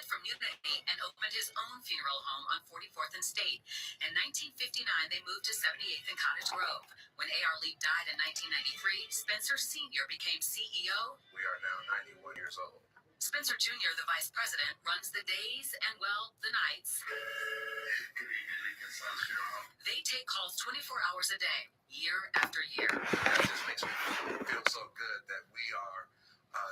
split from Unity and opened his own funeral home on 44th and State. In 1959, they moved to 78th and Cottage Grove. When A.R. Leak died in 1993, Spencer Sr. became CEO. We are now 91 years old. Spencer Jr., the vice president, runs the days and, well, the nights. They take calls 24 hours a day, year after year. That just makes me feel so good that we are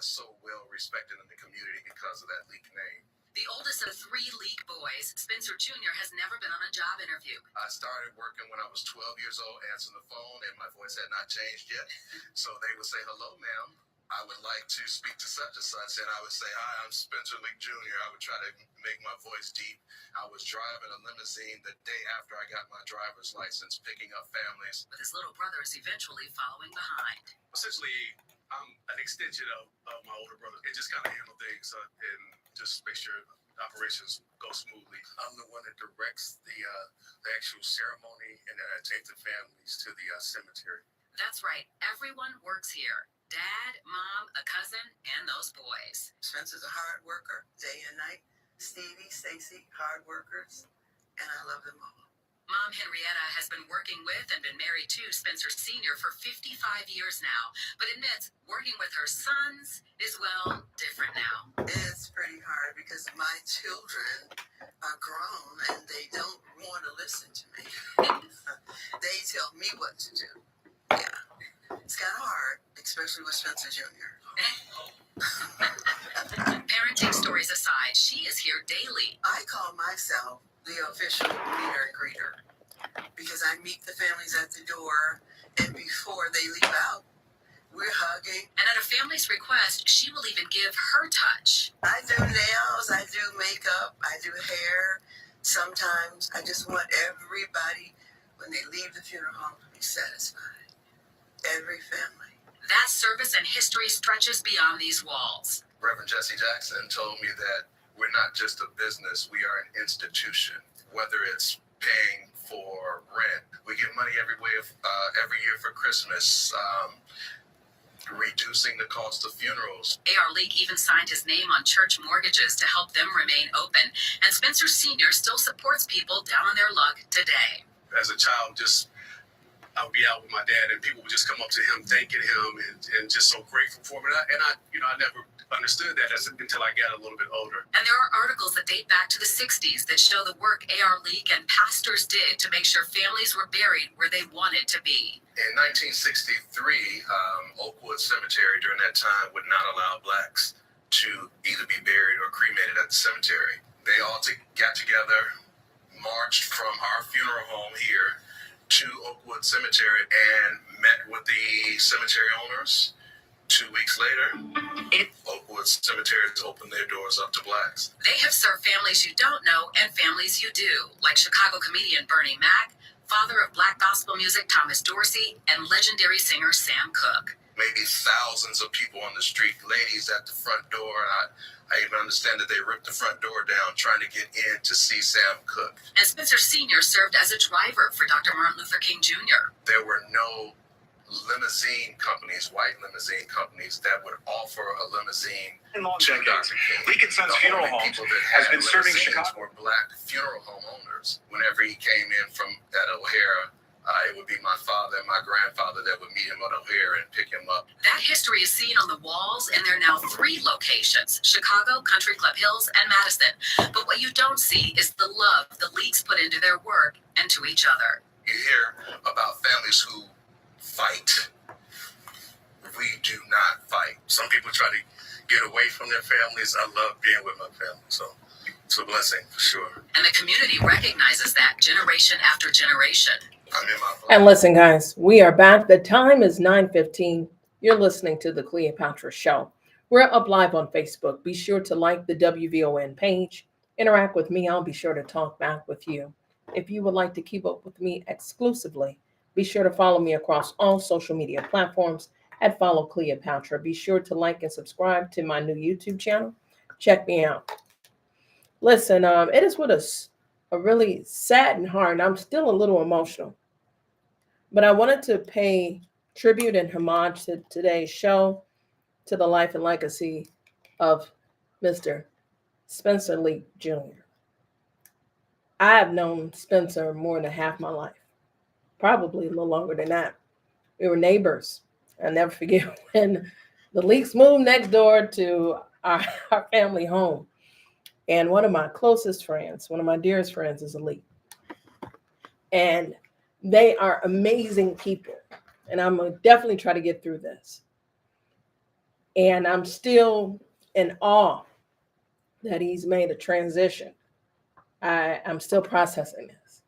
so well respected in the community because of that Leak name. The oldest of 3 Leak boys, Spencer Jr. has never been on a job interview. I started working when I was 12 years old, answering the phone, and my voice had not changed yet. So they would say, "Hello, ma'am. I would like to speak to such and such," and I would say, "Hi, I'm Spencer Leak Jr." I would try to make my voice deep. I was driving a limousine the day after I got my driver's license, picking up families. With his little brothers eventually following behind. Essentially, I'm an extension of my older brother. It just kind of handle things and just make sure operations go smoothly. I'm the one that directs the actual ceremony and I take the families to the cemetery. That's right. Everyone works here. Dad, Mom, a cousin, and those boys. Spencer's a hard worker, day and night. Stevie, Stacy, hard workers, and I love them all. Mom Henrietta has been working with and been married to Spencer Sr. for 55 years now, but admits working with her sons is, well, different now. It's pretty hard because my children are grown and they don't want to listen to me. They tell me what to do. Yeah, it's kind of hard, especially with Spencer Jr. Parenting stories aside, she is here daily. I call myself the official meter and greeter because I meet the families at the door, and before they leave out, we're hugging. And at a family's request, she will even give her touch. I do nails, I do makeup, I do hair. Sometimes I just want everybody, when they leave the funeral home, to be satisfied. Every family. That service and history stretches beyond these walls. Reverend Jesse Jackson told me that we're not just a business, we are an institution. Whether it's paying for rent, we get money every year for Christmas, reducing the cost of funerals. A.R. Leak even signed his name on church mortgages to help them remain open. And Spencer Sr. still supports people down on their luck today. As a child, I would be out with my dad, and people would just come up to him, thanking him, and just so grateful for him. I never understood that until I got a little bit older. And there are articles that date back to the 60s that show the work A.R. Leak and pastors did to make sure families were buried where they wanted to be. In 1963, Oakwood Cemetery during that time would not allow blacks to either be buried or cremated at the cemetery. They all got together, marched from our funeral home here to Oakwood Cemetery and met with the cemetery owners. 2 weeks later, Oakwood Cemetery has opened their doors up to blacks. They have served families you don't know and families you do, like Chicago comedian Bernie Mac, father of black gospel music Thomas Dorsey, and legendary singer Sam Cooke. Maybe thousands of people on the street, ladies at the front door. I even understand that they ripped the front door down trying to get in to see Sam Cooke. And Spencer Sr. served as a driver for Dr. Martin Luther King Jr. There were no limousine companies, white limousine companies, that would offer a limousine to Dr. King. Leak & Sons Funeral Homes has been serving Chicago. Were black funeral home owners. Whenever he came in from at O'Hara, it would be my father and my grandfather that would meet him at O'Hara and pick him up. That history is seen on the walls, and there are now 3 locations: Chicago, Country Club Hills, and Madison. But what you don't see is the love the Leaks put into their work and to each other. You hear about families who fight. We do not fight. Some people try to get away from their families. I love being with my family, so it's a blessing for sure. And the community recognizes that generation after generation. And listen, guys, we are back. The time is 9:15. You're listening to the Cleopatra Show. We're up live on Facebook. Be sure to like the WVON page. Interact with me. I'll be sure to talk back with you. If you would like to keep up with me exclusively, be sure to follow me across all social media platforms at Follow Cleopatra. Be sure to like and subscribe to my new YouTube channel. Check me out. Listen, it is with a really sad and hard. I'm still a little emotional. But I wanted to pay tribute and homage to today's show to the life and legacy of Mr. Spencer Lee Jr. I have known Spencer more than half my life, probably a little longer than that. We were neighbors. I'll never forget when the Leaks moved next door to our family home. And one of my closest friends, one of my dearest friends is a Leak. And they are amazing people. And I'm going to definitely try to get through this. And I'm still in awe that he's made a transition. I'm still processing this.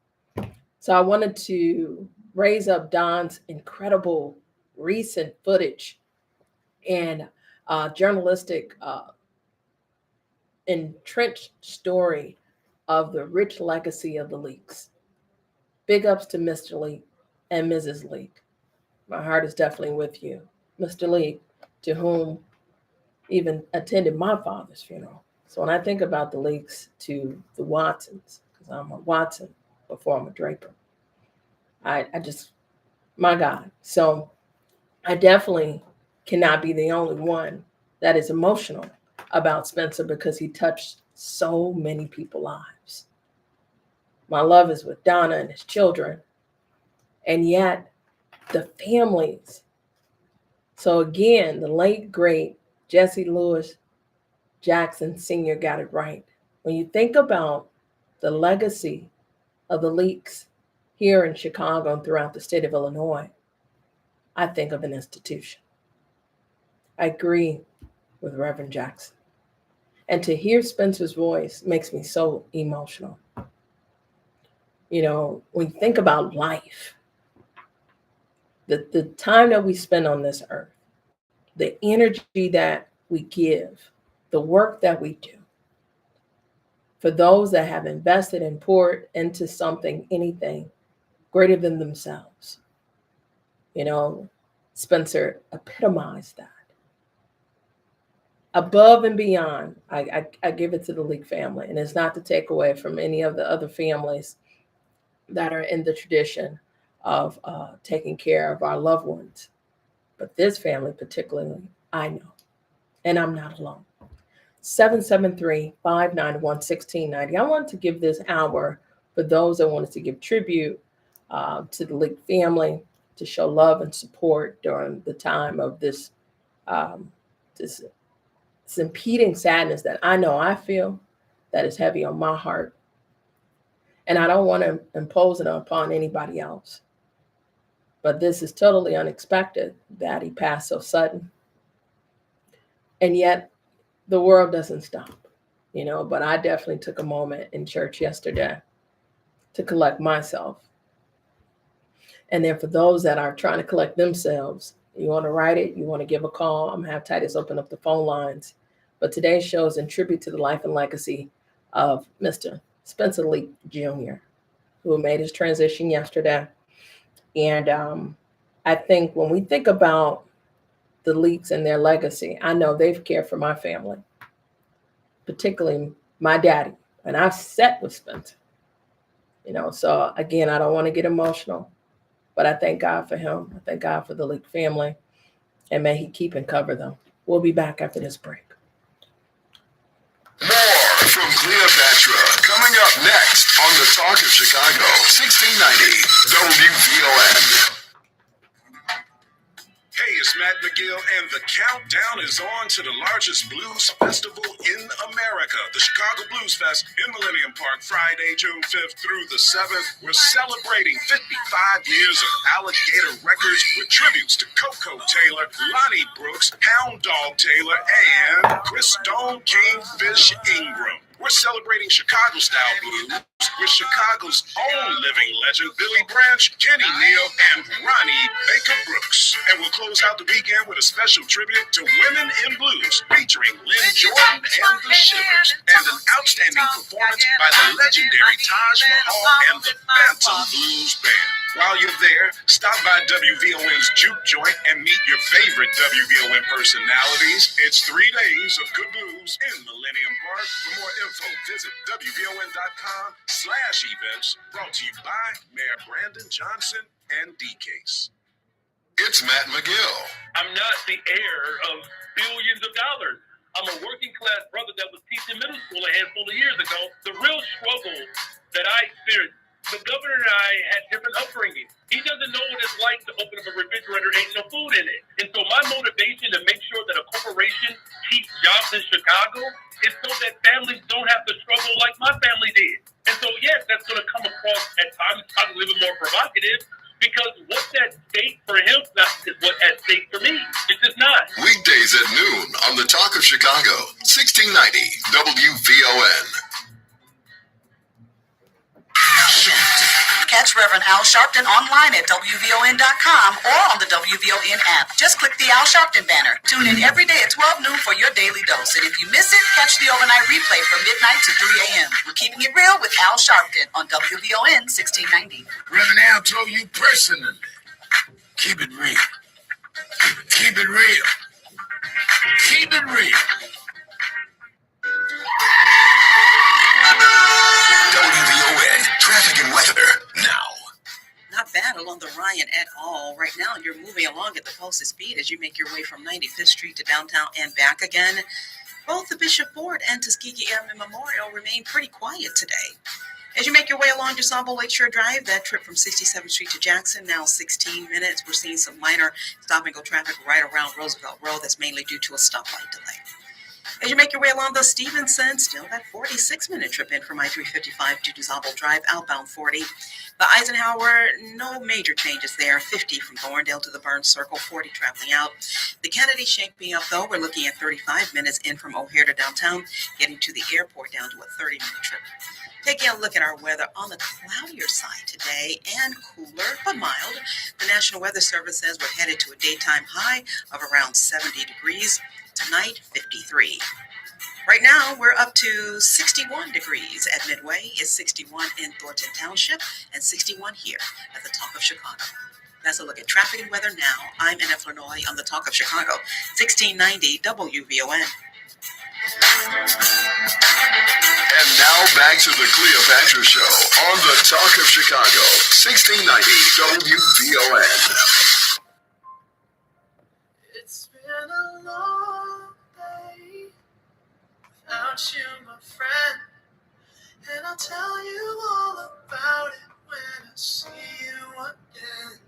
So I wanted to raise up Don's incredible recent footage and journalistic entrenched story of the rich legacy of the Leaks. Big ups to Mr. Leak and Mrs. Leak. My heart is definitely with you. Mr. Leak, to whom even attended my father's funeral. So when I think about the Leaks to the Watsons, because I'm a Watson before I'm a Draper, I just, my God. So I definitely cannot be the only one that is emotional about Spencer because he touched so many people's lives. My love is with Donna and his children, and yet the families. So again, the late, great Jesse Louis Jackson Sr. got it right. When you think about the legacy of the Leaks here in Chicago and throughout the state of Illinois, I think of an institution. I agree with Reverend Jackson. And to hear Spencer's voice makes me so emotional. You know, when you think about life, the time that we spend on this earth, the energy that we give, the work that we do, for those that have invested and poured into something, anything greater than themselves. You know, Spencer epitomized that. Above and beyond, I give it to the Leak family. And it's not to take away from any of the other families that are in the tradition of taking care of our loved ones. But this family particularly, I know. And I'm not alone. 773-591-1690. I wanted to give this hour for those that wanted to give tribute to the Leak family, to show love and support during the time of this this impeding sadness that I know I feel, that is heavy on my heart. And I don't want to impose it upon anybody else. But this is totally unexpected that he passed so sudden. And yet the world doesn't stop, you know, but I definitely took a moment in church yesterday to collect myself. And then for those that are trying to collect themselves, you want to write it, you want to give a call, I'm going to have Titus open up the phone lines. But today's show is in tribute to the life and legacy of Mr. Spencer Leak Jr., who made his transition yesterday. And I think when we think about the Leaks and their legacy, I know they've cared for my family, particularly my daddy. And I've sat with Spencer, you know, so again, I don't want to get emotional, but I thank God for him. I thank God for the Leak family, and may he keep and cover them. We'll be back after this break. More from Cleopatra coming up next on the Talk of Chicago, 1690 WVON. Hey, it's Matt McGill, and the countdown is on to the largest blues festival in America, the Chicago Blues Fest in Millennium Park, Friday, June 5th through the 7th. We're celebrating 55 years of Alligator Records with tributes to Coco Taylor, Lonnie Brooks, Hound Dog Taylor, and Chris Stone Kingfish Ingram. We're celebrating Chicago-style blues with Chicago's own living legend, Billy Branch, Kenny Neal, and Ronnie Baker Brooks. And we'll close out the weekend with a special tribute to Women in Blues, featuring Lynn Jordan and the Shivers, and an outstanding performance by the legendary Taj Mahal and the Phantom Blues Band. While you're there, stop by WVON's Juke Joint and meet your favorite WVON personalities. It's 3 days of good blues in Millennium Park. For more info, visit WVON.com/events. Brought to you by Mayor Brandon Johnson and D-Case. It's Matt McGill. I'm not the heir of billions of dollars. I'm a working class brother that was teaching middle school a handful of years ago. The real struggle that I experienced, the governor and I had different upbringing. He doesn't know what it's like to open up a refrigerator, ain't no food in it. And so my motivation to make sure that a corporation keeps jobs in Chicago is so that families don't have to struggle like my family did. And so, yes, that's going to come across at times probably a little bit more provocative, because what's at stake for him is what's at stake for me. It's just not. Weekdays at noon on the Talk of Chicago, 1690 WVON. Catch Reverend Al Sharpton online at WVON.com or on the WVON app. Just click the Al Sharpton banner. Tune in every day at 12 noon for your daily dose. And if you miss it, catch the overnight replay from midnight to 3 a.m. We're keeping it real with Al Sharpton on WVON 1690. Reverend Al told you personally, keep it real. Keep it real. Keep it real. WVON, traffic and weather now. Not bad along the Ryan at all. Right now, you're moving along at the fastest speed as you make your way from 95th Street to downtown and back again. Both the Bishop Ford and Tuskegee Airmen Memorial remain pretty quiet today. As you make your way along DuSable Lakeshore Drive, that trip from 67th Street to Jackson, now 16 minutes. We're seeing some minor stop-and-go traffic right around Roosevelt Road. That's mainly due to a stoplight delay. As you make your way along the Stevenson, still that 46-minute trip in from I-355 to DuSable Drive, outbound 40. The Eisenhower, no major changes there. 50 from Thorndale to the Burns Circle, 40 traveling out. The Kennedy shaping up, though. We're looking at 35 minutes in from O'Hare to downtown, getting to the airport down to a 30-minute trip. Taking a look at our weather on the cloudier side today and cooler but mild. The National Weather Service says we're headed to a daytime high of around 70 degrees. Tonight, 53. Right now, we're up to 61 degrees at Midway. It's 61 in Thornton Township and 61 here at the Talk of Chicago. That's a look at traffic and weather now. I'm NF Lenoy on the Talk of Chicago, 1690 WVON. And now back to the Cleopatra Show on the Talk of Chicago, 1690 WVON. It's been a long day without you, my friend, and I'll tell you all about it when I see you again.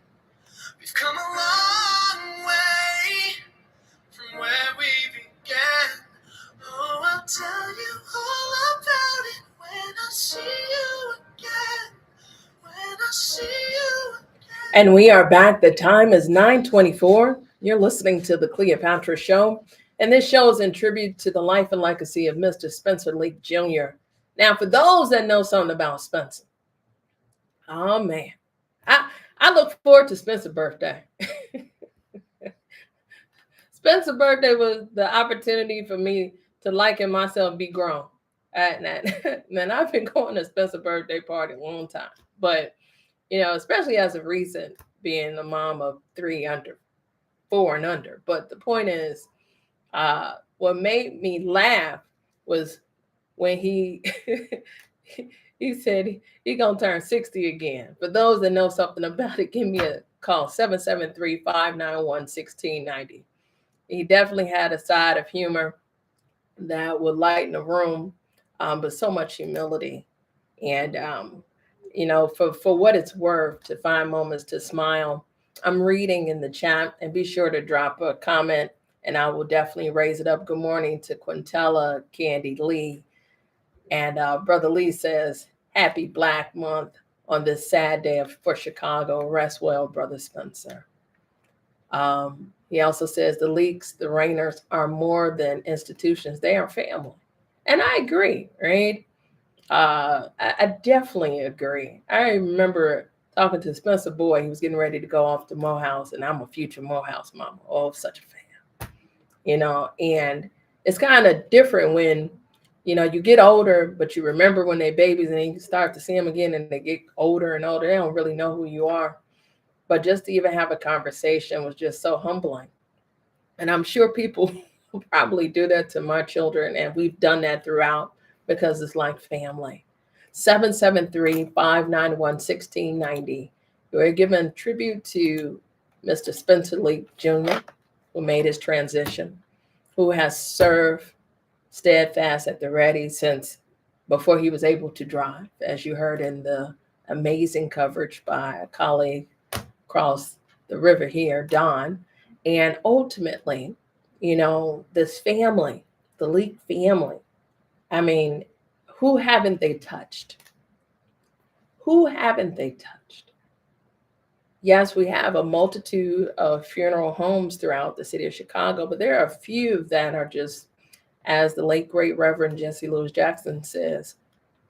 We've come a long way from where we began. Oh, I'll tell you all about it when I see you again. When I see you again. And we are back. The time is 9:24. You're listening to the Cleopatra Show. And this show is in tribute to the life and legacy of Mr. Spencer Leak Jr. Now, for those that know something about Spencer, oh man, I look forward to Spencer's birthday. Spencer's birthday was the opportunity for me to liken myself, be grown. Man, I've been going to Spencer's birthday party a long time. But, you know, especially as of recent, being the mom of 4 and under. But the point is, what made me laugh was when he he said he gonna turn 60 again. For those that know something about it, give me a call, 773-591-1690. He definitely had a side of humor that would lighten the room, but so much humility. And, you know, for what it's worth, to find moments to smile. I'm reading in the chat, and be sure to drop a comment, and I will definitely raise it up. Good morning to Quintella Candy Lee. And Brother Lee says, happy Black Month on this sad day for Chicago. Rest well, Brother Spencer. He also says the Leaks, the Rainers are more than institutions. They are family. And I agree, right? I definitely agree. I remember talking to Spencer Boy. He was getting ready to go off to Morehouse, and I'm a future Morehouse mama. Oh, such a fan. You know, and it's kind of different when, you know, you get older, but you remember when they're babies, and then you start to see them again and they get older and older. They don't really know who you are. But just to even have a conversation was just so humbling. And I'm sure people will probably do that to my children. And we've done that throughout because it's like family. 773-591-1690. We're giving tribute to Mr. Spencer Leak Jr., who made his transition, who has served steadfast at the ready since before he was able to drive, as you heard in the amazing coverage by a colleague across the river here, Don. And ultimately, this family, the Leak family, I mean, who haven't they touched? Who haven't they touched? Yes, we have a multitude of funeral homes throughout the city of Chicago, but there are a few that are just, as the late great Reverend Jesse Louis Jackson says,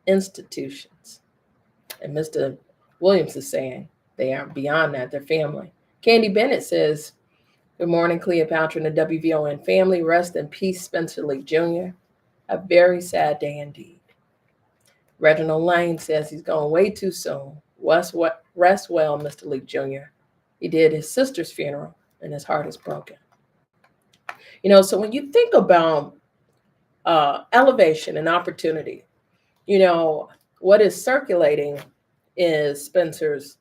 institutions. And Mr. Williams is saying they are beyond that, they're family. Candy Bennett says, good morning, Cleopatra and the WVON family. Rest in peace, Spencer Lee Jr. A very sad day indeed. Reginald Lane says he's gone way too soon. Rest well, Mr. Lee Jr. He did his sister's funeral and his heart is broken. So when you think about elevation and opportunity, what is circulating is Spencer's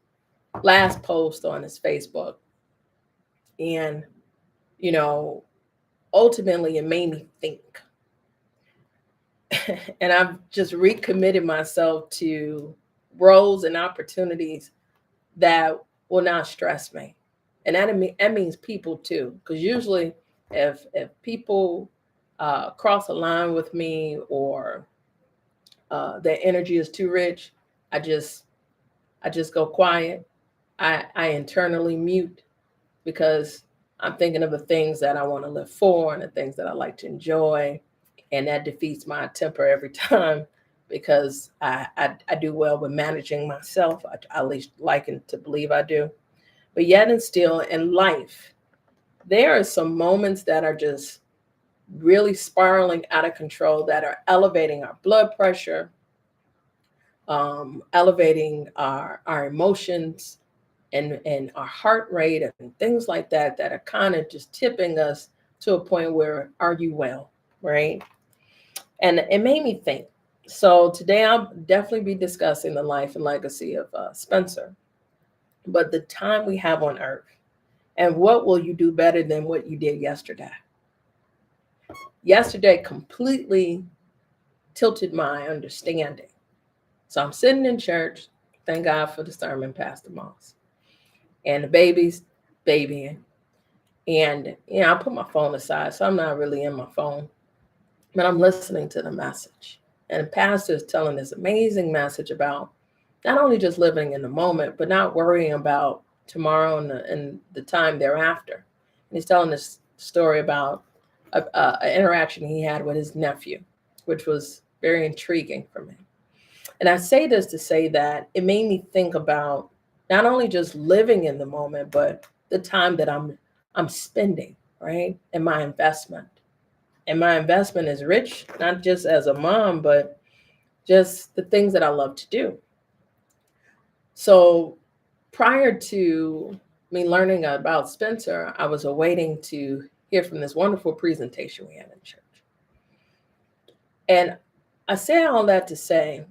last post on his Facebook. And, ultimately it made me think. And I've just recommitted myself to roles and opportunities that will not stress me. And that means people too. Because usually if people cross a line with me or their energy is too rich, I just go quiet. I internally mute because I'm thinking of the things that I want to live for and the things that I like to enjoy. And that defeats my temper every time because I do well with managing myself. I at least like to believe I do. But yet and still in life, there are some moments that are just really spiraling out of control that are elevating our blood pressure, elevating our emotions and our heart rate and things like that are kind of just tipping us to a point where, are you well, right? And it made me think. So today I'll definitely be discussing the life and legacy of Spencer, but the time we have on earth and what will you do better than what you did yesterday? Yesterday completely tilted my understanding. So I'm sitting in church, thank God for the sermon, Pastor Moss, and the baby's babying. And, I put my phone aside, so I'm not really in my phone, but I'm listening to the message. And the pastor is telling this amazing message about not only just living in the moment, but not worrying about tomorrow and the time thereafter. And he's telling this story about an interaction he had with his nephew, which was very intriguing for me. And I say this to say that it made me think about not only just living in the moment, but the time that I'm spending, right? And my investment. And my investment is rich, not just as a mom, but just the things that I love to do. So prior to me learning about Spencer, I was awaiting to hear from this wonderful presentation we had in church. And I say all that to say,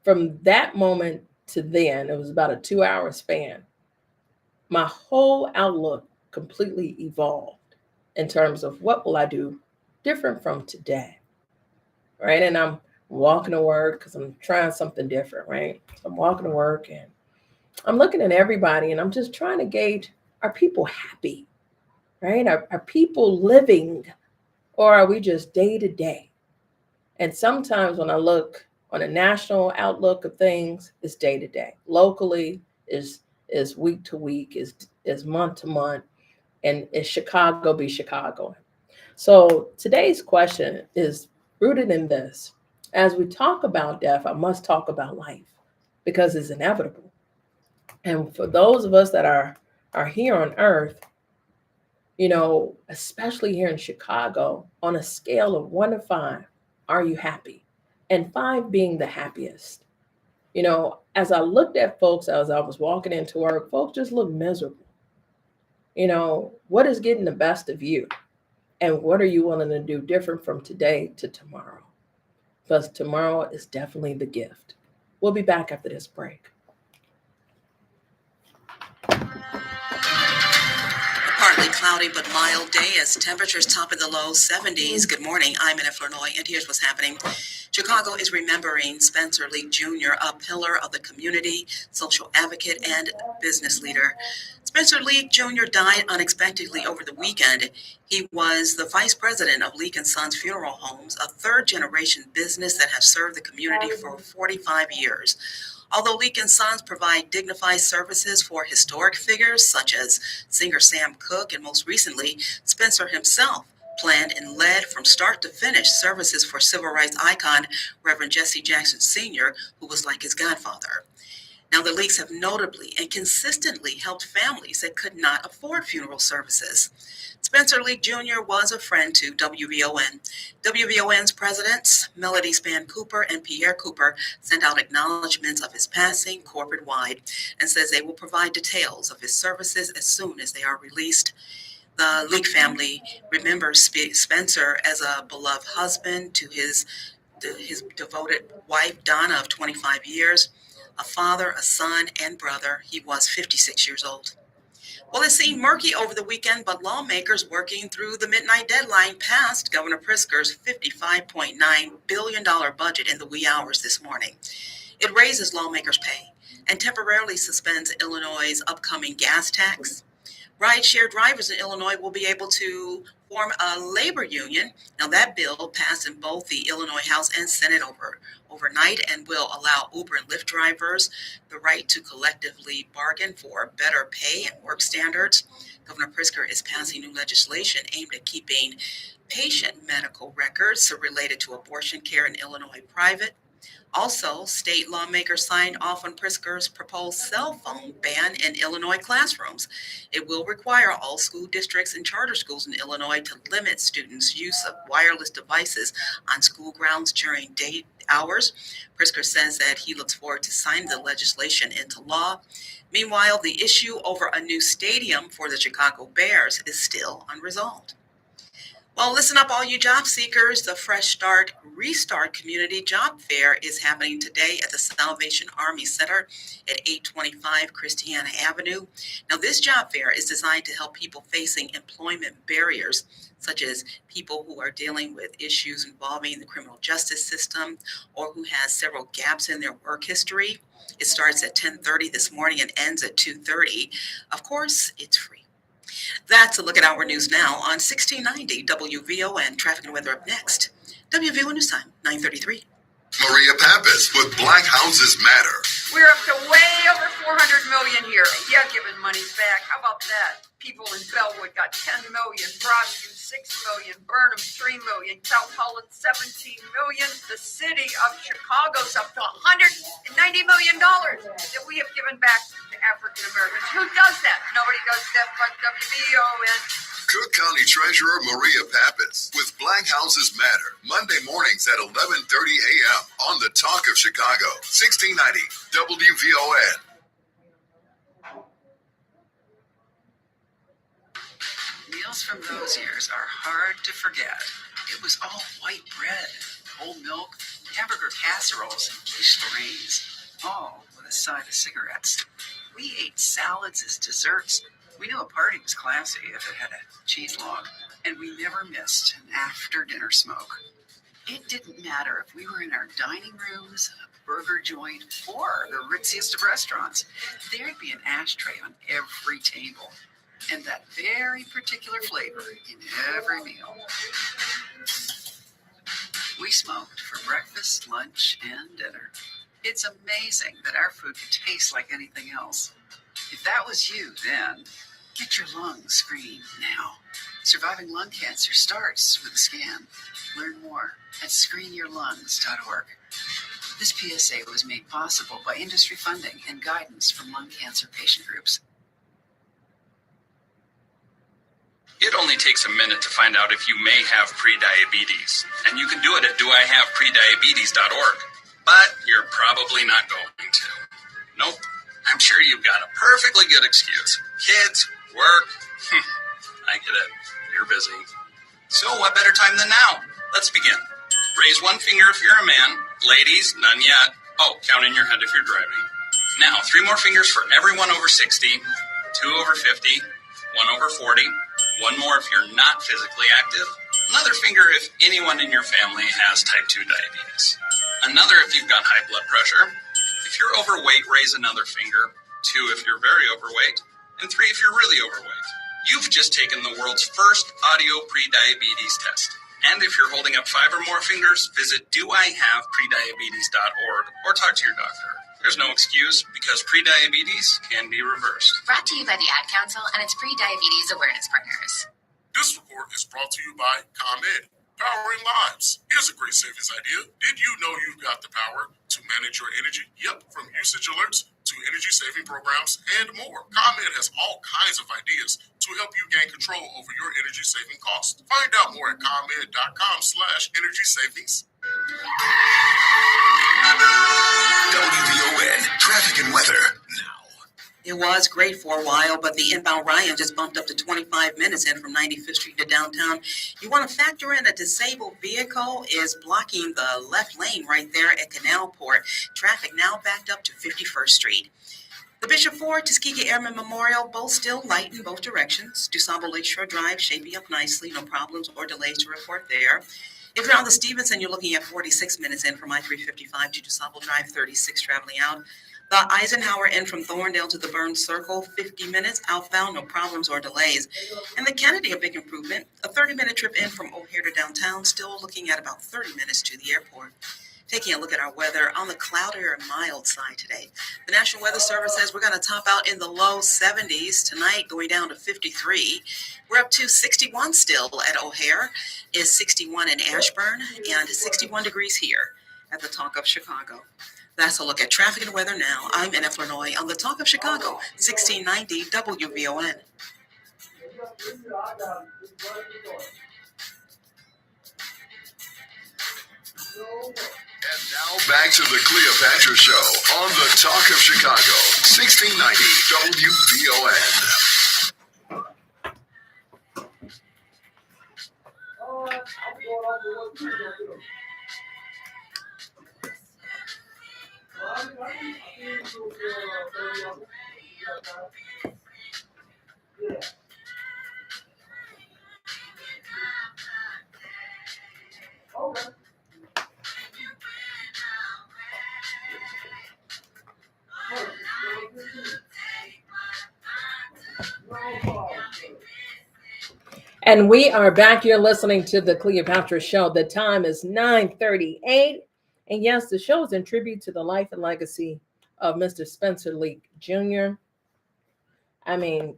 from that moment to then, it was about a 2-hour span, my whole outlook completely evolved in terms of what will I do different from today, right? And I'm walking to work because I'm trying something different, right? So I'm walking to work and I'm looking at everybody and I'm just trying to gauge, are people happy, right? Are people living, or are we just day to day? And sometimes when I look on a national outlook of things, it's day to day. Locally is week to week, is month to month, and is Chicago be Chicago. So today's question is rooted in this. As we talk about death, I must talk about life because it's inevitable. And for those of us that are here on earth, especially here in Chicago, on a scale of 1 to 5, are you happy? And 5 being the happiest. As I looked at folks as I was walking into work, folks just look miserable. What is getting the best of you? And what are you willing to do different from today to tomorrow? Because tomorrow is definitely the gift. We'll be back after this break. Partly cloudy but mild day as temperatures top in the low 70s. Good morning. I'm in Illinois, and here's what's happening. Chicago is remembering Spencer Leak Jr., a pillar of the community, social advocate, and business leader. Spencer Leak Jr. died unexpectedly over the weekend. He was the vice president of Leak & Sons Funeral Homes, a third-generation business that has served the community for 45 years. Although Leak & Sons provide dignified services for historic figures such as singer Sam Cooke, and most recently, Spencer himself planned and led from start to finish services for civil rights icon Reverend Jesse Jackson Sr., who was like his godfather. Now, the Leaks have notably and consistently helped families that could not afford funeral services. Spencer Leak Jr. was a friend to WVON. WVON's presidents, Melody Span Cooper and Pierre Cooper, sent out acknowledgments of his passing corporate-wide and says they will provide details of his services as soon as they are released. The Leak family remembers Spencer as a beloved husband to his devoted wife, Donna, of 25 years, a father, a son, and brother. He was 56 years old. Well, it seemed murky over the weekend, but lawmakers working through the midnight deadline passed Governor Pritzker's $55.9 billion budget in the wee hours this morning. It raises lawmakers' pay and temporarily suspends Illinois' upcoming gas tax. Rideshare drivers in Illinois will be able to form a labor union. Now, that bill passed in both the Illinois House and Senate overnight and will allow Uber and Lyft drivers the right to collectively bargain for better pay and work standards. Governor Pritzker is passing new legislation aimed at keeping patient medical records related to abortion care in Illinois private. Also, state lawmakers signed off on Pritzker's proposed cell phone ban in Illinois classrooms. It will require all school districts and charter schools in Illinois to limit students' use of wireless devices on school grounds during day hours. Pritzker says that he looks forward to signing the legislation into law. Meanwhile, the issue over a new stadium for the Chicago Bears is still unresolved. Well, listen up, all you job seekers. The Fresh Start Restart Community Job Fair is happening today at the Salvation Army Center at 825 Christiana Avenue. Now, this job fair is designed to help people facing employment barriers, such as people who are dealing with issues involving the criminal justice system or who has several gaps in their work history. It starts at 10:30 this morning and ends at 2:30. Of course, it's free. That's a look at our news now on 1690 WVON. Traffic and weather up next. WVON News Time, 9:33. Maria Pappas with Black Houses Matter. We're up to way over 400 million here. Yeah, giving money back. How about that? People in Bellwood got 10 million, Broadview 6 million, Burnham 3 million, South Holland 17 million. The city of Chicago's up to $190 million that we have given back to African Americans. Who does that? Nobody does that but WVON. Cook County Treasurer Maria Pappas with Black Houses Matter. Monday mornings at 11:30 a.m. on the Talk of Chicago, 1690 WVON. Meals from those years are hard to forget. It was all white bread, whole milk, hamburger casseroles, and quiche Lorraine's, all with a side of cigarettes. We ate salads as desserts. We knew a party was classy if it had a cheese log, and we never missed an after-dinner smoke. It didn't matter if we were in our dining rooms, a burger joint, or the ritziest of restaurants. There'd be an ashtray on every table, and that very particular flavor in every meal. We smoked for breakfast, lunch, and dinner. It's amazing that our food could taste like anything else. If that was you then, get your lungs screened now. Surviving lung cancer starts with a scan. Learn more at screenyourlungs.org. This PSA was made possible by industry funding and guidance from lung cancer patient groups. It only takes a minute to find out if you may have prediabetes, and you can do it at doihaveprediabetes.org. But you're probably not going to. Nope. I'm sure you've got a perfectly good excuse. Kids, work. I get it. You're busy. So what better time than now? Let's begin. Raise one finger if you're a man. Ladies, none yet. Oh, count in your head if you're driving. Now, 3 more fingers for everyone over 60, 2 over 50, 1 over 40, One more if you're not physically active. Another finger if anyone in your family has type 2 diabetes. Another if you've got high blood pressure. If you're overweight, raise another finger. 2 if you're very overweight. And 3 if you're really overweight. You've just taken the world's first audio pre-diabetes test. And if you're holding up 5 or more fingers, visit doihaveprediabetes.org or talk to your doctor. There's no excuse because pre-diabetes can be reversed. Brought to you by the Ad Council and its pre-diabetes awareness partners. This report is brought to you by ComEd, powering lives. Here's a great savings idea. Did you know you've got the power to manage your energy? Yep, from usage alerts to energy-saving programs and more. ComEd has all kinds of ideas to help you gain control over your energy-saving costs. Find out more at ComEd.com/energy savings. WVON traffic and weather now. It was great for a while, but the inbound Ryan just bumped up to 25 minutes in from 95th Street to downtown. You want to factor in a disabled vehicle is blocking the left lane right there at Canal Port. Traffic now backed up to 51st Street. The Bishop Ford Tuskegee Airmen Memorial, both still light in both directions. DuSable Lakeshore Drive shaping up nicely, no problems or delays to report there. If you're on the Stevenson, you're looking at 46 minutes in from I-355 to DuSable Drive, 36 traveling out. The Eisenhower in from Thorndale to the Burns Circle, 50 minutes outbound, no problems or delays. And the Kennedy, a big improvement, a 30-minute trip in from O'Hare to downtown, still looking at about 30 minutes to the airport. Taking a look at our weather on the cloudier and mild side today. The National Weather Service says we're going to top out in the low 70s tonight, going down to 53. We're up to 61 still at O'Hare, is 61 in Ashburn, and 61 degrees here at the Talk of Chicago. That's a look at traffic and weather now. I'm Anna Flurnoy on the Talk of Chicago, 1690 WVON. And now back to the Cleopatra Show on the Talk of Chicago, 1690 WVON. And we are back. You're listening to the Cleopatra Show. The time is 9:38. And yes, the show is in tribute to the life and legacy of Mr. Spencer Leak Jr. I mean,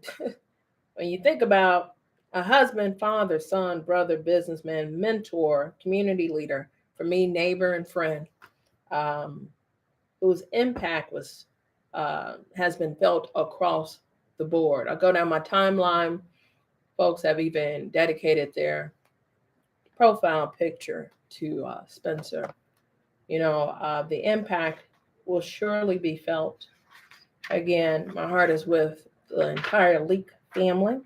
when you think about a husband, father, son, brother, businessman, mentor, community leader, for me, neighbor and friend, whose impact has been felt across the board. I'll go down my timeline. Folks have even dedicated their profile picture to Spencer. You know, the impact will surely be felt. Again, my heart is with the entire Leak family.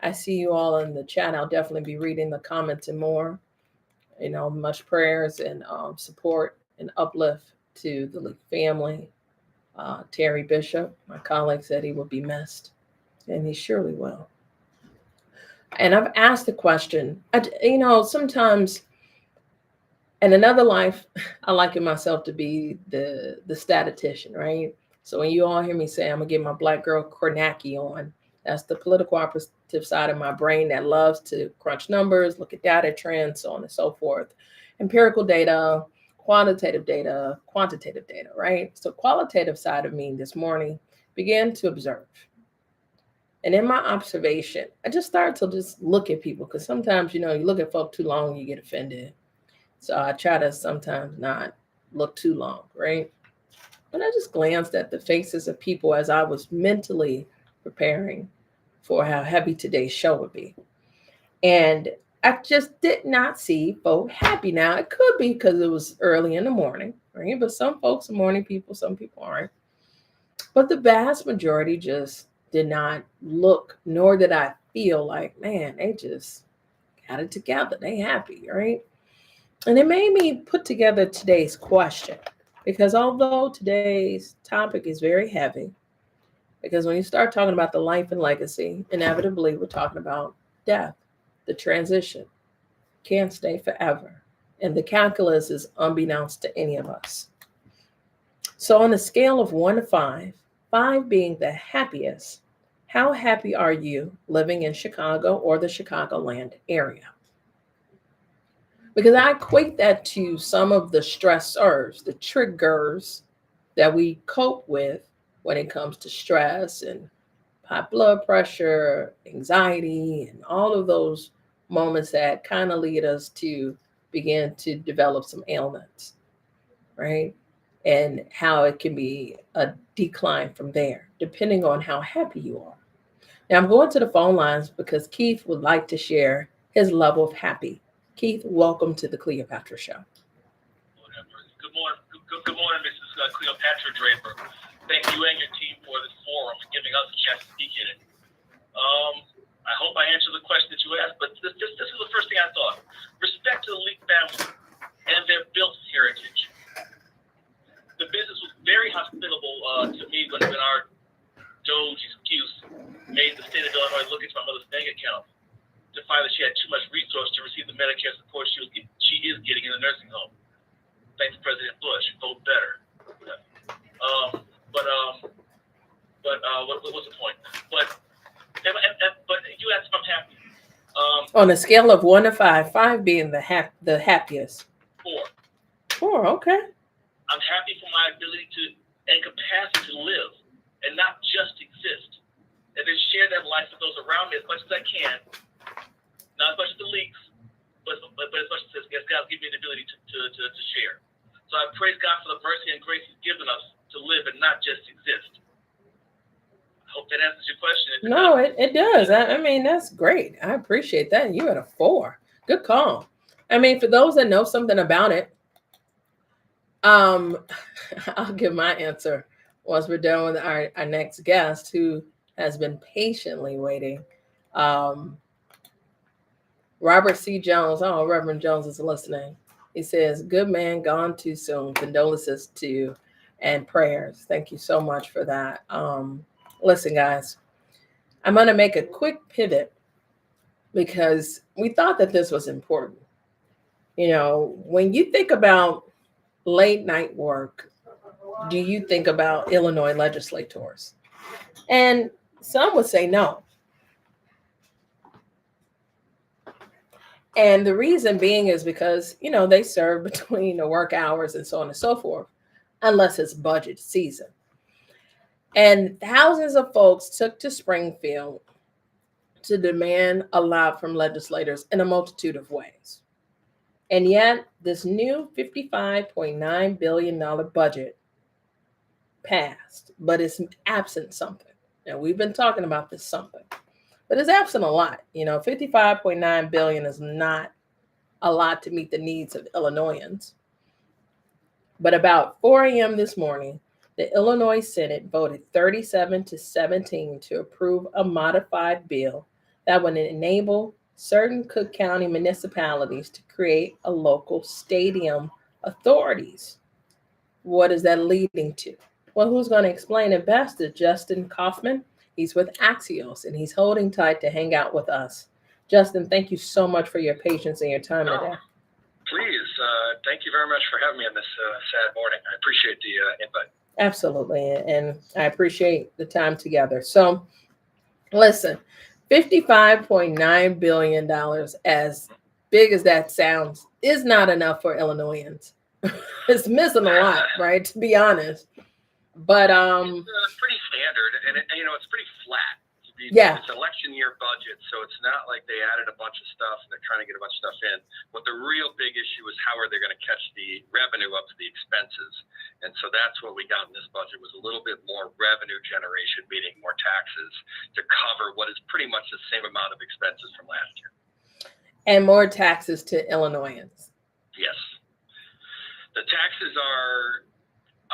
I see you all in the chat. I'll definitely be reading the comments and more. You know, much prayers and support and uplift to the Leak family. Terry Bishop, my colleague, said he will be missed, and he surely will. And I've asked the question, sometimes in another life, I liken myself to be the statistician, right? So when you all hear me say, I'm going to get my Black girl Kornacki on, that's the political operative side of my brain that loves to crunch numbers, look at data trends, so on and so forth. Empirical data, quantitative data, right? So qualitative side of me this morning began to observe. And in my observation, I just started to just look at people, because sometimes, you look at folk too long, you get offended. So I try to sometimes not look too long, right? But I just glanced at the faces of people as I was mentally preparing for how heavy today's show would be. And I just did not see folk happy. Now, it could be because it was early in the morning, right? But some folks are morning people, some people aren't. But the vast majority just did not look, nor did I feel like, man, they just got it together. They happy, right? And it made me put together today's question, because although today's topic is very heavy, because when you start talking about the life and legacy, inevitably we're talking about death, the transition, can't stay forever. And the calculus is unbeknownst to any of us. So on a scale of 1 to 5, 5 being the happiest, how happy are you living in Chicago or the Chicagoland area? Because I equate that to some of the stressors, the triggers that we cope with when it comes to stress and high blood pressure, anxiety, and all of those moments that kind of lead us to begin to develop some ailments, right? And how it can be a decline from there, depending on how happy you are. Now I'm going to the phone lines because Keith would like to share his level of happy. Keith, welcome to the Cleopatra Show. Good morning, Mrs. Cleopatra Draper. Thank you and your team for this forum and giving us a chance to speak in it. I hope I answered the question that you asked, but this is the first thing I thought. Respect to the Leak family and their built heritage. The business was very hospitable to me when our Doge excuse made the state of Illinois look into my mother's bank account to find that she had too much resource to receive the Medicare support she is getting in the nursing home. Thanks, President Bush. Vote better. What's the point? But you asked if I'm happy. On a scale of 1 to 5, 5 being the happiest. 4. 4, okay. I'm happy for my ability and capacity to live and not just exist, and then share that life with those around me as much as I can. Not as much as the leaks, but as much as God's given me the ability to share. So I praise God for the mercy and grace He's given us to live and not just exist. I hope that answers your question. No, it does. I mean, that's great. I appreciate that. You had a 4. Good call. I mean, for those that know something about it, I'll give my answer once we're done with our next guest, who has been patiently waiting. Robert C. Jones, Reverend Jones is listening. He says, good man, gone too soon. Condolences to you and prayers. Thank you so much for that. Listen, guys, I'm going to make a quick pivot because we thought that this was important. You know, when you think about late night work, do you think about Illinois legislators? And some would say no. And the reason being is because, you know, they serve between the work hours and so on and so forth, unless it's budget season. And thousands of folks took to Springfield to demand a lot from legislators in a multitude of ways. And yet this new $55.9 billion budget passed, but it's absent something. And we've been talking about this something, but it's absent a lot. You know, $55.9 billion is not a lot to meet the needs of Illinoisans. But about 4 a.m. this morning, the Illinois Senate voted 37-17 to approve a modified bill that would enable certain Cook County municipalities to create a local stadium authorities. What is that leading to? Well, who's going to explain it best is Justin Kauffman. He's with Axios, and he's holding tight to hang out with us. Justin, thank you so much for your patience and your time today. Please, thank you very much for having me on this sad morning. I appreciate the invite. Absolutely, and I appreciate the time together. So, listen, $55.9 billion, as big as that sounds, is not enough for Illinoisans. It's missing a lot, right, to be honest. But it's pretty standard, and it's pretty flat. Yeah. It's election year budget, so it's not like they added a bunch of stuff and they're trying to get a bunch of stuff in. What the real big issue is how are they going to catch the revenue up to the expenses? And so that's what we got in this budget was a little bit more revenue generation, meaning more taxes to cover what is pretty much the same amount of expenses from last year. And more taxes to Illinoisans. Yes. The taxes are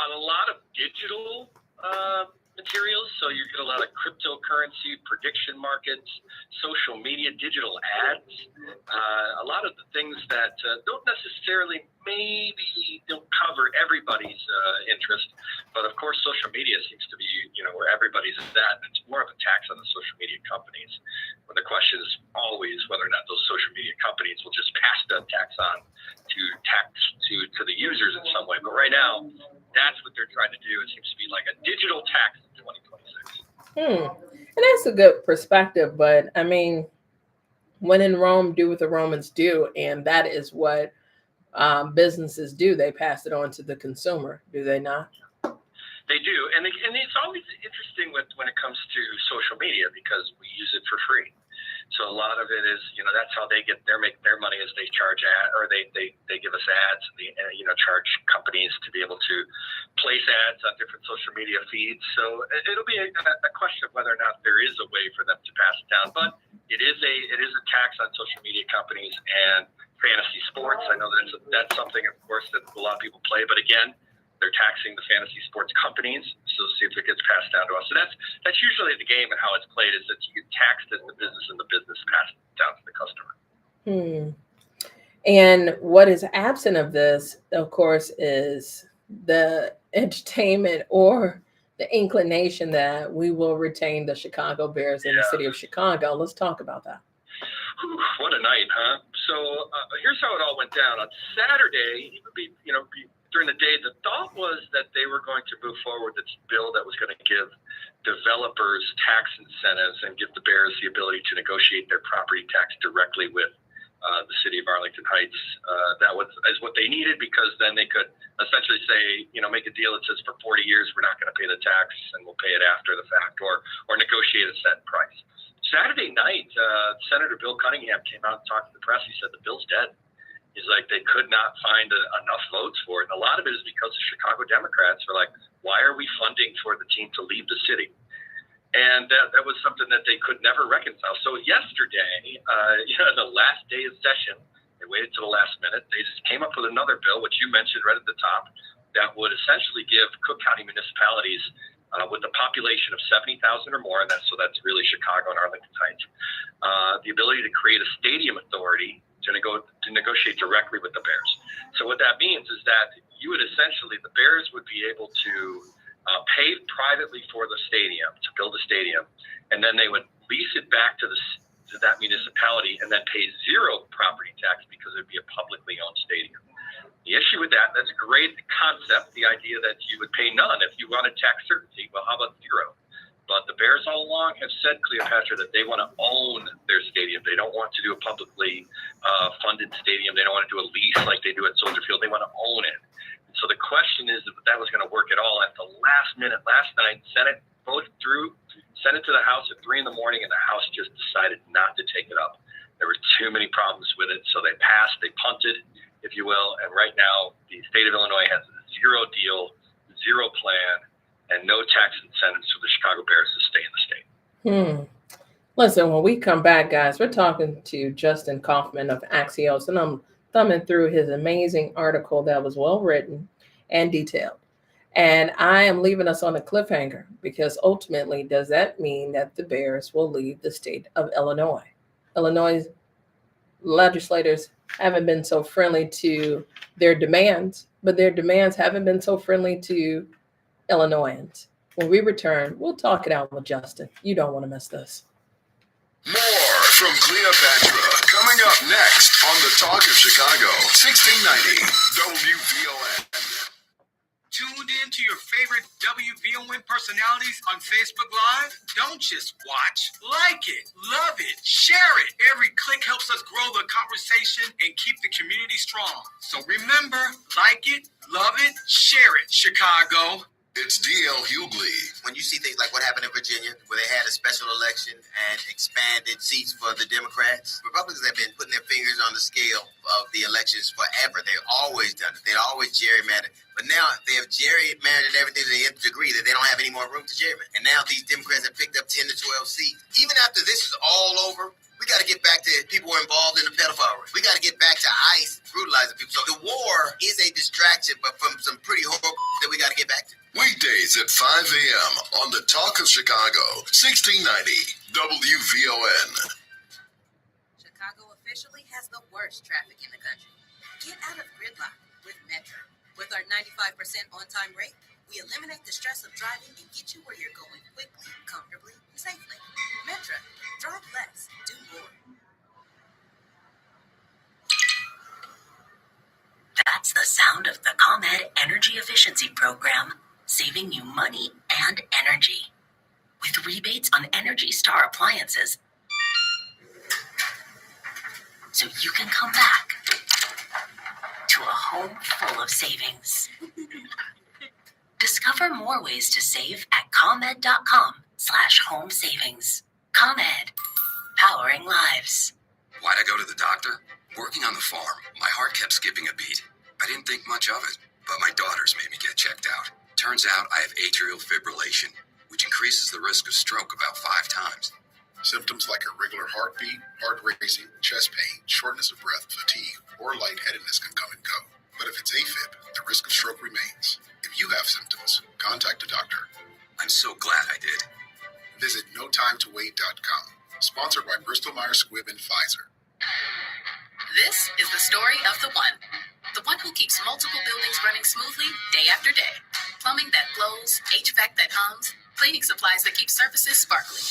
on a lot of digital materials. So you get a lot of cryptocurrency, prediction markets, social media, digital ads, a lot of the things that don't necessarily maybe don't cover everybody's interest. But of course, social media seems to be, where everybody's at. It's more of a tax on the social media companies. When the question is always whether or not those social media companies will just pass the tax on to the users in some way. But right now, that's what they're trying to do. It seems to be like a digital tax in 2026. And that's a good perspective. But I mean, when in Rome, do what the Romans do. And that is what businesses do. They pass it on to the consumer, do they not? They do. And it's always interesting when it comes to social media because we use it for free. So a lot of it is, that's how they make their money is they charge they give us ads and charge companies to be able to place ads on different social media feeds. So it'll be a question of whether or not there is a way for them to pass it down. But it is a tax on social media companies and fantasy sports. I know that's something, of course, that a lot of people play. But again, they're taxing the fantasy sports companies, so see if it gets passed down to us. So that's usually the game and how it's played is that you get taxed as the business and the business passed down to the customer. And what is absent of this, of course, is the entertainment or the inclination that we will retain the Chicago Bears in the city of Chicago. Let's talk about that. Whew, what a night, huh? So here's how it all went down. On Saturday, during the day, the thought was that they were going to move forward this bill that was going to give developers tax incentives and give the Bears the ability to negotiate their property tax directly with the city of Arlington Heights. That is what they needed because then they could essentially say, make a deal that says for 40 years we're not going to pay the tax and we'll pay it after the fact or negotiate a set price. Saturday night, Senator Bill Cunningham came out and talked to the press. He said the bill's dead. He's like, they could not find enough votes for it. And a lot of it is because the Chicago Democrats are like, why are we funding for the team to leave the city? And that was something that they could never reconcile. So yesterday, the last day of session, they waited to the last minute. They just came up with another bill, which you mentioned right at the top, that would essentially give Cook County municipalities with a population of 70,000 or more, and that's really Chicago and Arlington Heights, the ability to create a stadium authority to negotiate directly with the Bears. So what that means is that you would essentially, the Bears would be able to pay privately for the stadium, to build a stadium, and then they would lease it back to that municipality and then pay zero property tax because it would be a publicly owned stadium. The issue with that's a great concept, the idea that you would pay none. If you wanted tax certainty, well, how about zero? But the Bears all along have said, Cleopatra, that they want to own their stadium. They don't want to do a publicly funded stadium. They don't want to do a lease like they do at Soldier Field. They want to own it. And so the question is if that was going to work at all. At the last minute, last night, Senate voted through, sent it to the House at 3 a.m, and the House just decided not to take it up. There were too many problems with it, so they passed, they punted, if you will. And right now, the state of Illinois has zero deal, zero plan, and no tax incentives for the Chicago Bears to stay in the state. Listen, when we come back, guys, we're talking to Justin Kauffman of Axios, and I'm thumbing through his amazing article that was well written and detailed. And I am leaving us on a cliffhanger because ultimately, does that mean that the Bears will leave the state of Illinois? Illinois legislators haven't been so friendly to their demands, but their demands haven't been so friendly to Illinoisans. When we return, we'll talk it out with Justin. You don't want to miss this. More from Cleopatra coming up next on the Talk of Chicago, 1690 WVON. Tuned in to your favorite WVON personalities on Facebook Live? Don't just watch. Like it, love it, share it. Every click helps us grow the conversation and keep the community strong. So remember, like it, love it, share it, Chicago. It's D.L. Hughley. When you see things like what happened in Virginia, where they had a special election and expanded seats for the Democrats, Republicans have been putting their fingers on the scale of the elections forever. They've always done it. They always gerrymandered. But now they have gerrymandered everything to the nth degree that they don't have any more room to gerrymander. And now these Democrats have picked up 10 to 12 seats. Even after this is all over, we got to get back to people who are involved in the pedophile ring. We got to get back to ICE brutalizing people. So the war is a distraction, but from some pretty horrible that we got to get back to. Weekdays Mondays at 5 a.m. on the Talk of Chicago, 1690 WVON. Chicago officially has the worst traffic in the country. Get out of gridlock with Metro. With our 95% on-time rate, we eliminate the stress of driving and get you where you're going quickly, comfortably, and safely. Metro. Drive less, do more. That's the sound of the ComEd Energy Efficiency Program, saving you money and energy. With rebates on Energy Star appliances, so you can come back to a home full of savings. Discover more ways to save at ComEd.com/home savings. ComEd, powering lives. Why'd I go to the doctor? Working on the farm, my heart kept skipping a beat. I didn't think much of it, but my daughters made me get checked out. Turns out I have atrial fibrillation, which increases the risk of stroke about 5 times. Symptoms like irregular heartbeat, heart racing, chest pain, shortness of breath, fatigue, or lightheadedness can come and go. But if it's AFib, the risk of stroke remains. If you have symptoms, contact a doctor. I'm so glad I did. Visit NoTimeToWait.com. Sponsored by Bristol Myers Squibb and Pfizer. This is the story of the one. The one who keeps multiple buildings running smoothly day after day. Plumbing that flows, HVAC that hums, cleaning supplies that keep surfaces sparkling.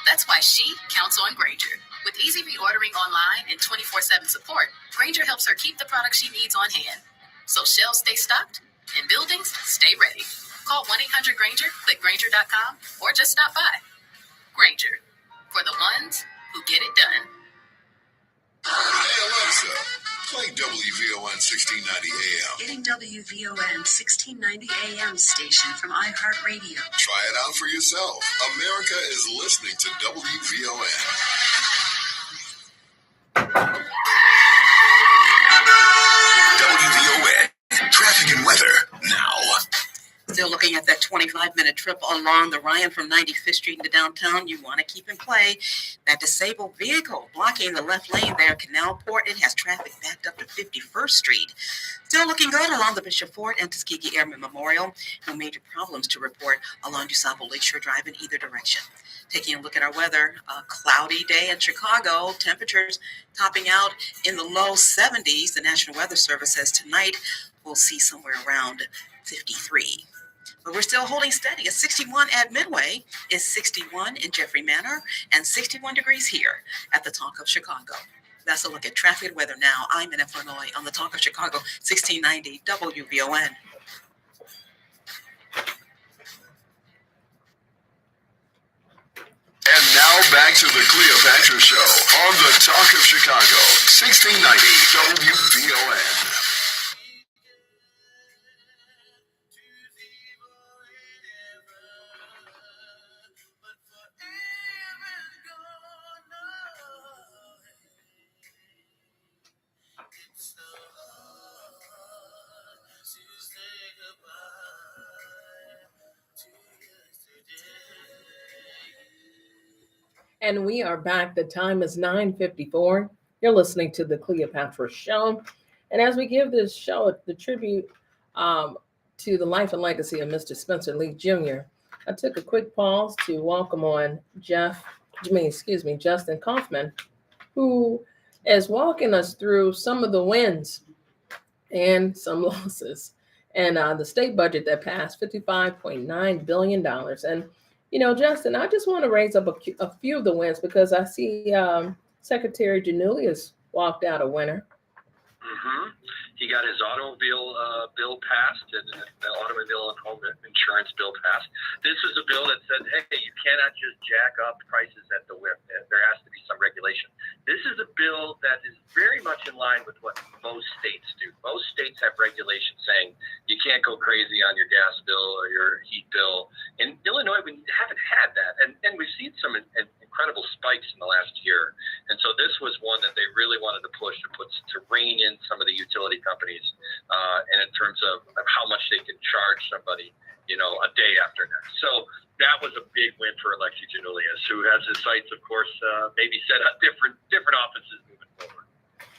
That's why she counts on Grainger. With easy reordering online and 24/7 support, Grainger helps her keep the products she needs on hand. So shelves stay stocked and buildings stay ready. Call 1-800-GRAINGER, click Grainger.com, or just stop by. Grainger, for the ones who get it done. Hey Alexa, play WVON 1690 AM. Getting WVON 1690 AM station from iHeartRadio. Try it out for yourself. America is listening to WVON. WVON, traffic and weather now. Still looking at that 25-minute trip along the Ryan from 95th Street into downtown. You want to keep in play that disabled vehicle blocking the left lane there at Canalport. It has traffic backed up to 51st Street. Still looking good along the Bishop Ford and Tuskegee Airmen Memorial. No major problems to report along DuSable Lakeshore Drive in either direction. Taking a look at our weather, a cloudy day in Chicago. Temperatures topping out in the low 70s. The National Weather Service says tonight we'll see somewhere around 53. But we're still holding steady. It's 61 at Midway, is 61 in Jeffrey Manor, and 61 degrees here at the Talk of Chicago. That's a look at traffic and weather now. I'm in Illinois on the Talk of Chicago, 1690 WVON. And now back to the Cleopatra Show on the Talk of Chicago, 1690 WVON. And we are back. The time is 9:54. You're listening to the Cleopatra Show. And as we give this show the tribute to the life and legacy of Mr. Spencer Lee Jr., I took a quick pause to welcome on Justin Kauffman, who is walking us through some of the wins and some losses. And the state budget that passed, $55.9 billion. And Justin, I just want to raise up a few of the wins because I see Secretary Janulius walked out a winner. Mm-hmm. He got his automobile bill passed and the automobile and home insurance bill passed. This is a bill that said, hey, you cannot just jack up prices at the whim. There has to be some regulation. This is a bill that is very much in line with what most states do. Most states have regulations saying you can't go crazy on your gas bill or your heat bill. In Illinois, we haven't had that. And we've seen some incredible spikes in the last year. And so this was one that they really wanted to push to rein in some of the utility companies and in terms of how much they can charge somebody, a day after next. So that was a big win for Alexi Janulius, who has his sights, of course, maybe set up different offices moving forward.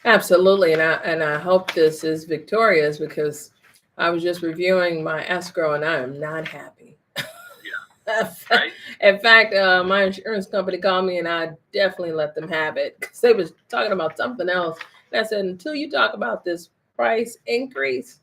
Absolutely. And I hope this is victorious because I was just reviewing my escrow and I am not happy. Right? In fact, my insurance company called me and I definitely let them have it because they was talking about something else. And I said, until you talk about this price increase,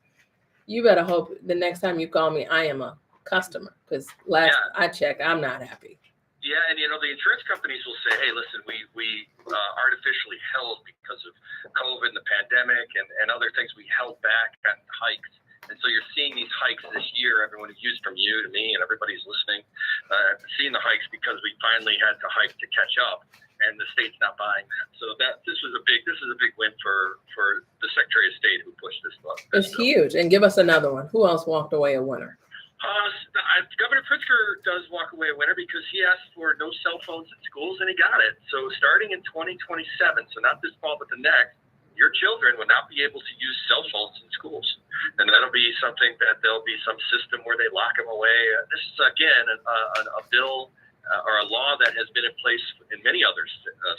you better hope the next time you call me, I am a customer because last I checked, I'm not happy. Yeah, and the insurance companies will say, hey, listen, we artificially held because of COVID and the pandemic and other things. We held back on hikes. And so you're seeing these hikes this year, everyone who's used from you to me and everybody's listening, seeing the hikes because we finally had to hike to catch up. And the state's not buying that. So this is a big win for the Secretary of State who pushed this bill. It's huge. And give us another one. Who else walked away a winner? Governor Pritzker does walk away a winner because he asked for no cell phones in schools and he got it. So starting in 2027, so not this fall but the next, your children will not be able to use cell phones in schools. And that'll be something that there'll be some system where they lock them away. This is, again, a bill or a law that has been in place in many other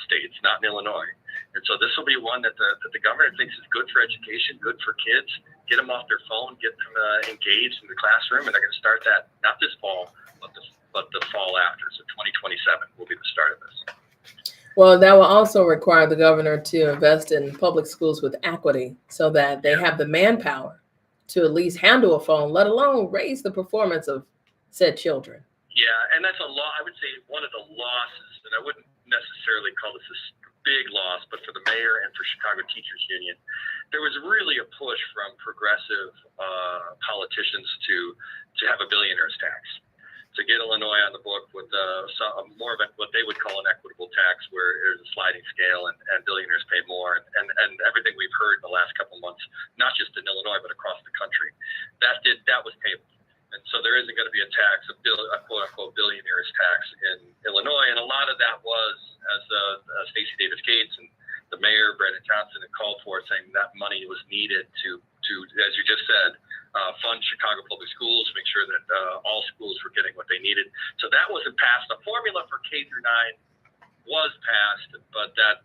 states, not in Illinois. And so this will be one that the governor thinks is good for education, good for kids. Get them off their phone, get them engaged in the classroom, and they're going to start that not this fall, but the fall after. So 2027 will be the start of this. Well, that will also require the governor to invest in public schools with equity so that they have the manpower to at least handle a phone, let alone raise the performance of said children. Yeah, and that's a law. I would say one of the losses, and I wouldn't necessarily call this a big loss, but for the mayor and for Chicago Teachers Union, there was really a push from progressive politicians to have a billionaire's tax, to get Illinois on the book with more of what they would call an equitable tax, where there's a sliding scale and billionaires pay more, and everything we've heard in the last couple of months, not just in Illinois but across the country, that was tabled. And so there isn't going to be a tax, a quote-unquote billionaire's tax in Illinois. And a lot of that was, as Stacey Davis Gates and the mayor, Brandon Johnson, had called for, saying that money was needed to as you just said, fund Chicago public schools, make sure that all schools were getting what they needed. So that wasn't passed. The formula for K through 9 was passed, but that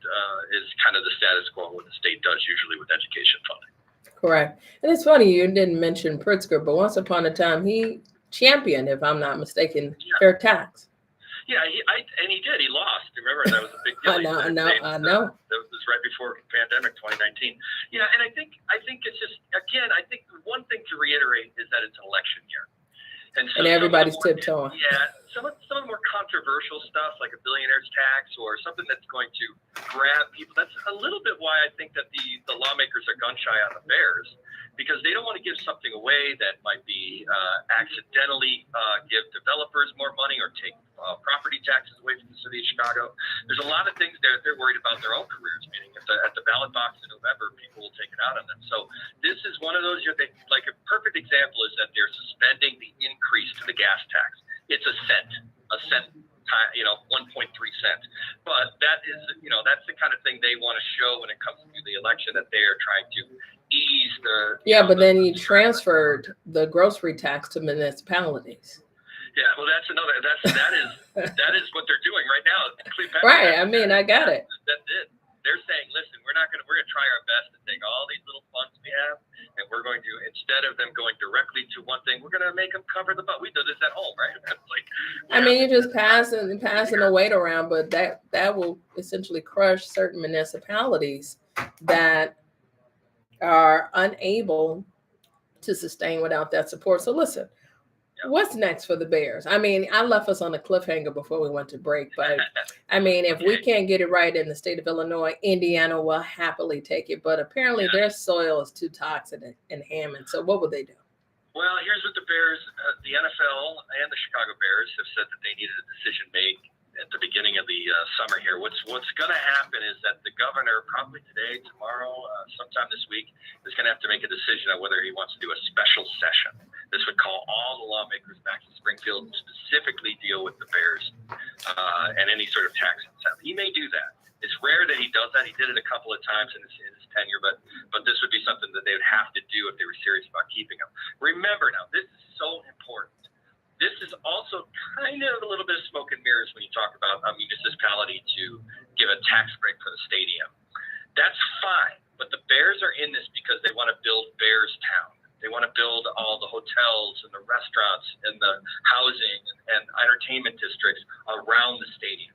is kind of the status quo what the state does usually with education funding. Correct. And it's funny you didn't mention Pritzker, but once upon a time he championed, if I'm not mistaken, fair tax. Yeah, he did. He lost. Remember, that was a big deal. I know. That was right before pandemic 2019. Yeah, and I think it's just, again, I think one thing to reiterate is that it's an election year. And everybody's tiptoeing. Yeah, some of the more controversial stuff, like a billionaire's tax or something that's going to grab people, that's a little bit why I think that the lawmakers are gun shy on the Bears, because they don't want to give something away that might be accidentally give developers more money or take property taxes away from the city of Chicago. There's a lot of things they're worried about their own careers, meaning at the ballot box in November, people will take it out on them. So this is one of those, like a perfect example is that they're suspending the increase to the gas tax. It's a cent, 1.3 cents. But that is, that's the kind of thing they want to show when it comes to the election, that they are trying to ease the. Yeah, but then you transferred the grocery tax to municipalities. Yeah, well, that is what they're doing right now. Cleopatra, right. I mean, I got it. That's it. They're saying, listen, we're going to try our best to take all these little funds we have, and we're going to, instead of them going directly to one thing, we're going to make them cover the butt. We do this at home, right? I mean, you're just passing the weight around, but that will essentially crush certain municipalities that are unable to sustain without that support. So listen, what's next for the Bears? I mean, I left us on a cliffhanger before we went to break, but I mean, if we can't get it right in the state of Illinois, Indiana will happily take it. But apparently their soil is too toxic in Hammond. So what would they do? Well, here's what the Bears, the NFL and the Chicago Bears have said that they needed a decision made at the beginning of the summer here. What's going to happen is that the governor, probably today, tomorrow, sometime this week, is going to have to make a decision on whether he wants to do a special session. This would call all the lawmakers back to Springfield and specifically deal with the Bears and any sort of tax incentive. He may do that. It's rare that he does that. He did it a couple of times in his tenure, but this would be something that they would have to do if they were serious about keeping him. Remember now, this is so important. This is also kind of a little bit of smoke and mirrors when you talk about a municipality to give a tax break for the stadium. That's fine, but the Bears are in this because they want to build Bears Town. They want to build all the hotels and the restaurants and the housing and entertainment districts around the stadium.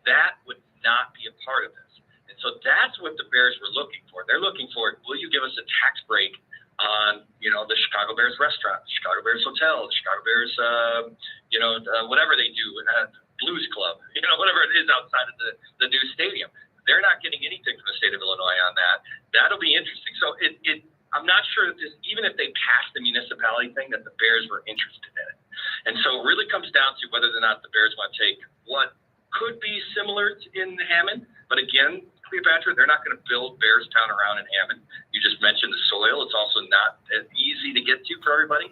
That would not be a part of this. And so that's what the Bears were looking for. They're looking for, will you give us a tax break on, the Chicago Bears restaurant, the Chicago Bears hotel, the Chicago Bears, whatever they do, Blues Club, whatever it is outside of the new stadium. They're not getting anything from the state of Illinois on that. That'll be interesting. So I'm not sure that even if they pass the municipality thing, that the Bears were interested in it. And so it really comes down to whether or not the Bears want to take what could be similar in Hammond, but again, Cleopatra, they're not going to build Bearstown around in Hammond. You just mentioned the soil. It's also not as easy to get to for everybody.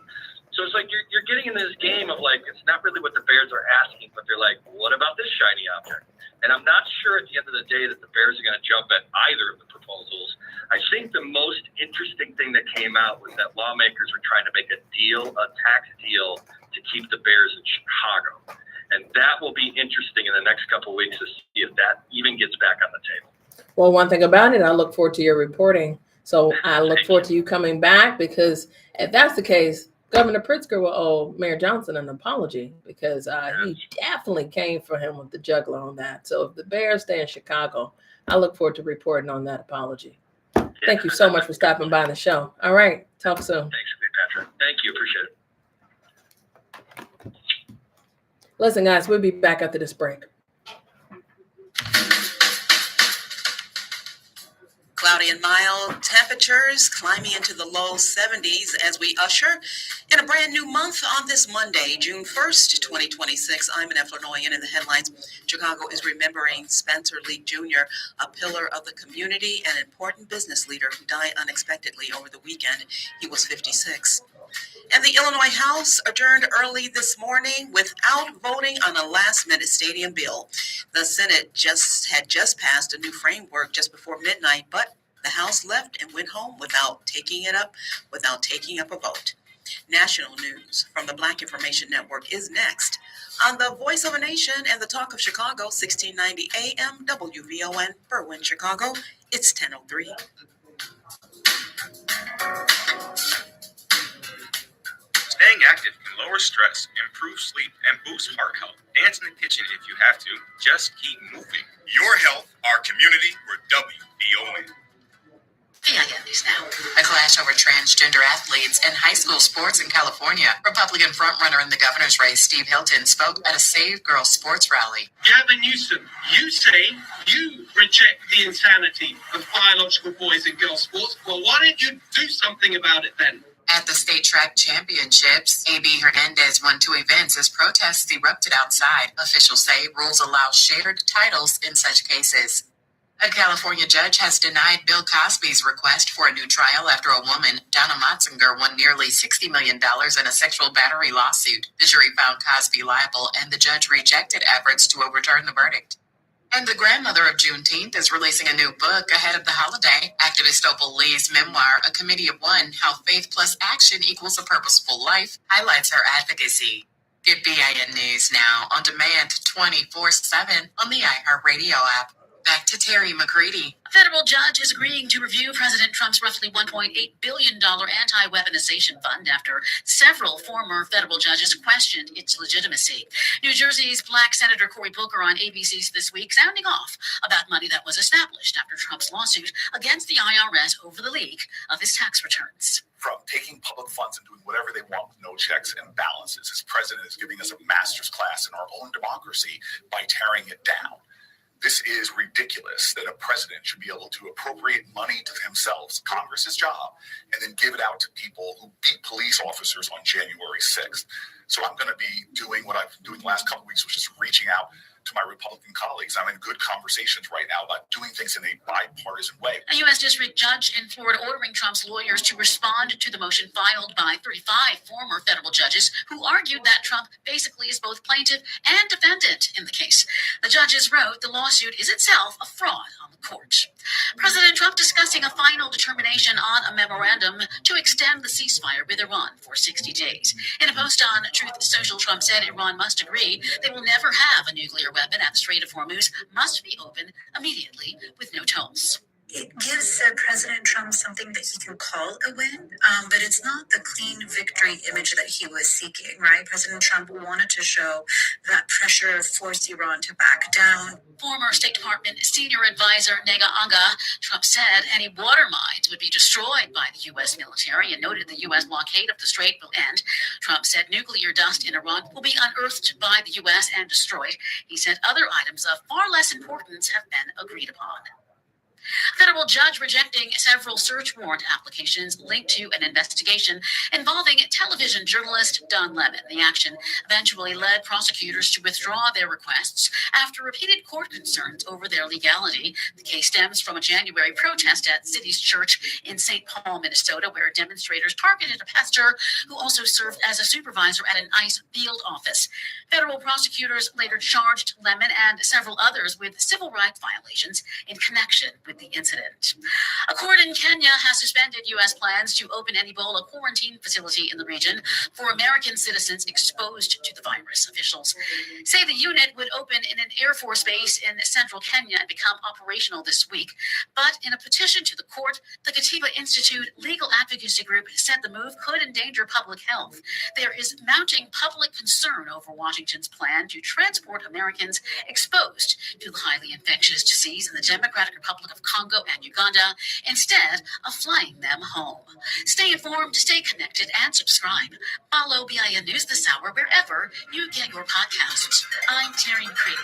So it's like you're getting in this game of like, it's not really what the Bears are asking, but they're like, what about this shiny object? And I'm not sure at the end of the day that the Bears are going to jump at either of the proposals. I think the most interesting thing that came out was that lawmakers were trying to make a tax deal to keep the Bears in Chicago. And that will be interesting in the next couple of weeks to see if that even gets back on the table. Well, one thing about it, I look forward to your reporting. So I look forward to you coming back, because if that's the case, Governor Pritzker will owe Mayor Johnson an apology, because he definitely came for him with the juggler on that. So if the Bears stay in Chicago, I look forward to reporting on that apology. Thank you so much for stopping by the show. All right. Talk soon. Thanks, Cleopatra. Thank you. Appreciate it. Listen, guys, we'll be back after this break. Cloudy and mild temperatures climbing into the low 70s as we usher in a brand new month on this Monday, June 1st, 2026. I'm Annette Flanoyan in the headlines. Chicago is remembering Spencer Lee Jr., a pillar of the community and important business leader who died unexpectedly over the weekend. He was 56. And the Illinois House adjourned early this morning without voting on a last-minute stadium bill. The Senate had just passed a new framework just before midnight, but the House left and went home without taking up a vote. National news from the Black Information Network is next on the Voice of a Nation and the Talk of Chicago, 1690 AM WVON, Berwyn, Chicago. It's 10:03. Staying active can lower stress, improve sleep, and boost heart health. Dance in the kitchen if you have to. Just keep moving. Your health, our community, we're WVON. Hey, I get these now. A clash over transgender athletes in high school sports in California. Republican frontrunner in the governor's race, Steve Hilton, spoke at a Save Girls sports rally. Gavin Newsom, you say you reject the insanity of biological boys and girls sports. Well, why don't you do something about it then? At the state track championships, A.B. Hernandez won 2 events as protests erupted outside. Officials say rules allow shared titles in such cases. A California judge has denied Bill Cosby's request for a new trial after a woman, Donna Matzinger, won nearly $60 million in a sexual battery lawsuit. The jury found Cosby liable, and the judge rejected efforts to overturn the verdict. And the grandmother of Juneteenth is releasing a new book ahead of the holiday. Activist Opal Lee's memoir, A Committee of One, How Faith Plus Action Equals a Purposeful Life, highlights her advocacy. Get BIN News now on demand 24/7 on the iHeartRadio app. Back to Terry McCready. A federal judge is agreeing to review President Trump's roughly $1.8 billion anti-weaponization fund after several former federal judges questioned its legitimacy. New Jersey's Black Senator Cory Booker on ABC's This Week sounding off about money that was established after Trump's lawsuit against the IRS over the leak of his tax returns. From taking public funds and doing whatever they want with no checks and balances, this president is giving us a master's class in our own democracy by tearing it down. This is ridiculous that a president should be able to appropriate money to himself, Congress's job, and then give it out to people who beat police officers on January 6th. So I'm going to be doing what I've been doing the last couple of weeks, which is reaching out to my Republican colleagues. I'm in good conversations right now about doing things in a bipartisan way. A U.S. district judge in Florida ordering Trump's lawyers to respond to the motion filed by 35 former federal judges who argued that Trump basically is both plaintiff and defendant in the case. The judges wrote the lawsuit is itself a fraud on the court. President Trump discussing a final determination on a memorandum to extend the ceasefire with Iran for 60 days. In a post on Truth Social, Trump said Iran must agree they will never have a nuclear weapon at the Strait of Hormuz, must be open immediately with no tolls. It gives President Trump something that he can call a win, but it's not the clean victory image that he was seeking, right? President Trump wanted to show that pressure forced Iran to back down. Former State Department senior advisor Nega Anga, Trump said any water mines would be destroyed by the U.S. military and noted the U.S. blockade of the strait will end. Trump said nuclear dust in Iran will be unearthed by the U.S. and destroyed. He said other items of far less importance have been agreed upon. Federal judge rejecting several search warrant applications linked to an investigation involving television journalist Don Lemon. The action eventually led prosecutors to withdraw their requests after repeated court concerns over their legality. The case stems from a January protest at City's Church in St. Paul, Minnesota, where demonstrators targeted a pastor who also served as a supervisor at an ICE field office. Federal prosecutors later charged Lemon and several others with civil rights violations in connection with the incident. A court in Kenya has suspended U.S. plans to open an Ebola quarantine facility in the region for American citizens exposed to the virus. Officials say the unit would open in an Air Force base in central Kenya and become operational this week. But in a petition to the court, the Katiba Institute legal advocacy group said the move could endanger public health. There is mounting public concern over Washington's plan to transport Americans exposed to the highly infectious disease in the Democratic Republic of Congo and Uganda, instead of flying them home. Stay informed, stay connected, and subscribe. Follow BIN News this hour wherever you get your podcasts. I'm Terry McCready.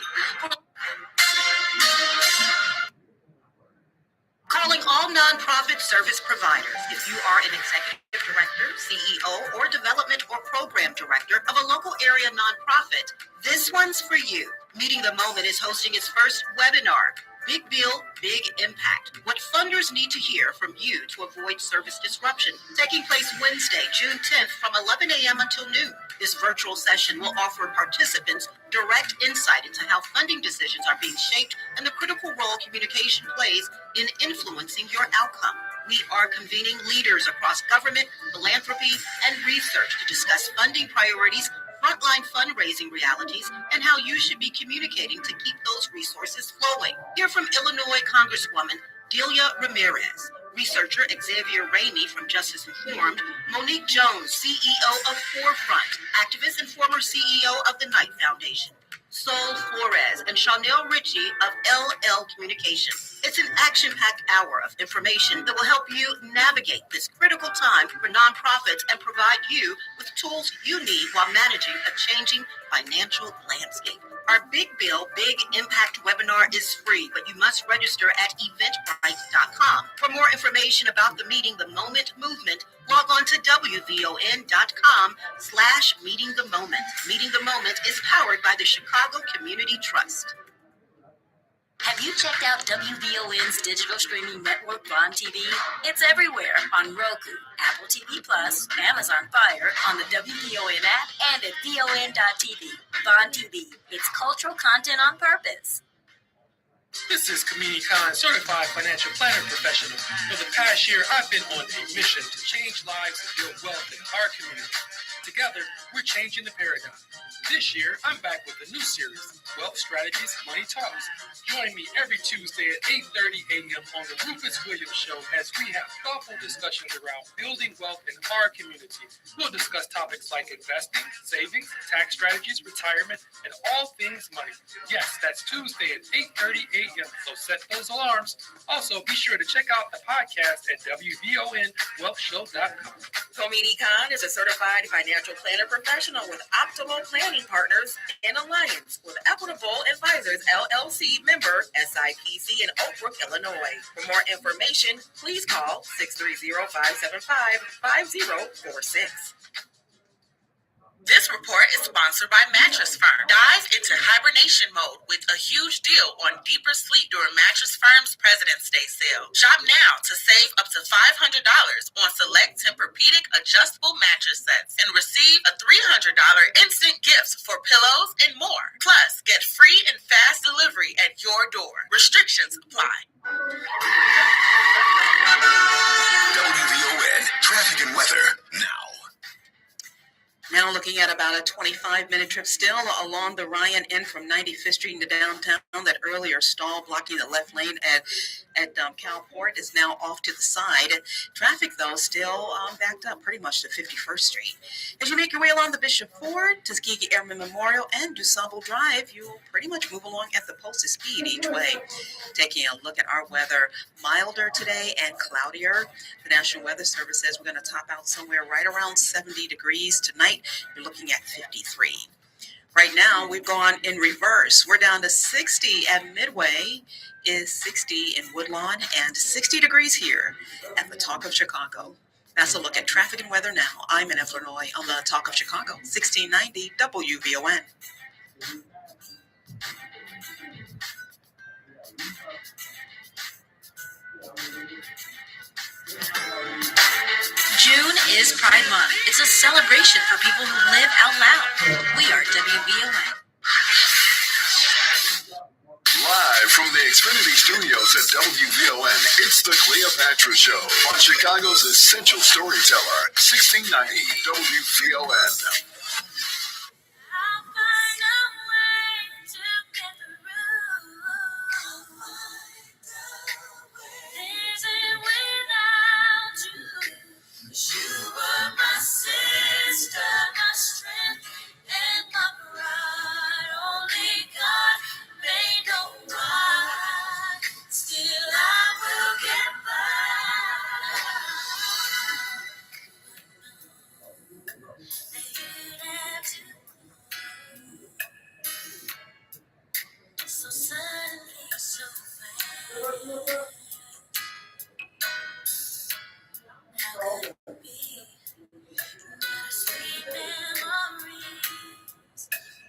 Calling all nonprofit service providers. If you are an executive director, CEO, or development or program director of a local area nonprofit, this one's for you. Meeting the Moment is hosting its first webinar. Big Bill, Big Impact. What funders need to hear from you to avoid service disruption. Taking place Wednesday, June 10th from 11 a.m. until noon. This virtual session will offer participants direct insight into how funding decisions are being shaped and the critical role communication plays in influencing your outcome. We are convening leaders across government, philanthropy, and research to discuss funding priorities, frontline fundraising realities, and how you should be communicating to keep those resources flowing. Hear from Illinois Congresswoman Delia Ramirez, researcher Xavier Ramey from Justice Informed, Monique Jones, CEO of Forefront, activist and former CEO of the Knight Foundation, Sol Flores, and Chanel Ritchie of LL Communication. It's an action-packed hour of information that will help you navigate this critical time for nonprofits and provide you with tools you need while managing a changing financial landscape. Our Big Bill, Big Impact webinar is free, but you must register at eventbrite.com. For more information about the Meeting the Moment movement, log on to wvon.com/Meeting the Moment. Meeting the Moment is powered by the Chicago Community Trust. Have you checked out WVON's digital streaming network, Bond TV? It's everywhere on Roku, Apple TV+, Amazon Fire, on the WVON app, and at VON.TV. Bond TV, it's cultural content on purpose. This is Kamini Khan, certified financial planner professional. For the past year, I've been on a mission to change lives and build wealth in our community. Together, we're changing the paradigm. This year, I'm back with a new series, Wealth Strategies, Money Talks. Join me every Tuesday at 8:30 a.m. on the Rufus Williams Show as we have thoughtful discussions around building wealth in our community. We'll discuss topics like investing, savings, tax strategies, retirement, and all things money. Yes, that's Tuesday at 8:30 a.m., so set those alarms. Also, be sure to check out the podcast at WVONWealthShow.com. Komini Khan is a certified financial planner professional with Optimal Planning Partners in alliance with Equitable Advisors, LLC member SIPC in Oak Brook, Illinois. For more information, please call 630-575-5046. This report is sponsored by Mattress Firm. Dive into hibernation mode with a huge deal on deeper sleep during Mattress Firm's President's Day sale. Shop now to save up to $500 on select Tempur-Pedic adjustable mattress sets and receive a $300 instant gift for pillows and more. Plus, get free and fast delivery at your door. Restrictions apply. WVON traffic and weather now. Now looking at about a 25-minute trip still along the Ryan end from 95th Street into downtown. That earlier stall blocking the left lane at Calport is now off to the side. Traffic, though, still backed up pretty much to 51st Street. As you make your way along the Bishop Ford, Tuskegee Airmen Memorial, and DuSable Drive, you'll pretty much move along at the posted speed each way. Taking a look at our weather, milder today and cloudier. The National Weather Service says we're going to top out somewhere right around 70 degrees tonight. You're looking at 53. Right now, we've gone in reverse. We're down to 60 at Midway, is 60 in Woodlawn, and 60 degrees here at the Talk of Chicago. That's a look at traffic and weather now. I'm in Illinois on the Talk of Chicago, 1690 WVON. June is Pride Month. It's a celebration for people who live out loud. We are WVON. Live from the Xfinity Studios at WVON, it's the Cleopatra Show on Chicago's essential storyteller, 1690 WVON. You were my sister, my strength, and my pride. Only God made no right. Still, I will get by. So suddenly, so fast. How could it be? Sweet memories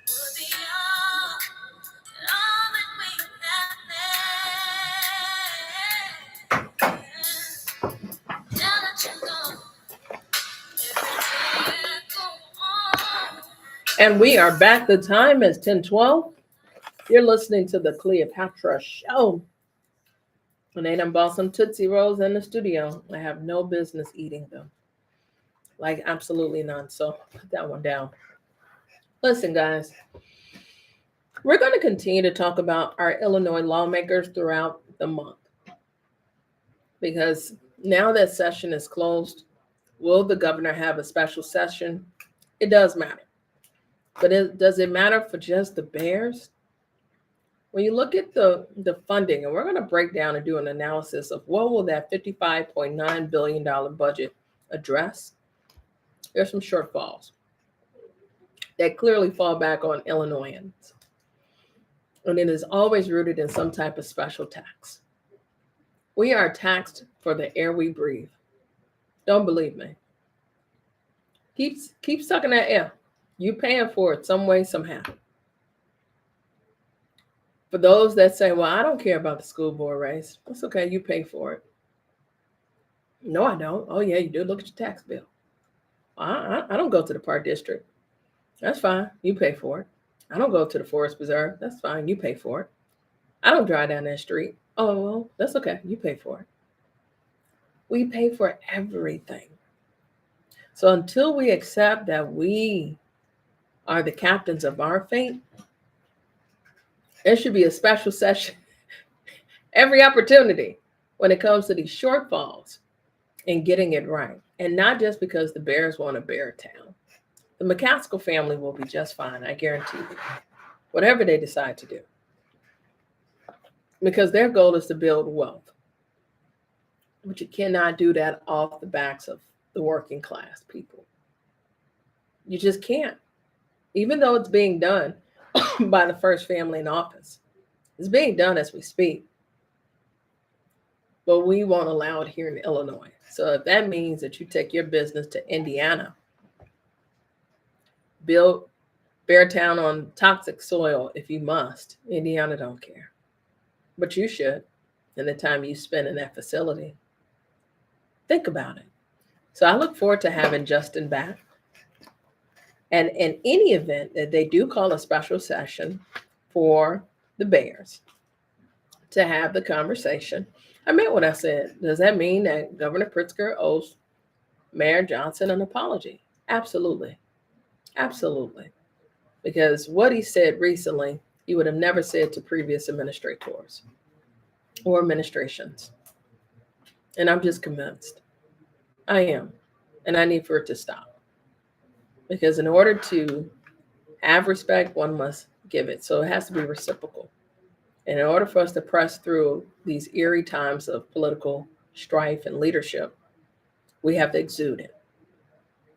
would be all that we have made. Now that you're gone, everything go on. And we are back. The time is 10:12. You're listening to the Cleopatra Show. And ain't I'm bought some Tootsie Rolls in the studio. I have no business eating them. Like, absolutely none. So put that one down. Listen, guys. We're going to continue to talk about our Illinois lawmakers throughout the month. Because now that session is closed, will the governor have a special session? It does matter. But does it matter for just the Bears? When you look at the funding, and we're going to break down and do an analysis of what will that $55.9 billion budget address, there's some shortfalls that clearly fall back on Illinoisans. And it is always rooted in some type of special tax. We are taxed for the air we breathe. Don't believe me. Keep sucking that air. You paying for it some way, somehow. For those that say, well, I don't care about the school board race, that's okay. You pay for it. No, I don't. Oh, yeah, you do. Look at your tax bill. I don't go to the park district. That's fine. You pay for it. I don't go to the forest preserve. That's fine. You pay for it. I don't drive down that street. Oh, well, that's okay. You pay for it. We pay for everything. So until we accept that we are the captains of our fate, there should be a special session every opportunity when it comes to these shortfalls and getting it right. And not just because the Bears want a bear town. The McCaskill family will be just fine, I guarantee you, whatever they decide to do. Because their goal is to build wealth. But you cannot do that off the backs of the working class people. You just can't. Even though it's being done by the first family in office. It's being done as we speak. But we won't allow it here in Illinois. So if that means that you take your business to Indiana, build Beartown on toxic soil if you must, Indiana don't care. But you should in the time you spend in that facility. Think about it. So I look forward to having Justin back. And in any event that they do call a special session for the Bears to have the conversation, I meant what I said. Does that mean that Governor Pritzker owes Mayor Johnson an apology? Absolutely. Absolutely. Because what he said recently, he would have never said to previous administrators or administrations. And I'm just convinced. I am. And I need for it to stop. Because in order to have respect, one must give it. So it has to be reciprocal. And in order for us to press through these eerie times of political strife and leadership, we have to exude it.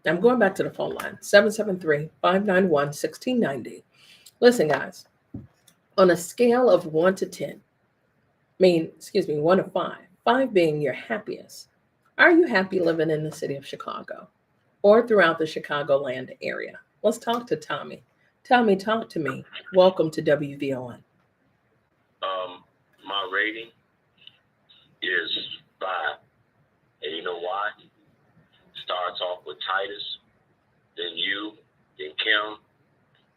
I'm going back to the phone line, 773-591-1690. Listen, guys, on a scale of 1 to 10, 1 to 5, 5 being your happiest, are you happy living in the city of Chicago or throughout the Chicagoland area? Let's talk to Tommy. Tommy, talk to me. Welcome to WVON. My rating is 5. And you know why? Starts off with Titus, then you, then Kim.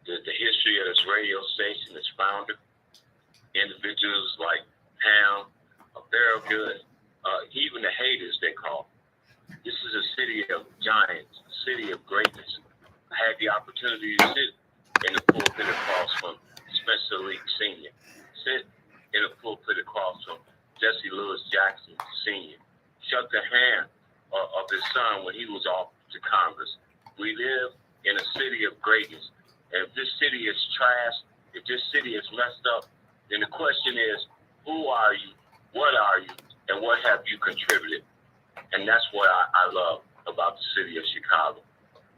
The history of this radio station, its founder, individuals like Pam, very good. Even the haters, they call. This is a city of giants, a city of greatness. I had the opportunity to sit in the pulpit across from Spencer Lee Sr., sit in the pulpit across from Jesse Lewis Jackson Sr., shook the hand of his son when he was off to Congress. We live in a city of greatness. And if this city is trash, if this city is messed up, then the question is, who are you, what are you, and what have you contributed? And that's what I love about the city of Chicago,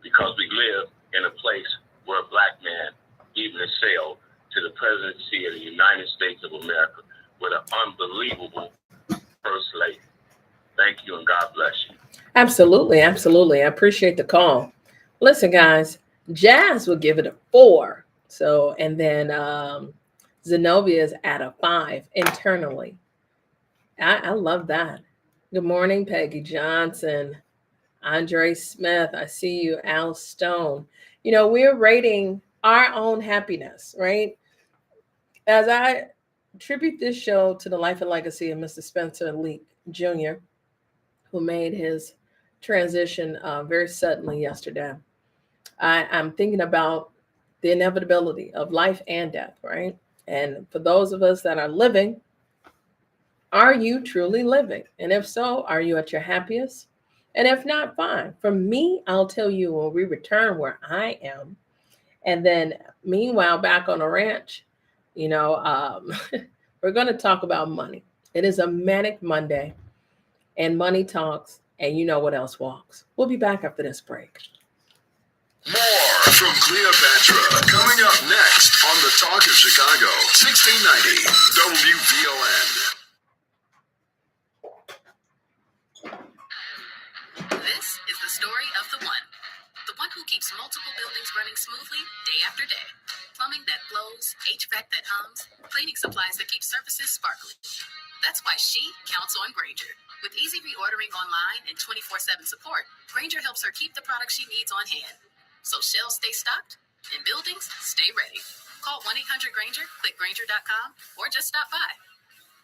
because we live in a place where a black man even excelled to the presidency of the United States of America with an unbelievable first lady. Thank you, and God bless you. Absolutely, absolutely. I appreciate the call. Listen, guys, Jazz will give it a 4. So, and then Zenobia is at a 5 internally. I love that. Good morning, Peggy Johnson, Andre Smith. I see you, Al Stone. You know, we're rating our own happiness, right? As I tribute this show to the life and legacy of Mr. Spencer Lee Jr., who made his transition very suddenly yesterday, I'm thinking about the inevitability of life and death, right? And for those of us that are living, are you truly living? And if so, are you at your happiest? And if not, fine. For me, I'll tell you when we return where I am. And then meanwhile, back on the ranch, you know, we're going to talk about money. It is a manic Monday, and money talks, and you know what else walks. We'll be back after this break. More from Cleopatra coming up next on the Talk of Chicago, 1690 WVON. This is the story of the one who keeps multiple buildings running smoothly day after day. Plumbing that flows, HVAC that hums, cleaning supplies that keep surfaces sparkling. That's why she counts on Grainger. With easy reordering online and 24/7 support, Grainger helps her keep the products she needs on hand. So shelves stay stocked and buildings stay ready. Call 1-800-GRAINGER, click Grainger.com, or just stop by.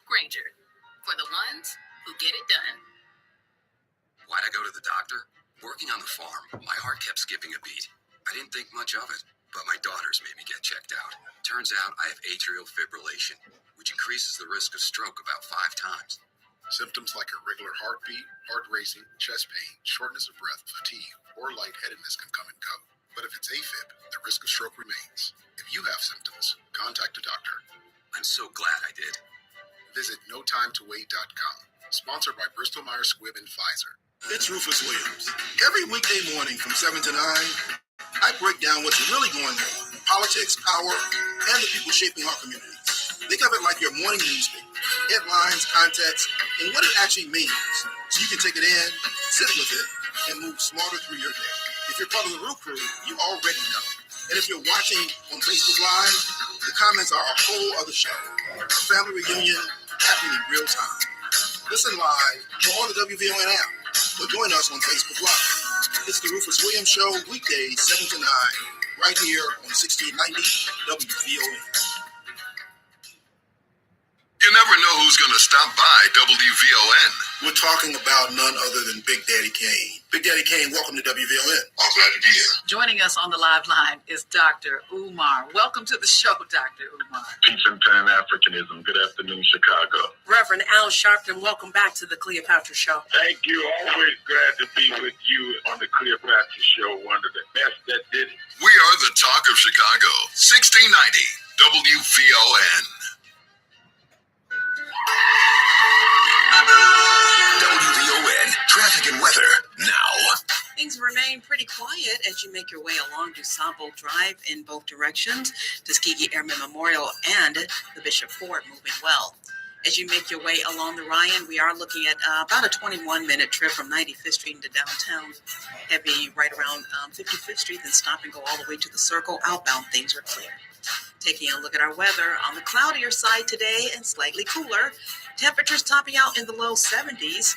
Grainger, for the ones who get it done. Why'd I go to the doctor? Working on the farm, my heart kept skipping a beat. I didn't think much of it, but my daughters made me get checked out. Turns out I have atrial fibrillation, which increases the risk of stroke about 5 times. Symptoms like irregular heartbeat, heart racing, chest pain, shortness of breath, fatigue, or lightheadedness can come and go. But if it's AFib, the risk of stroke remains. If you have symptoms, contact a doctor. I'm so glad I did. Visit NoTimeToWait.com. Sponsored by Bristol Myers Squibb and Pfizer. It's Rufus Williams. Every weekday morning from 7 to 9, I break down what's really going on in politics, power, and the people shaping our communities. Think of it like your morning newspaper. Headlines, context, and what it actually means. So you can take it in, sit with it, and move smarter through your day. If you're part of the Real Crew, you already know. And if you're watching on Facebook Live, the comments are a whole other show. A family reunion happening in real time. Listen live or on the WVON app. Or join us on Facebook Live. It's the Rufus Williams Show, weekdays 7 to 9, right here on 1690 WVON. In never know who's going to stop by WVON. We're talking about none other than Big Daddy Kane. Big Daddy Kane, welcome to WVON. I'm glad to be here. Joining us on the live line is Dr. Umar. Welcome to the show, Dr. Umar. Peace and Pan-Africanism. Good afternoon, Chicago. Reverend Al Sharpton, welcome back to the Cleopatra Show. Thank you. Always glad to be with you on the Cleopatra Show. One of the best that did it. We are the talk of Chicago. 1690 WVON. WVON traffic and weather now. Things remain pretty quiet as you make your way along DuSable Drive in both directions. Tuskegee Airmen Memorial and the Bishop Ford moving well. As you make your way along the Ryan, we are looking at about a 21-minute trip from 95th Street into downtown. Heavy right around 55th Street, then stop and go all the way to the Circle. Outbound, things are clear. Taking a look at our weather, on the cloudier side today and slightly cooler. Temperatures topping out in the low 70s.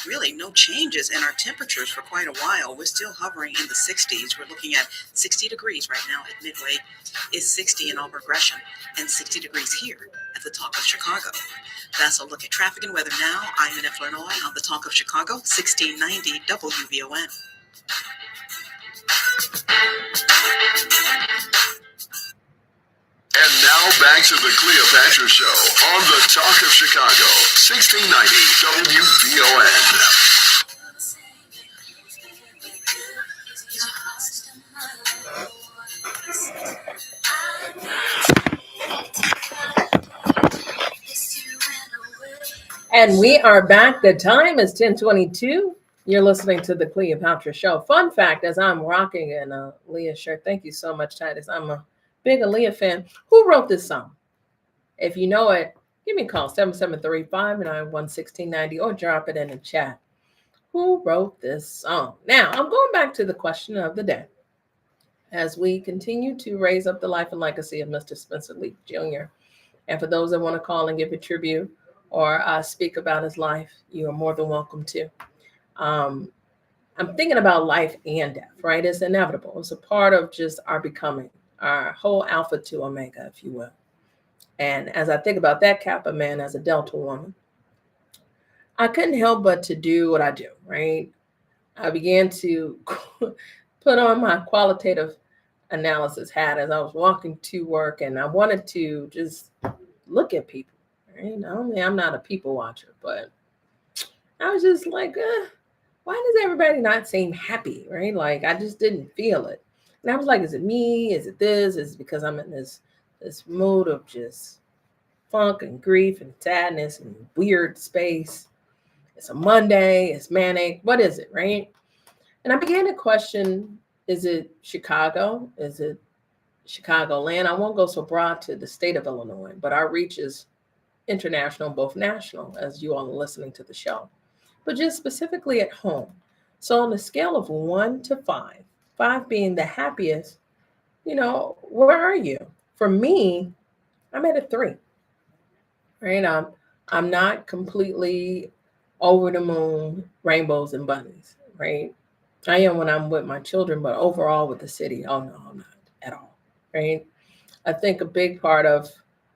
Really no changes in our temperatures for quite a while. We're still hovering in the 60s. We're looking at 60 degrees right now at Midway. It's 60 in Auburn Gresham and 60 degrees here at the Talk of Chicago. That's a look at traffic and weather now. I'm Annette Flurnoy on the Talk of Chicago, 1690 WVON. And now back to the Cleopatra Show on the Talk of Chicago, 1690 WVON. And we are back. The time is 10:22. You're listening to the Cleopatra Show. Fun fact, as I'm rocking in a Leah shirt, thank you so much, Titus. I'm a big Aaliyah fan. Who wrote this song? If you know it, give me a call, 773-591-1690, or drop it in the chat. Who wrote this song? Now, I'm going back to the question of the day. As we continue to raise up the life and legacy of Mr. Spencer Lee Jr., and for those that want to call and give a tribute or speak about his life, you are more than welcome to. I'm thinking about life and death, right? It's inevitable. It's a part of just our becoming, our whole alpha to omega, if you will. And as I think about that Kappa man as a Delta woman, I couldn't help but to do what I do, right? I began to put on my qualitative analysis hat as I was walking to work, and I wanted to just look at people, right? I'm not a people watcher, but I was just like, why does everybody not seem happy, right? Like, I just didn't feel it. And I was like, is it me? Is it this? Is it because I'm in this mood of just funk and grief and sadness and weird space? It's a Monday, it's manic. What is it, right? And I began to question, is it Chicago? Is it Chicagoland? I won't go so broad to the state of Illinois, but our reach is international, both national, as you all are listening to the show, but just specifically at home. So on the scale of 1 to 5, 5 being the happiest, where are you? For me, I'm at a 3, right? I'm not completely over the moon, rainbows and bunnies, right? I am when I'm with my children, but overall with the city, oh no, I'm not at all, right? I think a big part of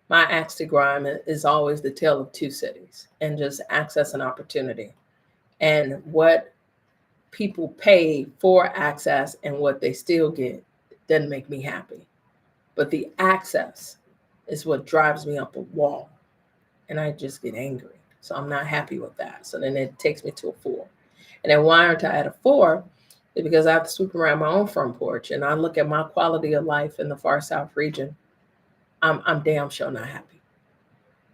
my axe to grind is always the tale of two cities and just access and opportunity. And what people pay for access and what they still get doesn't make me happy. But the access is what drives me up a wall. And I just get angry. So I'm not happy with that. So then it takes me to a 4. And then why aren't I at a 4? It's because I have to sweep around my own front porch and I look at my quality of life in the far south region. I'm damn sure not happy.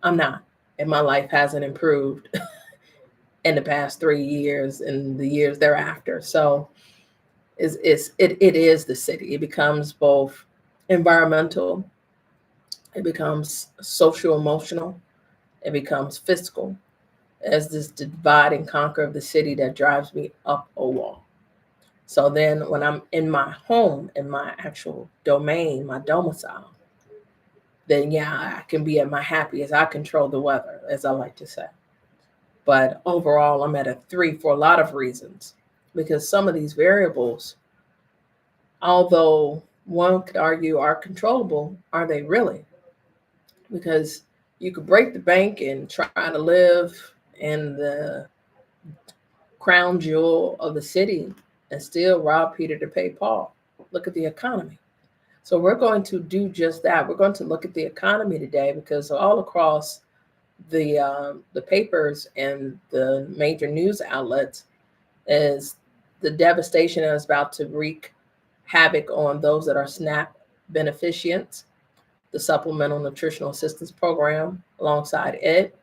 I'm not. And my life hasn't improved in the past 3 years and the years thereafter. So it is the city. It becomes both environmental, it becomes social emotional, it becomes fiscal as this divide and conquer of the city that drives me up a wall. So then when I'm in my home, in my actual domain, my domicile, then yeah, I can be at my happiest. I control the weather, as I like to say. But overall, I'm at a 3 for a lot of reasons, because some of these variables, although one could argue are controllable, are they really? Because You could break the bank and try to live in the crown jewel of the city and still rob Peter to pay Paul. Look at the economy. So we're going to do just that. We're going to look at the economy today because all across the papers and the major news outlets is the devastation that is about to wreak havoc on those that are SNAP beneficiaries, the Supplemental Nutritional Assistance Program alongside it,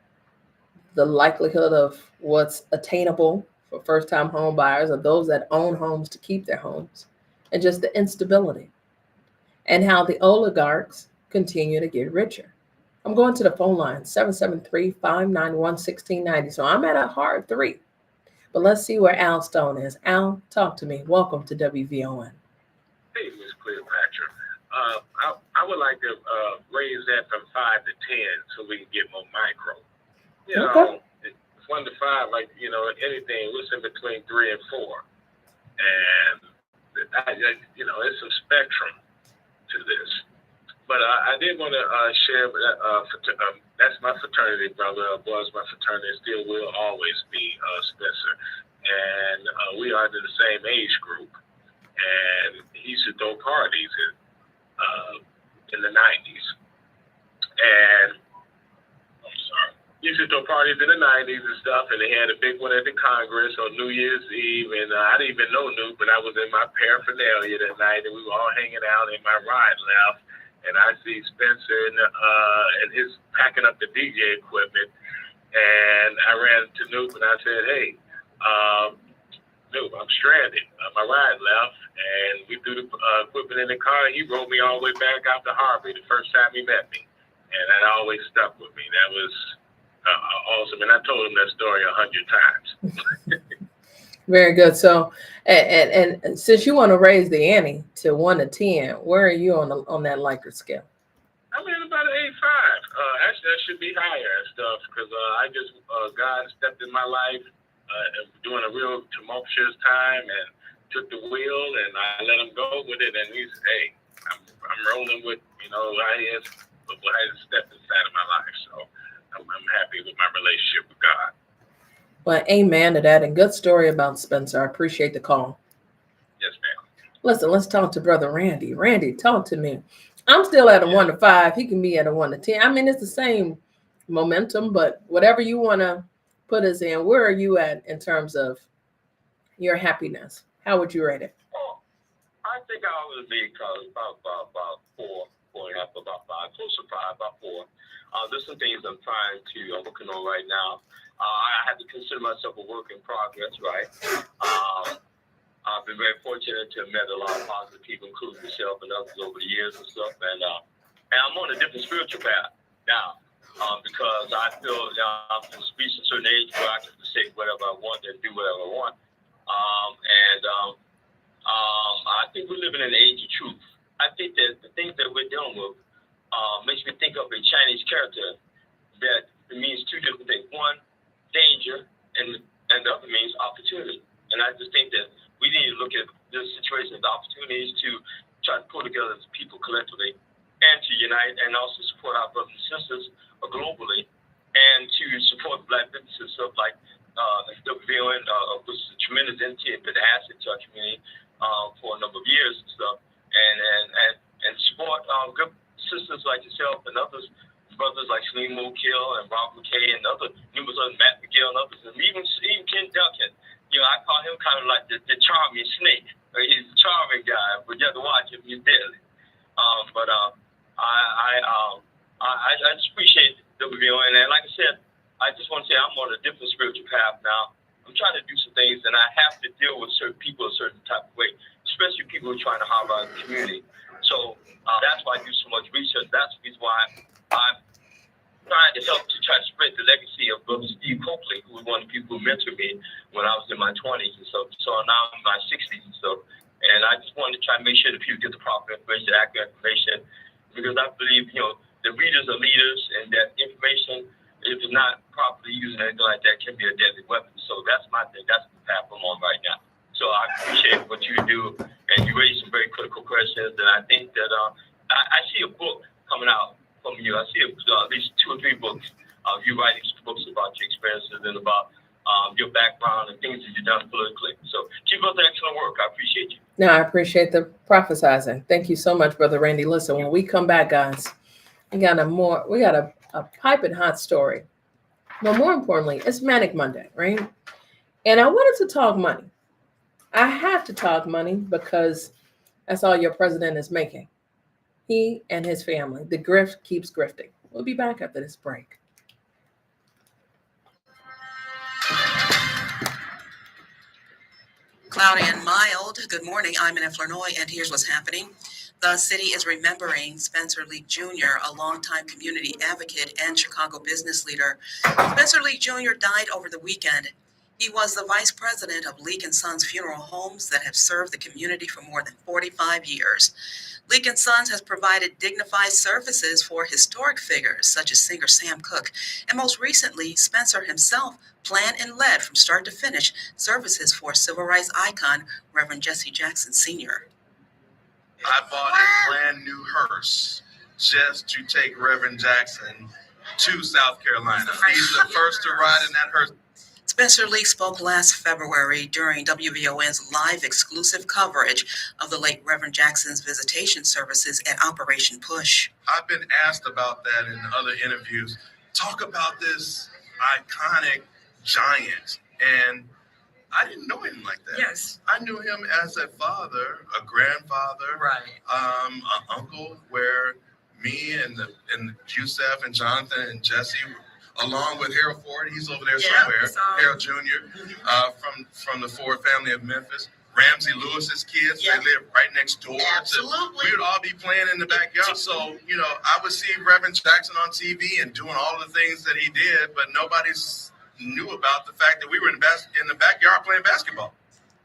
the likelihood of what's attainable for first-time home buyers or those that own homes to keep their homes, and just the instability, and how the oligarchs continue to get richer. I'm going to the phone line, 773-591-1690. So I'm at a hard 3. But let's see where Al Stone is. Al, talk to me. Welcome to WVON. Hey, Ms. Cleopatra. I would like to raise that from 5 to 10 so we can get more micro. You know, it's 1 to 5, like, anything, what's in between 3 and 4. And, it's some spectrum to this. But I did want to share that that's my fraternity brother, was my fraternity, still will always be Spencer. And we are in the same age group. And he used to throw parties in the 90s. And he used to throw parties in the 90s and stuff, and they had a big one at the Congress on New Year's Eve, and I didn't even know Newt, but I was in my paraphernalia that night, and we were all hanging out in my ride left, and I see Spencer and his packing up the DJ equipment, and I ran to Newt, and I said, hey, Newt, I'm stranded. My ride left, and we threw the equipment in the car, and he rode me all the way back out to Harvey the first time he met me, and that always stuck with me. That was awesome, and I told him that story 100 times. Very good. So, and since you want to raise the ante to 1 to 10, where are you on that Likert scale? I'm in about an 8.5. Actually, that should be higher and stuff because God stepped in my life during a real tumultuous time and took the wheel, and I let him go with it. And he's, hey, I'm rolling with how he has stepped inside of my life. So I'm happy with my relationship with God. Well, amen to that. And good story about Spencer. I appreciate the call. Yes, ma'am. Listen, let's talk to Brother Randy. Randy, talk to me. I'm still at a 1 to 5. He can be at a 1 to 10. I mean, it's the same momentum, but whatever you want to put us in, where are you at in terms of your happiness? How would you rate it? Oh, I think I would be about 4.5, about 5, close to 5, about 4. There's some things I'm working on right now. I have to consider myself a work in progress, right? I've been very fortunate to have met a lot of positive people, including yourself and others over the years and stuff. And I'm on a different spiritual path now because I feel I'm supposed to reach a certain age where I can say whatever I want and do whatever I want. I think we live in an age of truth. I think that the things that we're dealing with makes me think of a Chinese character that means two different things. One, danger, and the other means opportunity. And I just think that we need to look at this situation as opportunities to try to pull together as people collectively and to unite and also support our brothers and sisters globally and to support Black businesses stuff like WVON, which is a tremendous entity and been an asset to our community for a number of years and stuff, and support good sisters like yourself and others, brothers like Slim Mokill and Rob McKay and numerous other Matt McGill and others, and even Ken Duncan. I call him kind of like the charming snake. He's a charming guy, but you have to watch him. He's deadly. I just appreciate WVON, and like I said, I just want to say I'm on a different spiritual path now. I'm trying to do some things, and I have to deal with certain people a certain type of way, especially people who are trying to harm our community. So that's why I do so much research. That's the reason why I'm trying to help to try to spread the legacy of Brother Steve Copley, who was one of the people who mentored me when I was in my 20s and so now I'm in my 60s and so. And I just wanted to try to make sure that people get the proper information, accurate information, because I believe, the readers are leaders, and that information, if it's not properly used or anything like that, can be a deadly weapon. So that's my thing. That's the path I'm on right now. So I appreciate what you do, and you raise some very critical questions. And I think that I see a book coming out from you. I see at least 2 or 3 books. You writing books about your experiences and about your background and things that you've done politically. So keep up the excellent work. I appreciate you. No, I appreciate the prophesizing. Thank you so much, Brother Randy. Listen, when we come back, guys, we got a piping hot story. But more importantly, it's Manic Monday, right? And I wanted to talk money. I have to talk money because that's all your president is making. He and his family. The grift keeps grifting. We'll be back after this break. Cloudy and mild. Good morning. I'm in Illinois, and here's what's happening. The city is remembering Spencer Leak Jr., a longtime community advocate and Chicago business leader. Spencer Leak Jr. died over the weekend. He was the vice president of Leak & Sons Funeral Homes that have served the community for more than 45 years. Leak & Sons has provided dignified services for historic figures such as singer Sam Cooke, and most recently, Spencer himself planned and led from start to finish services for civil rights icon Reverend Jesse Jackson Sr. I bought a brand new hearse just to take Reverend Jackson to South Carolina. He's the first to ride in that hearse. Spencer Leak spoke last February during WVON's live exclusive coverage of the late Reverend Jackson's visitation services at Operation Push. I've been asked about that in other interviews. Talk about this iconic giant. And I didn't know him like that. Yes. I knew him as a father, a grandfather, an uncle, where me and Yusef and Jonathan and Jesse, along with Harold Ford, he's over there somewhere, Harold Jr., from the Ford family of Memphis. Ramsey Lewis's kids, they live right next door. Absolutely. We would all be playing in the backyard. So, I would see Reverend Jackson on TV and doing all the things that he did, but nobody's knew about the fact that we were in the backyard playing basketball.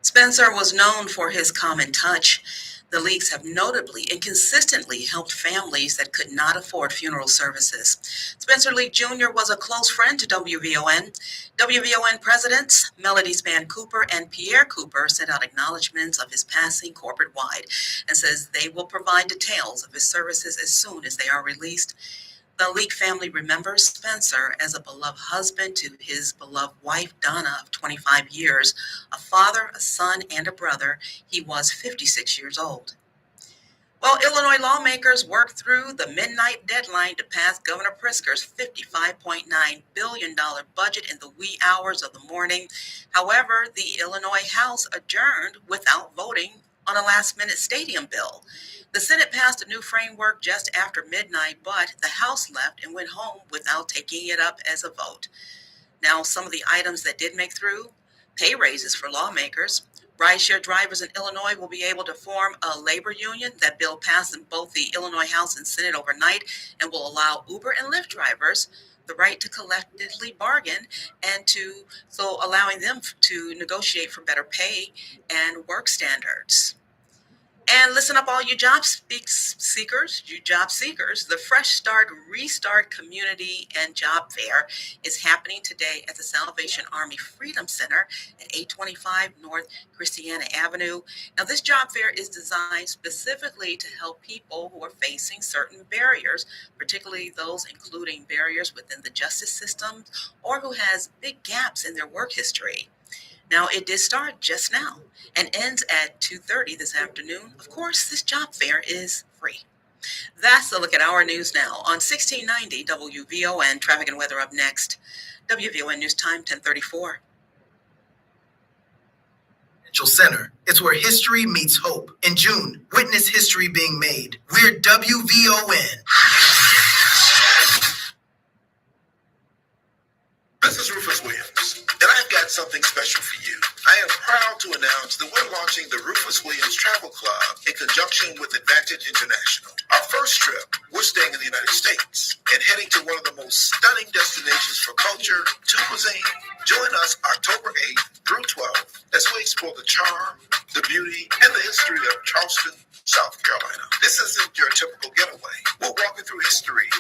Spencer was known for his common touch. The Leaks have notably and consistently helped families that could not afford funeral services. Spencer Leak Jr. was a close friend to WVON. WVON presidents Melody Span Cooper and Pierre Cooper sent out acknowledgments of his passing corporate-wide and says they will provide details of his services as soon as they are released. The Leak family remembers Spencer as a beloved husband to his beloved wife, Donna, of 25 years, a father, a son, and a brother. He was 56 years old. Well, Illinois lawmakers worked through the midnight deadline to pass Governor Pritzker's $55.9 billion budget in the wee hours of the morning. However, the Illinois House adjourned without voting on a last-minute stadium bill. The Senate passed a new framework just after midnight, but the House left and went home without taking it up as a vote. Now, some of the items that did make through: pay raises for lawmakers. Rideshare drivers in Illinois will be able to form a labor union. That bill passed in both the Illinois House and Senate overnight and will allow Uber and Lyft drivers the right to collectively bargain and so allowing them to negotiate for better pay and work standards. And listen up, all you job seekers. The Fresh Start Restart Community and Job Fair is happening today at the Salvation Army Freedom Center at 825 North Christiana Avenue. Now, this job fair is designed specifically to help people who are facing certain barriers, particularly those including barriers within the justice system or who has big gaps in their work history. Now, it did start just now and ends at 2:30 this afternoon. Of course, this job fair is free. That's a look at our news now on 1690 WVON. Traffic and weather up next. WVON News Time, 10:34. Center. It's where history meets hope. In June, witness history being made. We're WVON. This is Rufus Williams, and I've got something special for you. I am proud to announce that we're launching the Rufus Williams Travel Club in conjunction with Advantage International. Our first trip, we're staying in the United States and heading to one of the most stunning destinations for culture to cuisine. Join us October 8th through 12th as we explore the charm, the beauty, and the history of Charleston, South Carolina. This isn't your typical getaway. We're walking through history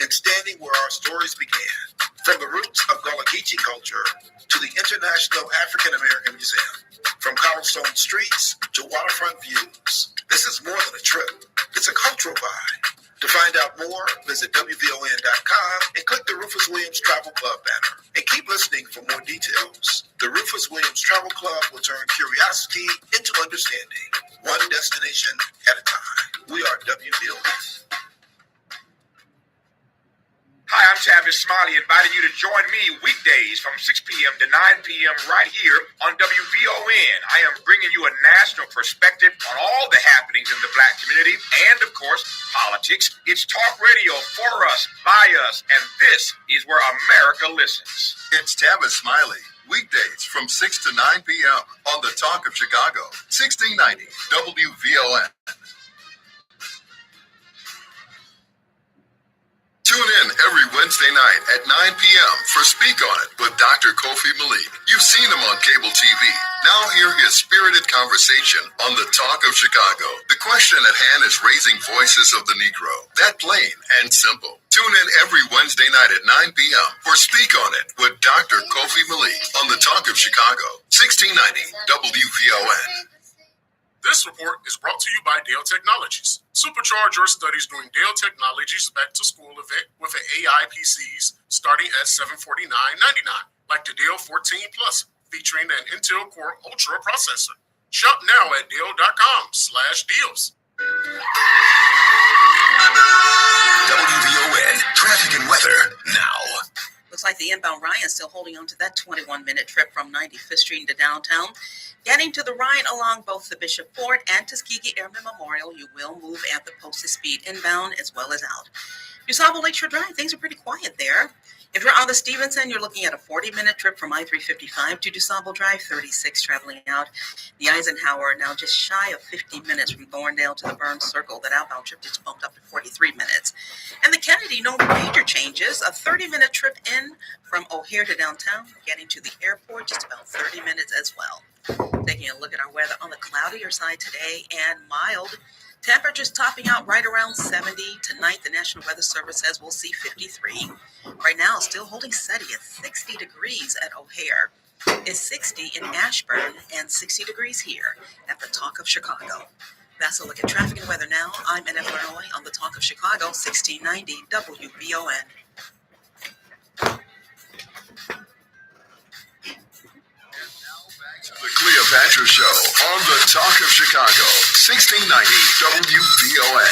and standing where our stories began. From the roots of Gullah Geechee culture to the International African American Museum, from cobblestone streets to waterfront views. This is more than a trip. It's a cultural vibe. To find out more, visit WVON.com and click the Rufus Williams Travel Club banner. And keep listening for more details. The Rufus Williams Travel Club will turn curiosity into understanding, one destination at a time. We are WVON. Hi, I'm Tavis Smiley, inviting you to join me weekdays from 6 p.m. to 9 p.m. right here on WVON. I am bringing you a national perspective on all the happenings in the Black community and, of course, politics. It's talk radio for us, by us, and this is where America listens. It's Tavis Smiley, weekdays from 6 to 9 p.m. on the Talk of Chicago, 1690 WVON. Tune in every Wednesday night at 9 p.m. for Speak On It with Dr. Kofi Malik. You've seen him on cable TV. Now hear his spirited conversation on the Talk of Chicago. The question at hand is raising voices of the Negro. That plain and simple. Tune in every Wednesday night at 9 p.m. for Speak On It with Dr. Kofi Malik on the Talk of Chicago, 1690 WVON. This report is brought to you by Dell Technologies. Supercharge your studies during Dell Technologies Back to School event with an AI PCs starting at $749.99, like the Dell 14 Plus, featuring an Intel Core Ultra processor. Shop now at Dell.com/deals. WVON traffic and weather now. Looks like the inbound Ryan still holding on to that 21-minute trip from 95th Street to downtown. Getting to the Ryan along both the Bishop Ford and Tuskegee Airmen Memorial, you will move at the posted speed inbound as well as out. DuSable Lakeshore Drive, things are pretty quiet there. If you're on the Stevenson, you're looking at a 40-minute trip from I-355 to DuSable Drive, 36 traveling out. The Eisenhower now just shy of 50 minutes from Thorndale to the Burns Circle. That outbound trip just bumped up to 43 minutes. And the Kennedy, no major changes. A 30-minute trip in from O'Hare to downtown, getting to the airport, just about 30 minutes as well. Taking a look at our weather on the cloudier side today and mild. Temperatures topping out right around 70. Tonight, the National Weather Service says we'll see 53. Right now, still holding steady at 60 degrees at O'Hare. It's 60 in Ashburn and 60 degrees here at the Talk of Chicago. That's a look at traffic and weather now. I'm NF Illinois on the Talk of Chicago, 1690 WVON. The Cleopatra Show on the Talk of Chicago, 1690 WVON.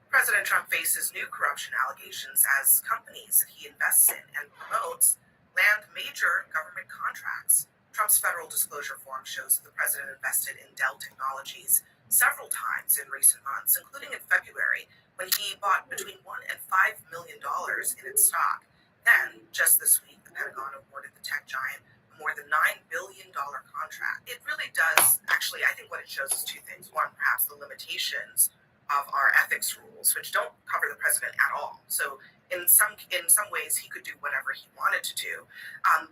President Trump faces new corruption allegations as companies that he invests in and promotes land major government contracts. Trump's federal disclosure form shows that the president invested in Dell Technologies several times in recent months, including in February, when he bought between $1 and $5 million in its stock. Then, just this week, the Pentagon awarded the tech giant a more than $9 billion contract. It really does, actually, I think what it shows is two things. One, perhaps the limitations of our ethics rules, which don't cover the president at all. So in some ways, he could do whatever he wanted to do.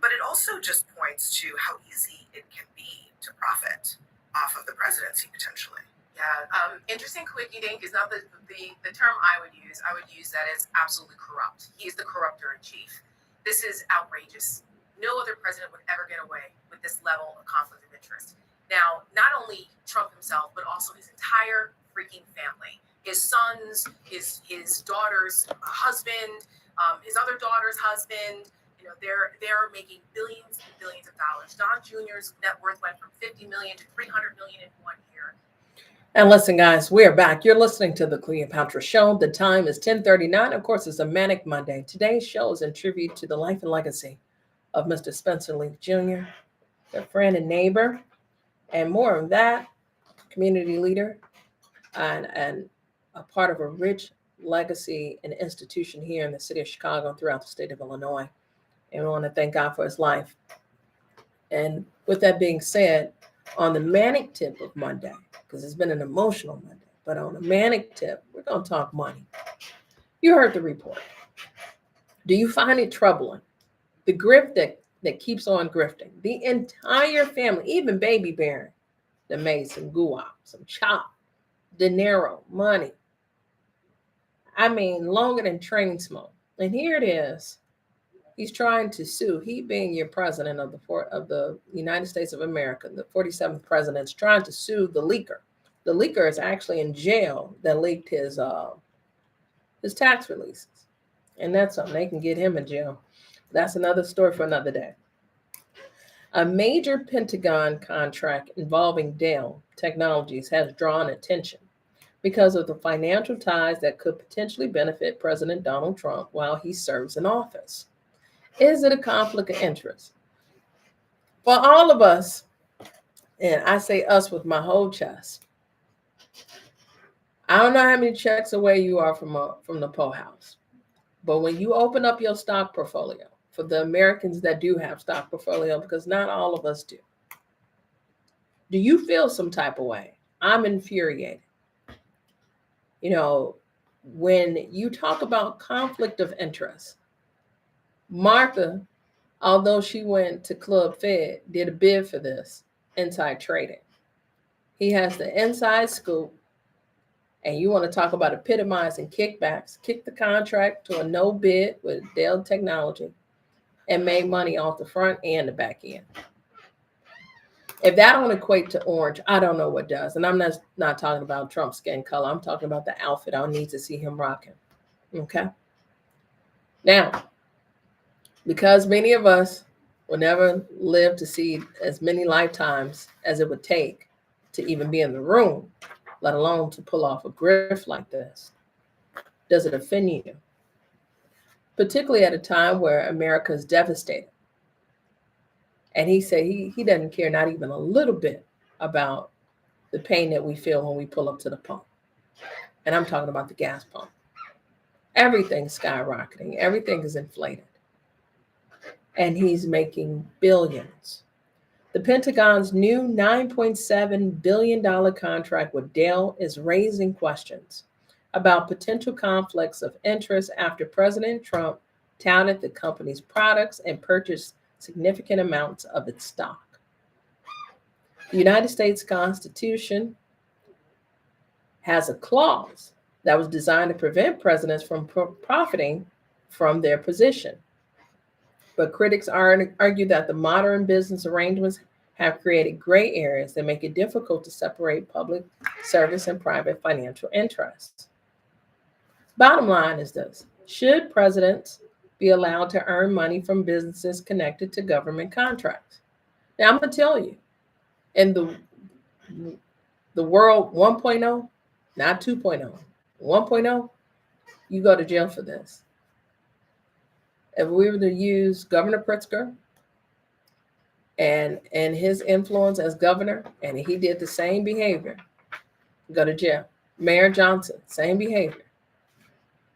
But it also just points to how easy it can be to profit off of the presidency, potentially. Yeah, interesting quickie dink is not the term I would use. I would use that as absolutely corrupt. He is the corrupter in chief. This is outrageous. No other president would ever get away with this level of conflict of interest. Now, not only Trump himself, but also his entire freaking family, his sons, his daughter's husband, his other daughter's husband. You know, they're making billions and billions of dollars. Don Jr.'s net worth went from 50 million to 300 million in 1 year. And listen, guys, we are back. You're listening to the Cleopatra Show. The time is 10:39. Of course, it's a Manic Monday. Today's show is in tribute to the life and legacy of Mr. Spencer Lee Jr., their friend and neighbor, and more of that, community leader, and a part of a rich legacy and institution here in the city of Chicago and throughout the state of Illinois. And we want to thank God for his life. And with that being said, on the manic tip of Monday, because it's been an emotional Monday, but on the manic tip, we're going to talk money. You heard the report. Do you find it troubling? The grift that keeps on grifting. The entire family, even baby Barron, that made some guap, some chop, dinero, money, I mean, longer than train smoke. And here it is. He's trying to sue. He being your president of the United States of America, the 47th president, is trying to sue the leaker. The leaker is actually in jail that leaked his tax releases. And that's something. They can get him in jail. That's another story for another day. A major Pentagon contract involving Dell Technologies has drawn attention because of the financial ties that could potentially benefit President Donald Trump while he serves in office. Is it a conflict of interest? For all of us, and I say us with my whole chest, I don't know how many checks away you are from the Poe House, but when you open up your stock portfolio, for the Americans that do have stock portfolio, because not all of us do you feel some type of way? I'm infuriated. You know, when you talk about conflict of interest, Martha, although she went to Club Fed, did a bid for this inside trading. He has the inside scoop. And you want to talk about epitomizing kickbacks, kick the contract to a no bid with Dell Technology and made money off the front and the back end. If that don't equate to orange, I don't know what does. And I'm not talking about Trump's skin color. I'm talking about the outfit I need to see him rocking. Okay? Now, because many of us will never live to see as many lifetimes as it would take to even be in the room, let alone to pull off a grift like this, does it offend you? Particularly at a time where America is devastated. And he said he doesn't care not even a little bit about the pain that we feel when we pull up to the pump. And I'm talking about the gas pump. Everything's skyrocketing. Everything is inflated. And he's making billions. The Pentagon's new $9.7 billion contract with Dell is raising questions about potential conflicts of interest after President Trump touted the company's products and purchased significant amounts of its stock. The United States Constitution has a clause that was designed to prevent presidents from profiting from their position. But critics argue that the modern business arrangements have created gray areas that make it difficult to separate public service and private financial interests. Bottom line is this: should presidents be allowed to earn money from businesses connected to government contracts? Now, I'm going to tell you, in the world 1.0, not 2.0, 1.0, you go to jail for this. If we were to use Governor Pritzker and his influence as governor, and he did the same behavior, go to jail. Mayor Johnson, same behavior,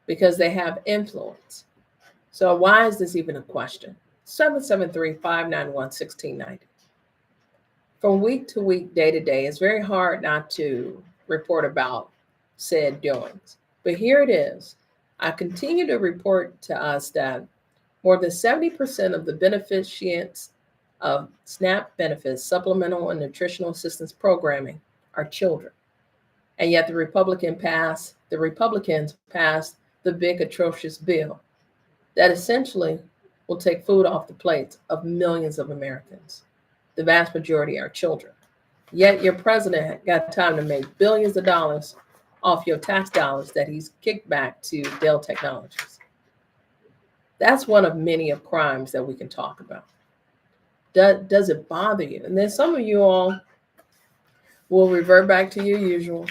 because they have influence. So why is this even a question? 773-591-1690. From week to week, day to day, it's very hard not to report about said doings. But here it is. I continue to report to us that more than 70% of the beneficiaries of SNAP benefits, supplemental and nutritional assistance programming, are children. And yet the Republicans passed the big atrocious bill that essentially will take food off the plates of millions of Americans. The vast majority are children. Yet your president got time to make billions of dollars off your tax dollars that he's kicked back to Dell Technologies. That's one of many of crimes that we can talk about. Does it bother you? And then some of you all will revert back to your usual.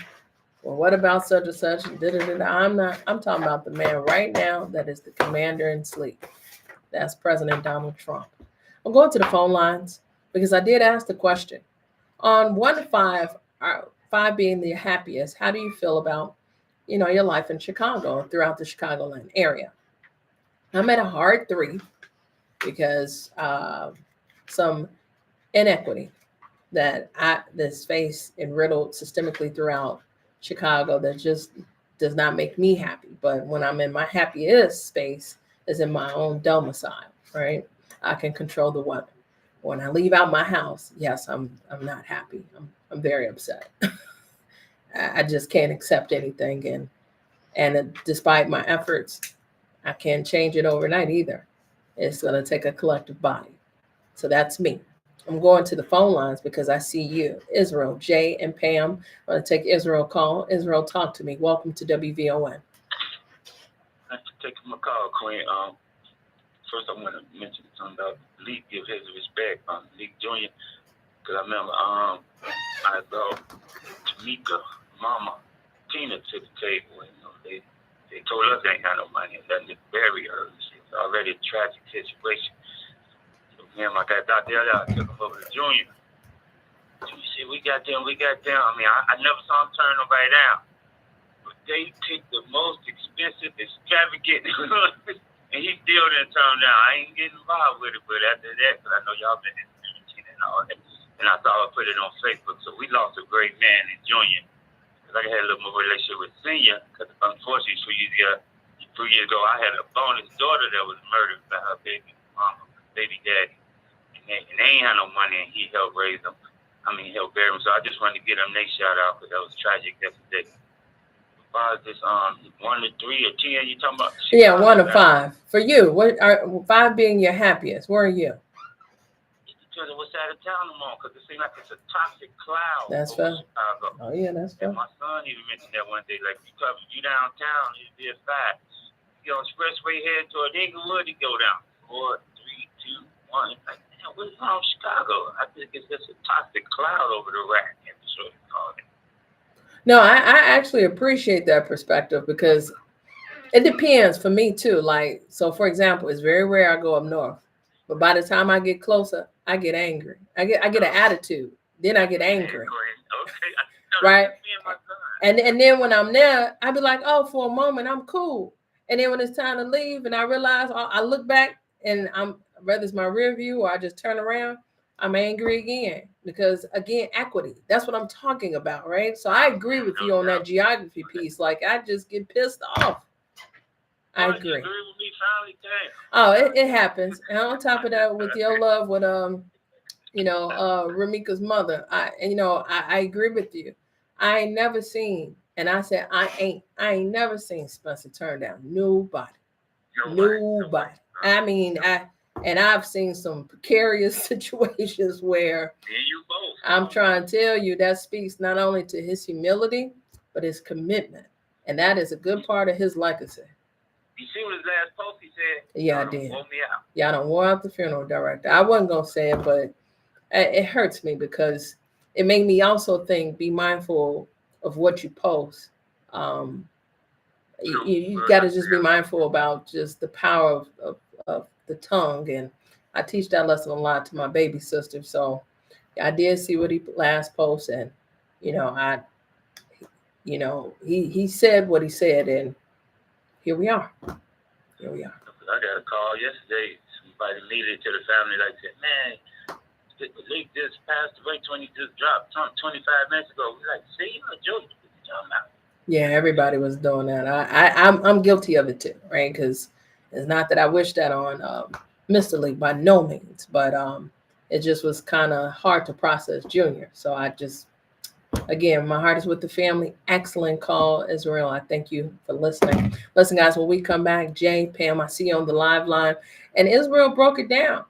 Well, what about such and such? I'm talking about the man right now that is the commander in chief. That's President Donald Trump. I'm going to the phone lines because I did ask the question. On 1 to 5, 5 being the happiest, how do you feel about, your life in Chicago, throughout the Chicagoland area? I'm at a hard 3 because some inequity that's faced and riddled systemically throughout Chicago that just does not make me happy. But when I'm in my happiest space is in my own domicile, right? I can control the weather. When I leave out my house, yes, I'm not happy. I'm very upset. I just can't accept anything. And And despite my efforts, I can't change it overnight either. It's going to take a collective body. So that's me. I'm going to the phone lines because I see you, Israel, Jay, and Pam. I'm going to take Israel call. Israel, talk to me. Welcome to WVON. Thanks for taking my call, Queen. First, I want to mention something about Leak, give his respect, Leak Jr. Because I remember I brought Tamika, Mama, Tina to the table. And, they told us they ain't got no money and then they bury her. It's already a tragic situation. Him, I got out there, I took him over to Junior. You see, we got them. I mean, I never saw him turn nobody down. But they picked the most expensive, extravagant, and he still didn't turn down. I ain't getting involved with it, but after that, because I know y'all been in and all that, and I thought I put it on Facebook. So we lost a great man in Junior. Because I had a little more relationship with Senior, because unfortunately, 2 years ago, I had a bonus daughter that was murdered by her baby mama, baby daddy. And they ain't had no money, and he helped raise them. Helped bury them. So I just wanted to get them their shout out because that was tragic yesterday. As far as this 1 to 3 or 10, you talking about? Yeah, 1 to 5. For you, what are 5 being your happiest? Where are you? Because of what side of town I'm on, because it seems like it's a toxic cloud. That's fair. Oh yeah, that's fair. And my son even mentioned that one day, like you downtown, it'd be a 5. You on Expressway head toward Inglewood, you go down 4, 3, 2, 1. Like, what's wrong with Chicago? I think it's just a toxic cloud over the rack. No, I actually appreciate that perspective because it depends for me too. Like, so for example, it's very rare I go up north, but by the time I get closer, I get angry. I get an attitude. Then I get angry. Right? And then when I'm there, I be like, oh, for a moment, I'm cool. And then when it's time to leave and I realize I look back and whether it's my rear view or I just turn around, I'm angry again because, again, equity. That's what I'm talking about, right? So I agree with you on that geography piece. Like, I just get pissed off. I agree. Oh, it happens. And on top of that, with your love with Ramika's mother, I agree with you. I ain't never seen, and I said I ain't never seen Spencer turn down nobody. Nobody. I mean, I've seen some precarious situations where I'm trying to tell you that speaks not only to his humility, but his commitment. And that is a good part of his legacy. You see what his last post he said? Yeah, I did. Wore me out. Yeah, I done wore out the funeral director. I wasn't going to say it, but it hurts me because it made me also think, be mindful of what you post. You got to just be mindful about just the power of the tongue. And I teach that lesson a lot to my baby sister. So I did see what he last post, and he said what he said, and here we are. I got a call yesterday. Somebody needed to the family, like said, man, the league just passed away 20 just dropped 25 minutes ago. We like, see, Joe, yeah, everybody was doing that. I'm guilty of it too, right? Because it's not that I wish that on Mr. Lee by no means, but it just was kind of hard to process Junior. So I just, again, my heart is with the family. Excellent call, Israel. I thank you for listening. Listen, guys, when we come back, Jay, Pam, I see you on the live line, and Israel broke it down.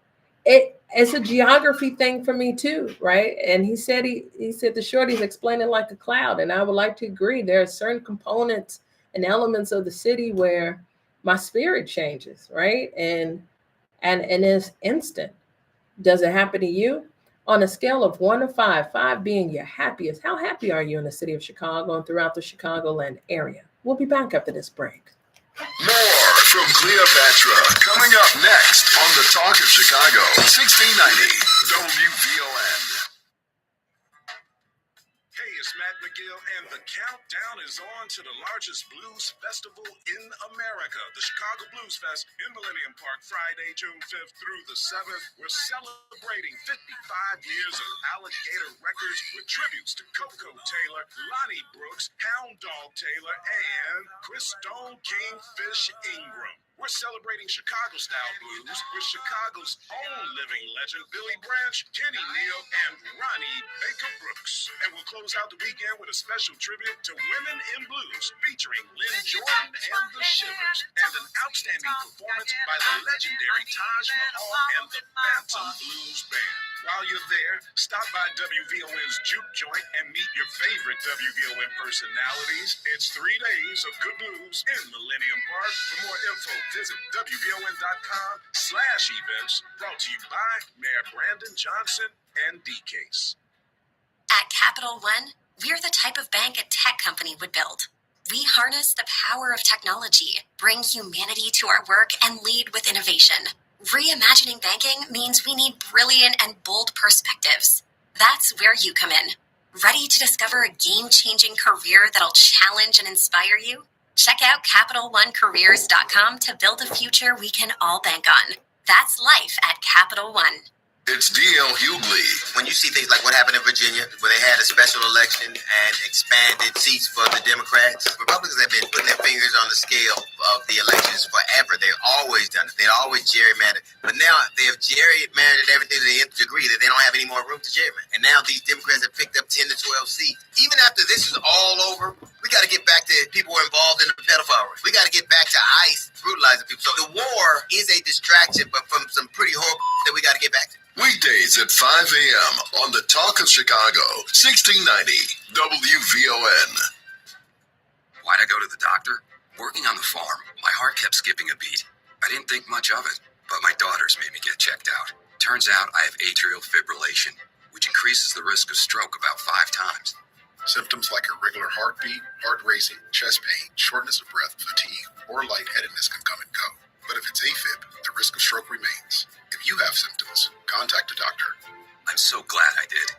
It's a geography thing for me too, right? And he said the shorty's explaining like a cloud, and I would like to agree. There are certain components and elements of the city where my spirit changes, right? And it's instant. Does it happen to you? On a scale of 1 to 5, 5 being your happiest, how happy are you in the city of Chicago and throughout the Chicagoland area? We'll be back after this break. More from Cleopatra coming up next on the Talk of Chicago, 1690 WVON. Hey, it's Matt McGill, and the countdown is on to the largest blues festival in America, the Chicago Blues Fest in Millennium Park, Friday, June 5th through the 7th. We're celebrating 55 years of Alligator Records with tributes to Coco Taylor, Lonnie Brooks, Hound Dog Taylor, and Chris Stone Kingfish Ingram. we're celebrating Chicago-style blues with Chicago's own living legend, Billy Branch, Kenny Neal, and Ronnie Baker Brooks. And we'll close out the weekend with a special tribute to Women in Blues, featuring Lynn Jordan and the Shivers, and an outstanding performance by the legendary Taj Mahal and the Phantom Blues Band. While you're there, stop by WVON's Juke Joint and meet your favorite WVON personalities. It's 3 days of good blues in Millennium Park. For more info, visit WVON.com/events. Brought to you by Mayor Brandon Johnson and D-Case. At Capital One, we're the type of bank a tech company would build. We harness the power of technology, bring humanity to our work, and lead with innovation. Reimagining banking means we need brilliant and bold perspectives. That's where you come in. Ready to discover a game-changing career that'll challenge and inspire you? Check out CapitalOneCareers.com to build a future we can all bank on. That's life at Capital One. It's D.L. Hughley. When you see things like what happened in Virginia, where they had a special election and expanded seats for the Democrats, Republicans have been putting their fingers on the scale of the elections forever. They've always done it. They've always gerrymandered. But now they have gerrymandered everything to the nth degree that they don't have any more room to gerrymander. And now these Democrats have picked up 10 to 12 seats. Even after this is all over, we got to get back to people who are involved in the pedophile ring. We got to get back to ICE brutalizing people. So the war is a distraction, but from some pretty horrible that we got to get back to. Weekdays at 5 a.m. on the Talk of Chicago, 1690 WVON. Why'd I go to the doctor? Working on the farm, my heart kept skipping a beat. I didn't think much of it, but my daughters made me get checked out. Turns out I have atrial fibrillation, which increases the risk of stroke about 5 times. Symptoms like irregular heartbeat, heart racing, chest pain, shortness of breath, fatigue, or lightheadedness can come and go. But if it's AFib, the risk of stroke remains. If you have symptoms, contact a doctor. I'm so glad I did.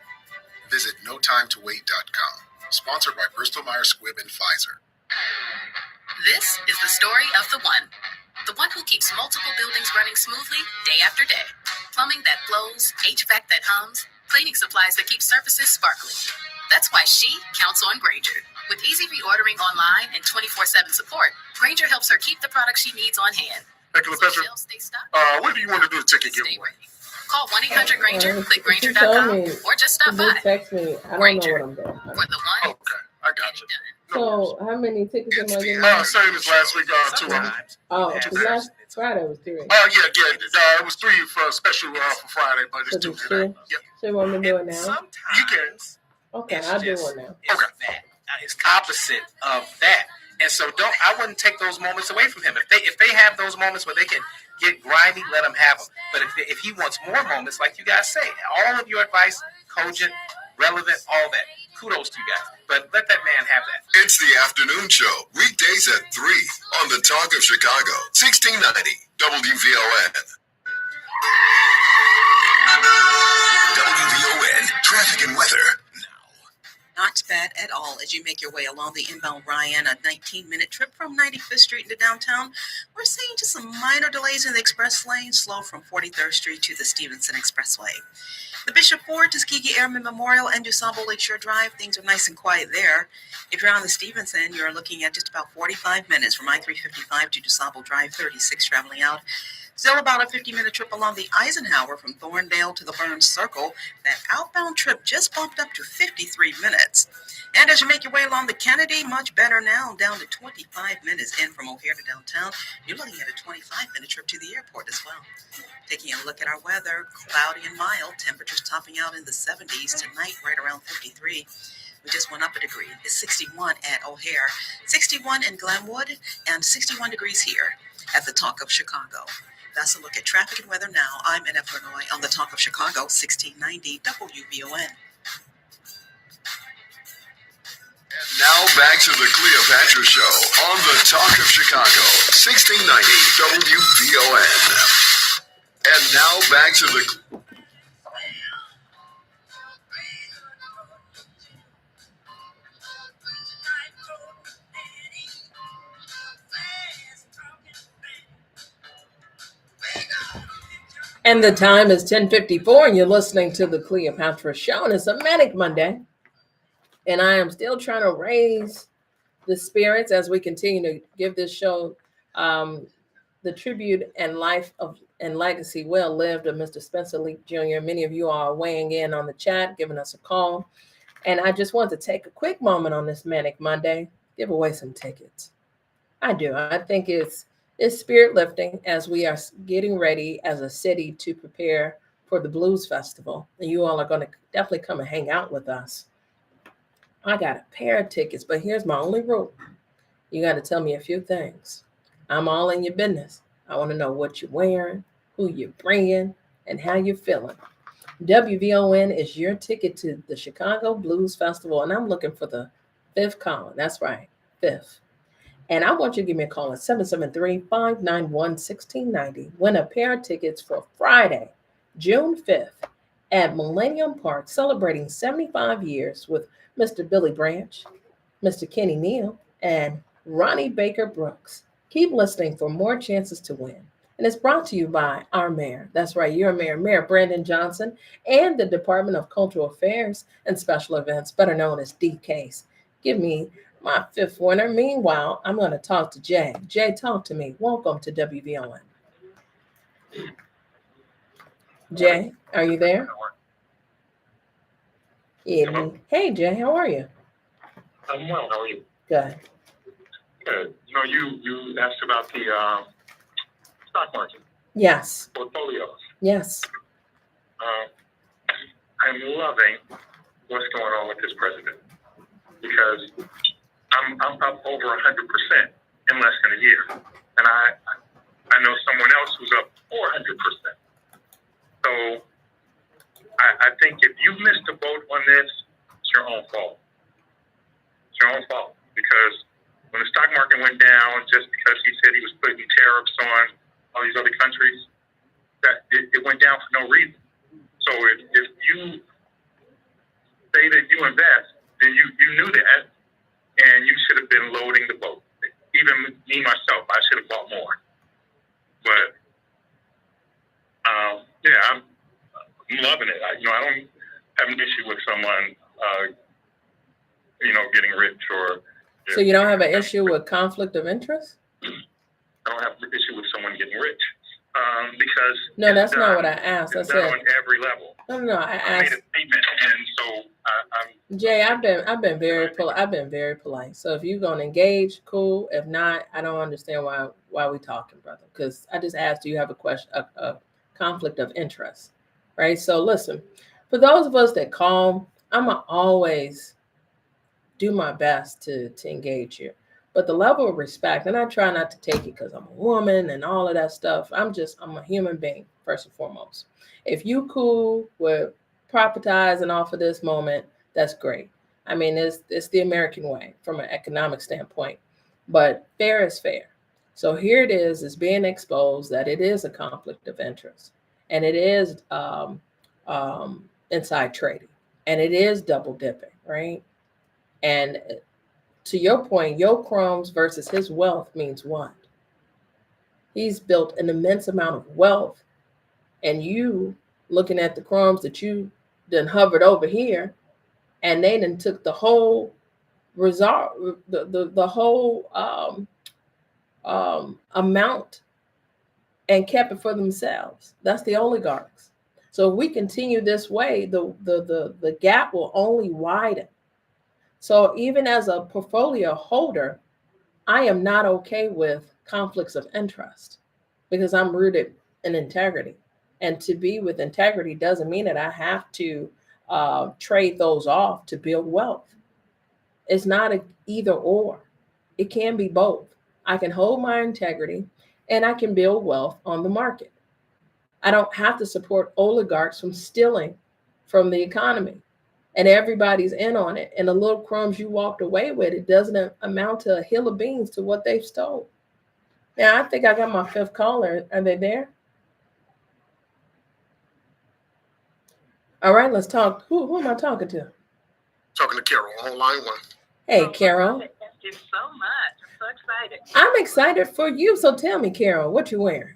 Visit NoTimeToWait.com. Sponsored by Bristol Myers Squibb and Pfizer. This is the story of the one who keeps multiple buildings running smoothly day after day. Plumbing that flows, HVAC that hums, cleaning supplies that keep surfaces sparkling. That's why she counts on Grainger. With easy reordering online and 24/7 support, Grainger helps her keep the products she needs on hand. Hey, Cleopatra, when do you want to do the ticket giveaway? Call 1-800-GRAINGER, click Grainger.com, or just stop by. Text me. I don't know what I'm doing. For the one. Okay, I got you. So, how many tickets am I getting? Same as last week, 2 of them. Oh, because last Friday was 3. Oh, yeah. It was 3 for special for Friday, but it's 2 today. Yep. So, you want me to do it now? You can. Okay, I'll do it now. Okay. It's opposite of that. And so I wouldn't take those moments away from him. If they have those moments where they can get grimy, let them have them. But if he wants more moments, like you guys say, all of your advice, cogent, relevant, all that, kudos to you guys. But let that man have that. It's the afternoon show, weekdays at 3 on the Talk of Chicago, 1690 WVON. WVON, traffic and weather. Not bad at all as you make your way along the inbound Ryan, a 19-minute trip from 95th Street into downtown. We're seeing just some minor delays in the express lane, slow from 43rd Street to the Stevenson Expressway. The Bishop Ford, Tuskegee Airmen Memorial, and DuSable Lakeshore Drive, things are nice and quiet there. If you're on the Stevenson, you're looking at just about 45 minutes from I-355 to DuSable Drive, 36 traveling out. Still about a 50-minute trip along the Eisenhower from Thorndale to the Burns Circle. That outbound trip just bumped up to 53 minutes. And as you make your way along the Kennedy, much better now, down to 25 minutes in from O'Hare to downtown. You're looking at a 25-minute trip to the airport as well. Taking a look at our weather, cloudy and mild, temperatures topping out in the 70s tonight, right around 53. We just went up a degree. It's 61 at O'Hare, 61 in Glenwood, and 61 degrees here at the Talk of Chicago. That's a look at traffic and weather now. I'm Anna Pernoy on the Talk of Chicago, 1690 WVON. Now back to the Cleopatra Show on the Talk of Chicago, 1690 WVON. And now back to the... And the time is 10:54, and you're listening to the Cleopatra Show, and it's a Manic Monday. And I am still trying to raise the spirits as we continue to give this show the the tribute and life of and legacy well lived of Mr. Spencer Lee Jr. Many of you are weighing in on the chat, giving us a call. And I just want to take a quick moment on this Manic Monday, give away some tickets. I do. I think it's spirit lifting as we are getting ready as a city to prepare for the Blues Festival. And you all are going to definitely come and hang out with us. I got a pair of tickets, but here's my only rule. You got to tell me a few things. I'm all in your business. I want to know what you're wearing, who you're bringing, and how you're feeling. WVON is your ticket to the Chicago Blues Festival, and I'm looking for the 5th caller. That's right, 5th. And I want you to give me a call at 773-591-1690. Win a pair of tickets for Friday, June 5th at Millennium Park, celebrating 75 years with Mr. Billy Branch, Mr. Kenny Neal, and Ronnie Baker Brooks. Keep listening for more chances to win. And it's brought to you by our mayor. That's right, your mayor, Mayor Brandon Johnson, and the Department of Cultural Affairs and Special Events, better known as DCASE. Give me my 5th winner. Meanwhile, I'm going to talk to Jay. Jay, talk to me. Welcome to WVON. Jay, are you there? Evening. Hey, Jay, how are you? I'm well. How are you? Good. Good. You asked about the stock market. Yes. Portfolios. Yes. I'm loving what's going on with this president because I'm up over 100% in less than a year, and I know someone else who's up 400%. So I think if you missed a boat on this, it's your own fault. It's your own fault because when the stock market went down, just because he said he was putting tariffs on all these other countries, that it went down for no reason. So if you say that you invest, then you knew that, and you should have been loading the boat. Even me myself, I should have bought more. But yeah, I'm loving it. I don't have an issue with someone, getting rich or. So you don't have an issue with conflict of interest? I don't have an issue with someone getting rich because. No, that's not what I asked. I said on every level. No. I made asked. a statement, and so I'm. Jay, I've been very polite. I've been very polite. So if you're gonna engage, cool. If not, I don't understand why we talking, brother. Because I just asked, do you have a question, a conflict of interest, right? So listen, for those of us that call, I'ma always do my best to engage you. But the level of respect, and I try not to take it because I'm a woman and all of that stuff. I'm a human being, first and foremost. If you cool with propertizing off of this moment, that's great. I mean, it's the American way from an economic standpoint, but fair is fair. So here it is being exposed that it is a conflict of interest, and it is inside trading, and it is double dipping, right? And to your point, your crumbs versus his wealth means what? He's built an immense amount of wealth, and you looking at the crumbs that you done hovered over here, and they done took the whole result, the whole amount and kept it for themselves. That's the oligarchs. So if we continue this way, the gap will only widen. So even as a portfolio holder, I am not okay with conflicts of interest because I'm rooted in integrity. And to be with integrity doesn't mean that I have to trade those off to build wealth. It's not an either or. It can be both. I can hold my integrity and I can build wealth on the market. I don't have to support oligarchs from stealing from the economy. And everybody's in on it. And the little crumbs you walked away with, it doesn't amount to a hill of beans to what they've stole. Now, I think I got my 5th caller. Are they there? All right, let's talk. Who am I talking to? Talking to Carol on line 1. Hey, Carol. Thank you so much. I'm so excited. I'm excited for you. So tell me, Carol, what you wearing?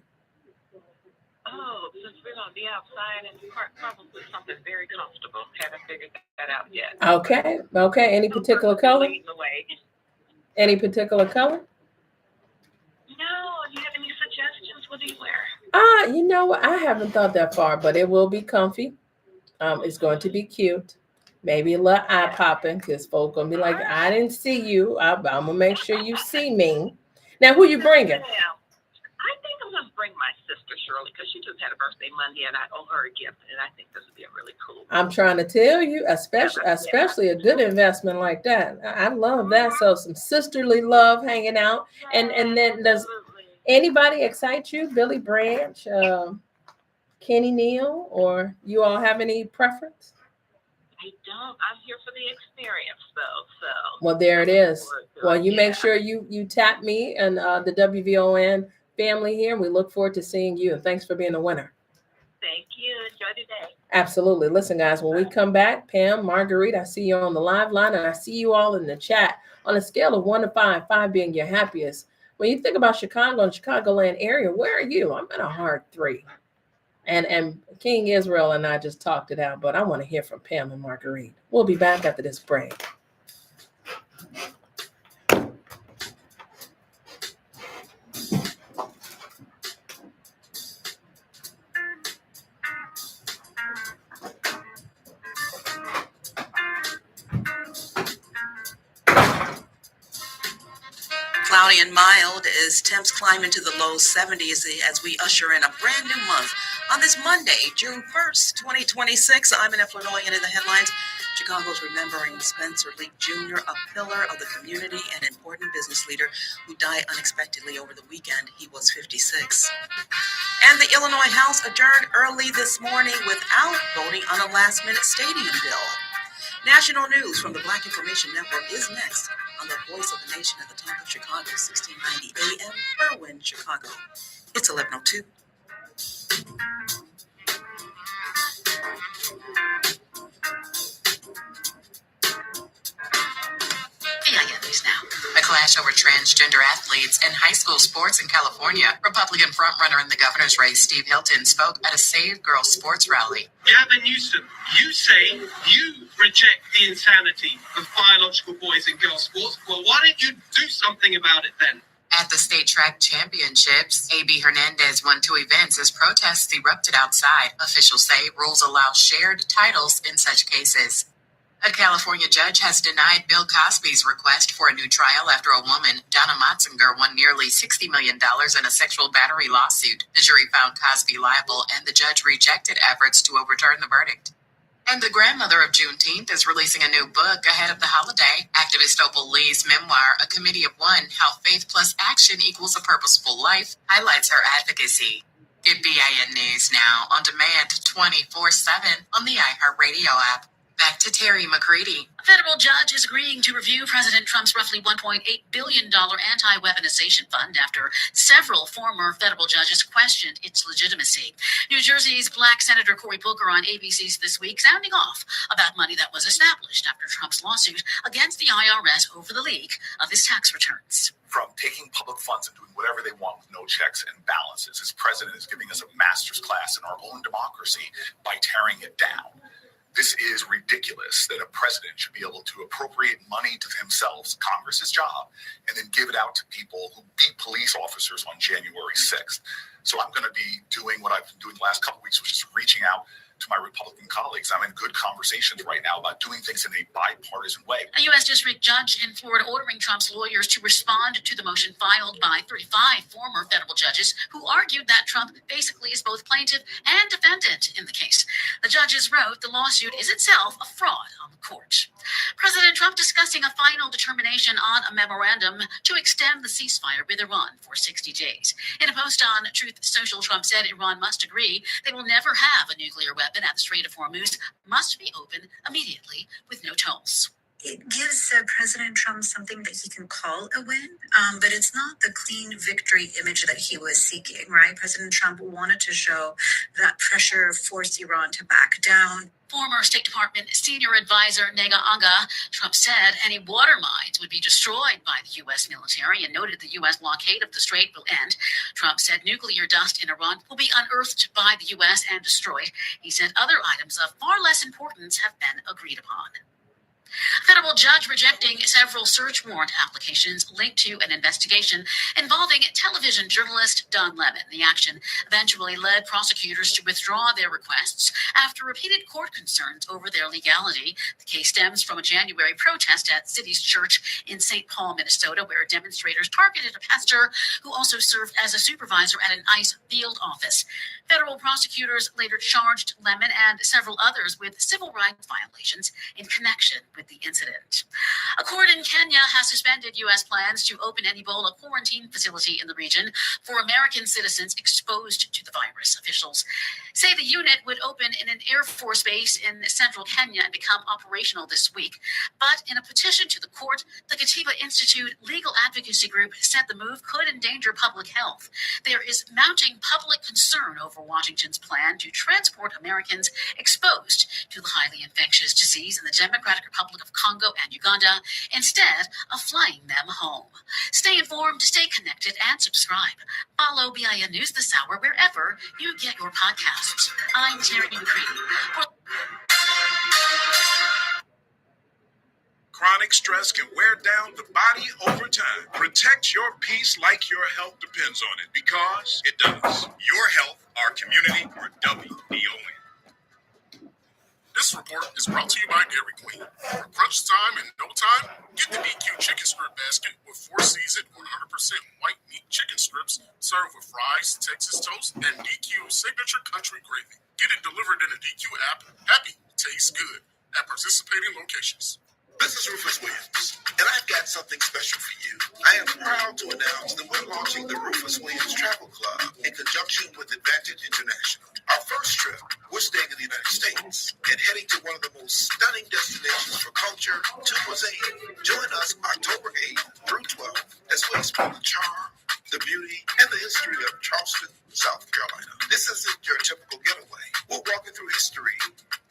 Oh, since we're going to be outside and probably something very comfortable. Haven't figured that out yet. Okay. Any particular color? Leading the way. Any particular color? No. Do you have any suggestions? What do you wear? You know what? I haven't thought that far, but it will be comfy. It's going to be cute. Maybe a little eye popping because folks gonna be like, I didn't see you. I'm gonna make sure you see me. Now, who you bringing? Yeah. I think I'm going to bring my sister, Shirley, because she just had a birthday Monday, and I owe her a gift, and I think this would be a really cool. I'm trying to tell you, especially a good investment like that. I love that. So some sisterly love hanging out. And then does anybody excite you? Billy Branch, Kenny Neal, or you all have any preference? I don't. I'm here for the experience, though. So. Well, there it is. Well, you make sure you tap me and the WVON family here. We look forward to seeing you, and thanks for being a winner. Thank you. Enjoy the day. Absolutely. Listen, guys, when we come back, Pam, Marguerite, I see you on the live line, and I see you all in the chat. On a scale of 1 to 5, 5 being your happiest, when you think about Chicago and Chicagoland area, where are you? I'm at a hard 3. And King Israel and I just talked it out, but I want to hear from Pam and Marguerite. We'll be back after this break. Cloudy and mild as temps climb into the low 70s as we usher in a brand new month. On this Monday, June 1st, 2026, I'm in Illinois, and in the headlines, Chicago's remembering Spencer Leak Jr., a pillar of the community and important business leader who died unexpectedly over the weekend. He was 56. And the Illinois House adjourned early this morning without voting on a last-minute stadium bill. National news from the Black Information Network is next on the Voice of the Nation at the top of Chicago, 1690 AM, Berwyn, Chicago. It's 11:02. PIN News Now. A clash over transgender athletes and high school sports in California. Republican frontrunner in the governor's race, Steve Hilton, spoke at a Save Girls sports rally. Gavin Newsom, you say you reject the insanity of biological boys and girls sports. Well, why don't you do something about it then? At the state track championships, A.B. Hernandez won 2 events as protests erupted outside. Officials say rules allow shared titles in such cases. A California judge has denied Bill Cosby's request for a new trial after a woman, Donna Matzinger, won nearly $60 million in a sexual battery lawsuit. The jury found Cosby liable, and the judge rejected efforts to overturn the verdict. And the grandmother of Juneteenth is releasing a new book ahead of the holiday. Activist Opal Lee's memoir, A Committee of One, How Faith Plus Action Equals a Purposeful Life, highlights her advocacy. Get BIN News now on demand 24/7 on the iHeartRadio app. Back to Terry McCready. A federal judge is agreeing to review President Trump's roughly $1.8 billion anti-weaponization fund after several former federal judges questioned its legitimacy. New Jersey's Black Senator Cory Booker on ABC's This Week sounding off about money that was established after Trump's lawsuit against the IRS over the leak of his tax returns. From taking public funds and doing whatever they want with no checks and balances, his president is giving us a master's class in our own democracy by tearing it down. This is ridiculous that a president should be able to appropriate money to himself, Congress's job, and then give it out to people who beat police officers on January 6th. So I'm going to be doing what I've been doing the last couple of weeks, which is reaching out to my Republican colleagues. I'm in good conversations right now about doing things in a bipartisan way. A U.S. district judge in Florida ordering Trump's lawyers to respond to the motion filed by 35 former federal judges who argued that Trump basically is both plaintiff and defendant in the case. The judges wrote the lawsuit is itself a fraud on the court. President Trump discussing a final determination on a memorandum to extend the ceasefire with Iran for 60 days. In a post on Truth Social, Trump said Iran must agree they will never have a nuclear weapon at the Strait of Hormuz, must be open immediately with no tolls. It gives President Trump something that he can call a win, but it's not the clean victory image that he was seeking, right? President Trump wanted to show that pressure forced Iran to back down. Former State Department senior advisor Nega Anga, Trump said any water mines would be destroyed by the U.S. military and noted the U.S. blockade of the strait will end. Trump said nuclear dust in Iran will be unearthed by the U.S. and destroyed. He said other items of far less importance have been agreed upon. A federal judge rejecting several search warrant applications linked to an investigation involving television journalist Don Lemon. The action eventually led prosecutors to withdraw their requests after repeated court concerns over their legality. The case stems from a January protest at City's Church in St. Paul, Minnesota, where demonstrators targeted a pastor who also served as a supervisor at an ICE field office. Federal prosecutors later charged Lemon and several others with civil rights violations in connection with the incident. A court in Kenya has suspended U.S. plans to open an Ebola quarantine facility in the region for American citizens exposed to the virus. Officials say the unit would open in an Air Force base in central Kenya and become operational this week. But in a petition to the court, the Katiba Institute legal advocacy group said the move could endanger public health. There is mounting public concern over Washington's plan to transport Americans exposed to the highly infectious disease in the Democratic Republic of Congo and Uganda instead of flying them home. Stay informed, stay connected, and subscribe. Follow BIN News this hour wherever you get your podcasts. I'm Terry McCready. Chronic stress can wear down the body over time. Protect your peace like your health depends on it, because it does. Your health, our community, or WVON. This report is brought to you by Dairy Queen. For crunch time in no time, get the DQ chicken strip basket with 4 seasoned 100% white meat chicken strips served with fries, Texas toast, and DQ signature country gravy. Get it delivered in the DQ app. Happy tastes good at participating locations. This is Rufus Williams, and I've got something special for you. I am proud to announce that we're launching the Rufus Williams Travel Club in conjunction with Advantage International. Our first trip, we're staying in the United States and heading to one of the most stunning destinations for culture to cuisine. Join us October 8th through 12th as we explore the charm, the beauty, and the history of Charleston, South Carolina. This isn't your typical getaway. We're walking through history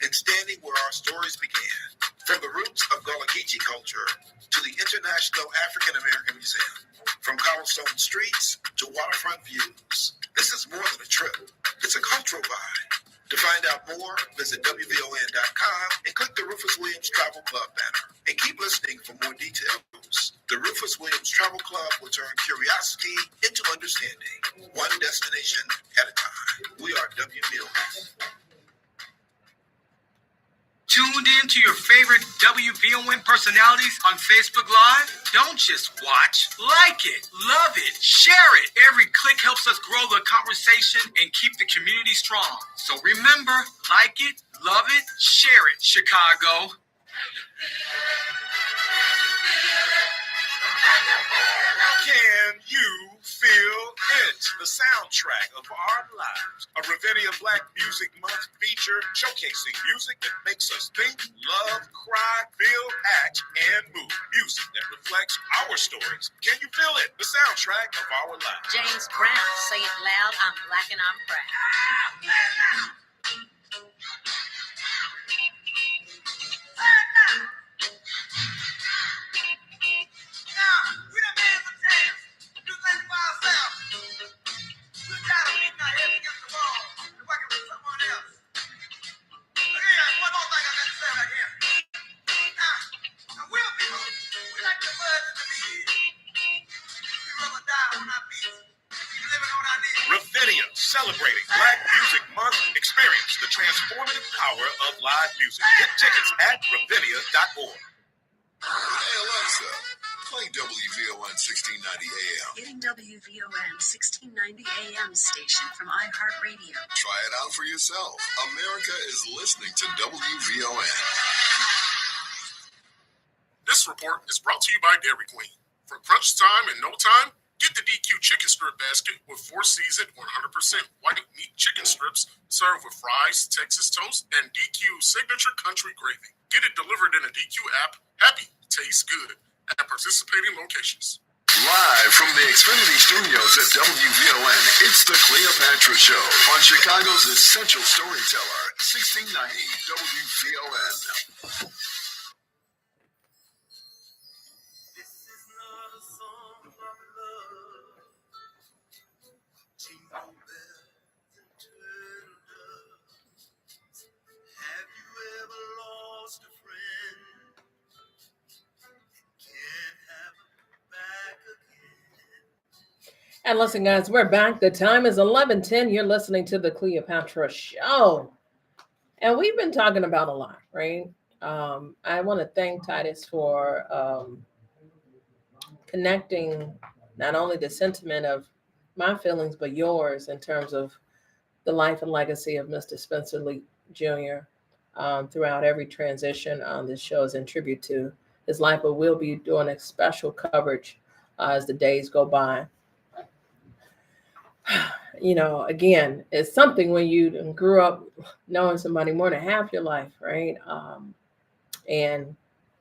and standing where our stories began. From the roots of Gullah Geechee culture to the International African American Museum, from cobblestone streets to waterfront views, this is more than a trip. It's a cultural vibe. To find out more, visit WVON.com and click the Rufus Williams Travel Club banner. And keep listening for more details. The Rufus Williams Travel Club will turn curiosity into understanding, one destination at a time. We are WVON. Tuned in to your favorite WVON personalities on Facebook Live? Don't just watch. Like it, love it, share it. Every click helps us grow the conversation and keep the community strong. So remember, like it, love it, share it, Chicago. Can you feel it? The soundtrack of our lives. A Ravinia Black Music Month feature showcasing music that makes us think, love, cry, feel, act, and move. Music that reflects our stories. Can you feel it? The soundtrack of our lives. James Brown, say it loud, I'm black and I'm proud. Ravinia, celebrating Black Music Month. Experience the transformative power of live music. Get tickets at ravinia.org. Hey Alexa, play WVON 1690 AM. Getting WVON 1690 AM station from iHeartRadio. Try it out for yourself. America is listening to WVON. This report is brought to you by Dairy Queen. For crunch time in no time, get the DQ chicken strip basket with 4 seasoned 100% white meat chicken strips served with fries, Texas toast, and DQ signature country gravy. Get it delivered in a DQ app. Happy tastes good at participating locations. Live from the Xfinity Studios at WVON, it's the Cleopatra Show on Chicago's essential storyteller, 1690 WVON. And listen, guys, we're back. The time is 11:10. You're listening to the Cleopatra Show. And we've been talking about a lot, right? I want to thank Titus for connecting not only the sentiment of my feelings, but yours in terms of the life and legacy of Mr. Spencer Lee Jr. Throughout every transition on this show is in tribute to his life, but we'll be doing a special coverage as the days go by. You know, again, it's something when you grew up knowing somebody more than half your life, right? And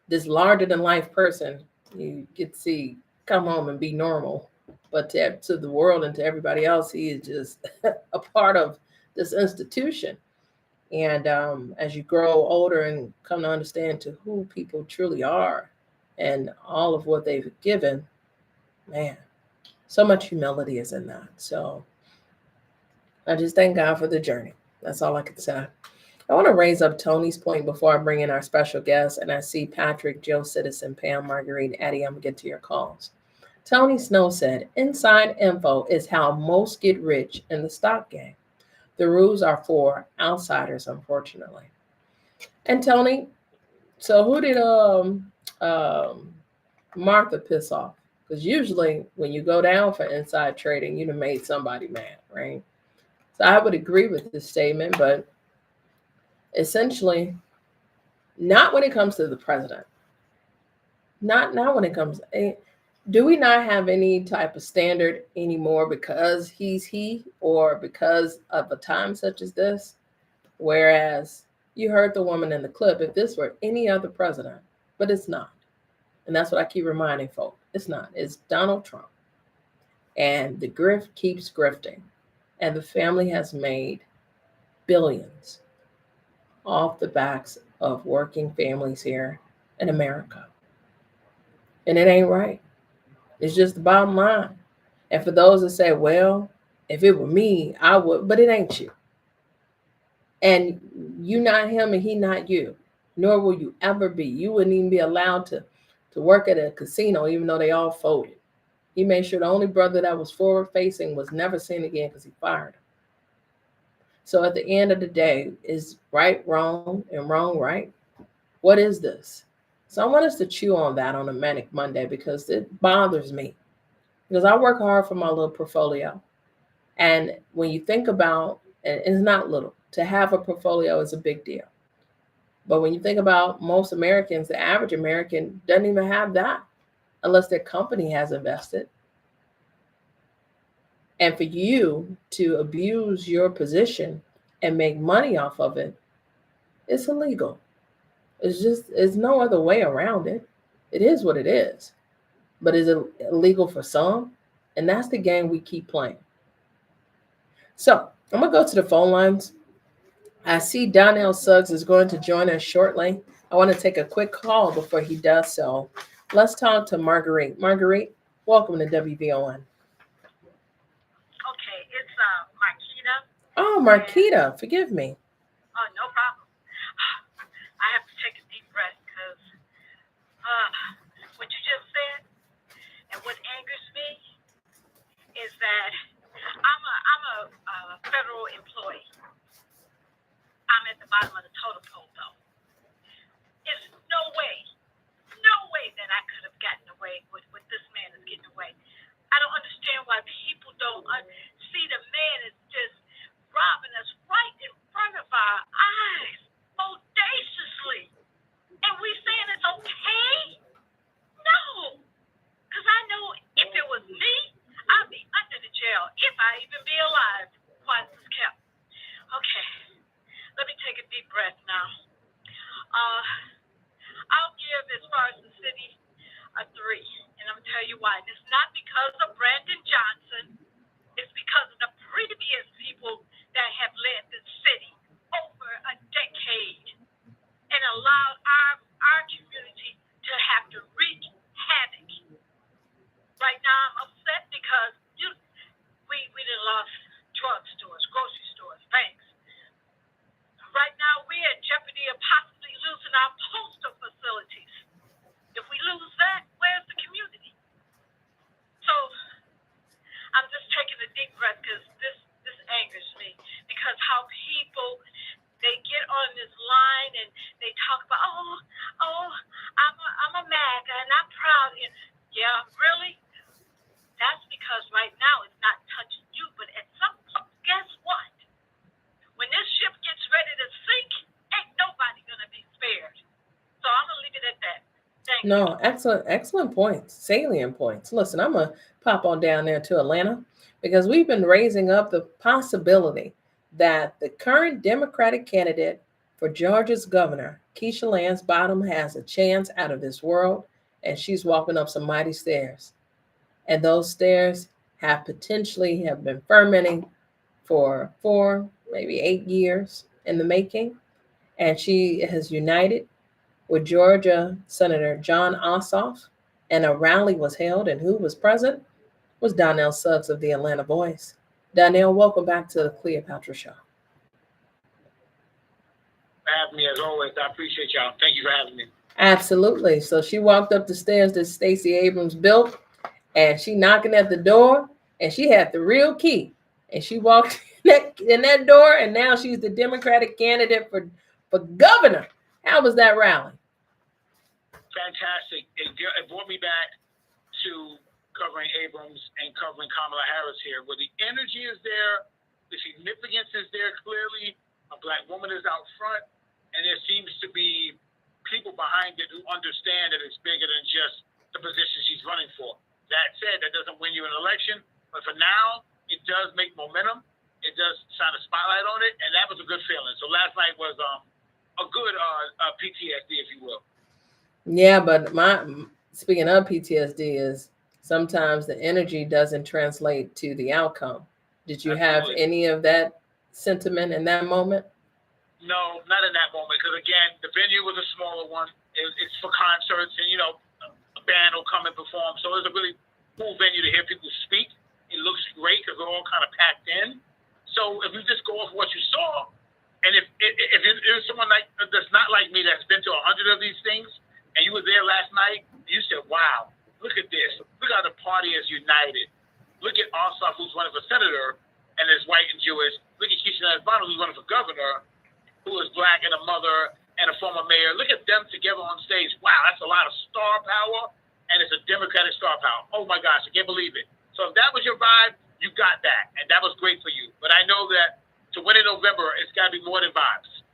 this larger than life person, you get to see come home and be normal. But to the world and to everybody else, he is just a part of this institution. And as you grow older and come to understand to who people truly are and all of what they've given, man, so much humility is in that. So I just thank God for the journey. That's all I can say. I want to raise up Tony's point before I bring in our special guest. And I see Patrick, Joe Citizen, Pam, Marguerite, Eddie. I'm going to get to your calls. Tony Snow said, inside info is how most get rich in the stock game. The rules are for outsiders, unfortunately. And Tony, so who did Martha piss off? Because usually when you go down for inside trading, you'd have made somebody mad, right? So I would agree with this statement, but essentially, not when it comes to the president. Not when it comes. Do we not have any type of standard anymore because he's he or because of a time such as this? Whereas you heard the woman in the clip, if this were any other president, but it's not. And that's what I keep reminding folk. It's not. It's Donald Trump. And the grift keeps grifting. And the family has made billions off the backs of working families here in America. And it ain't right. It's just the bottom line. And for those that say, well, if it were me, I would, but it ain't you. And you not him and he not you, nor will you ever be. You wouldn't even be allowed to work at a casino, even though they all folded. He made sure the only brother that was forward facing was never seen again because he fired him. So at the end of the day, is right wrong and wrong right? What is this? So I want us to chew on that on a Manic Monday because it bothers me. Because I work hard for my little portfolio. And when you think about, and it's not little, to have a portfolio is a big deal. But when you think about most Americans, the average American doesn't even have that unless their company has invested. And for you to abuse your position and make money off of it, it's illegal. It's no other way around it. It is what it is. But is it illegal for some? And that's the game we keep playing. So I'm going to go to the phone lines. I see Donnell Suggs is going to join us shortly. I want to take a quick call before he does so. Let's talk to Marguerite. Marguerite, welcome to WVON. Okay, it's Marquita. Oh, Marquita, forgive me. Oh, no problem. I have to take a deep breath because what you just said and what angers me is that I'm a federal employee. I'm at the bottom of the totem pole, though. There's no way that I could have gotten away with what this man is getting away. I don't understand why people don't see the man as just robbing us right in front of our eyes, audaciously. And we saying it's okay? No. Because I know if it was me, I'd be under the jail, if I even be alive, while this is kept. Okay. Let me take a deep breath now. I'll give, as far as the city, a 3. And I'm going to tell you why. And it's not because of Brandon Johnson. It's because of the previous people that have led this city over a decade and allowed our community to have to wreak havoc. Right now, I'm upset because we done lost drugstores, grocery stores, banks. Right now, we're at jeopardy of possibly losing our postal facilities. If we lose that, where's the community? So I'm No, excellent points, salient points. Listen, I'm gonna pop on down there to Atlanta because we've been raising up the possibility that the current Democratic candidate for Georgia's governor, Keisha Lance Bottom, has a chance out of this world, and she's walking up some mighty stairs. And those stairs have been fermenting for 4, maybe 8 years in the making, and she has united with Georgia Senator John Ossoff, and a rally was held, and who was present was Donnell Suggs of the Atlanta Voice. Donnell, welcome back to the Cleopatra Show. Having me as always. I appreciate y'all. Thank you for having me. Absolutely. So she walked up the stairs that Stacey Abrams built, and she knocking at the door, and she had the real key, and she walked in that door, and now she's the Democratic candidate for governor. How was that rally? Fantastic. It brought me back to covering Abrams and covering Kamala Harris here, where the energy is there, the significance is there clearly. A black woman is out front, and there seems to be people behind it who understand that it's bigger than just the position she's running for. That said, that doesn't win you an election, but for now, it does make momentum. It does shine a spotlight on it, and that was a good feeling. So last night was a good PTSD, if you will. Yeah, but speaking of PTSD is sometimes the energy doesn't translate to the outcome. Did you have any of that sentiment in that moment? No, not in that moment, because again, the venue was a smaller one. It's for concerts, and a band will come and perform. So it was a really cool venue to hear people speak. It looks great because we're all kind of packed in. So if you just go off what you saw, and if there's someone that's not like me that's been to 100 of these things, and you were there last night, you said, "Wow, look at this! Look how the party is united. Look at Ossoff, who's running for senator, and is white and Jewish. Look at Keisha Lance Bottom, who's running for governor, who is black and a mother and a former mayor. Look at them together on stage. Wow, that's a lot of star power, and it's a Democratic star power. Oh my gosh, I can't believe it. So if that was your vibe, you got that, and that was great for you. But I know that to win in November, it's got to be more than vibes.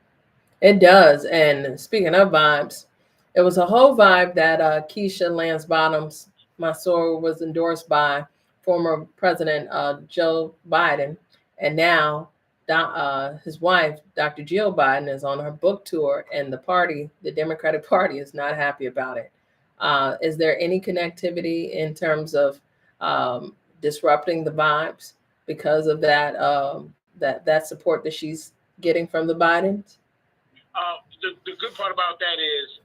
It does. And speaking of vibes, it was a whole vibe that Keisha Lance Bottoms, Mansour, was endorsed by former President Joe Biden, and now his wife, Dr. Jill Biden, is on her book tour, and the Democratic Party, is not happy about it. Is there any connectivity in terms of disrupting the vibes because of that that support that she's getting from the Bidens? The good part about that is,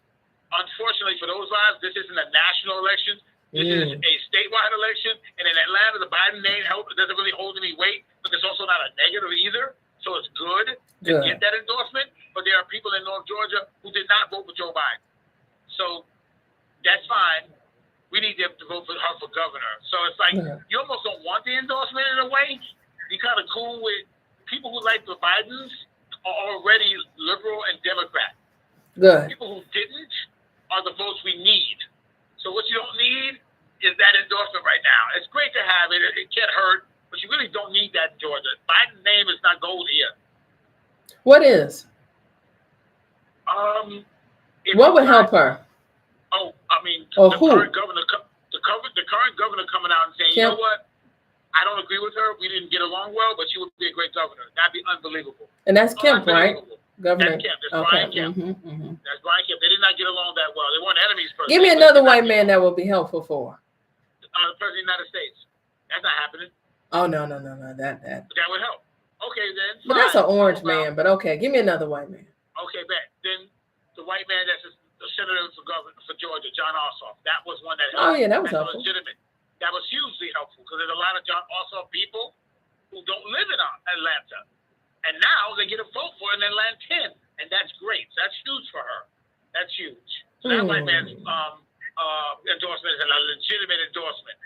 unfortunately for those vibes, this isn't a national election. This is a statewide election, and in Atlanta, the Biden name doesn't really hold any weight, but it's also not a negative either. So it's good to get that endorsement. But there are people in North Georgia who did not vote for Joe Biden. So that's fine. We need them to vote for her for governor. So it's like you almost don't want the endorsement in a way. You're kind of cool with people who like the Bidens are already liberal and Democrat. Good. People who didn't are the votes we need. So what you don't need is that endorsement right now. It's great to have it. It can't hurt, but you really don't need that in Georgia. Biden's name is not gold here. What is? What would help her? Oh, I mean, the current governor coming out and saying, you know what? I don't agree with her. We didn't get along well, but she would be a great governor. That'd be unbelievable. And that's Kemp, right? Governor. That's Kemp. That's Brian Kemp. That's Brian Kemp. They did not get along that well. They weren't enemies. Give me another white man that will be helpful for her. The President of the United States. That's not happening. Oh, no. That would help. Okay, then. But that's an orange man. But okay, give me another white man. Okay, bet. Then the white man that's the senator for governor for Georgia, John Ossoff. That was one that helped. Oh, yeah, that was helpful. Legitimate. That was hugely helpful because there's a lot of John Ossoff people who don't live in Atlanta. And now they get a vote for an Atlantan. And that's great. So that's huge for her. That's huge. So that white man's endorsement is a legitimate endorsement.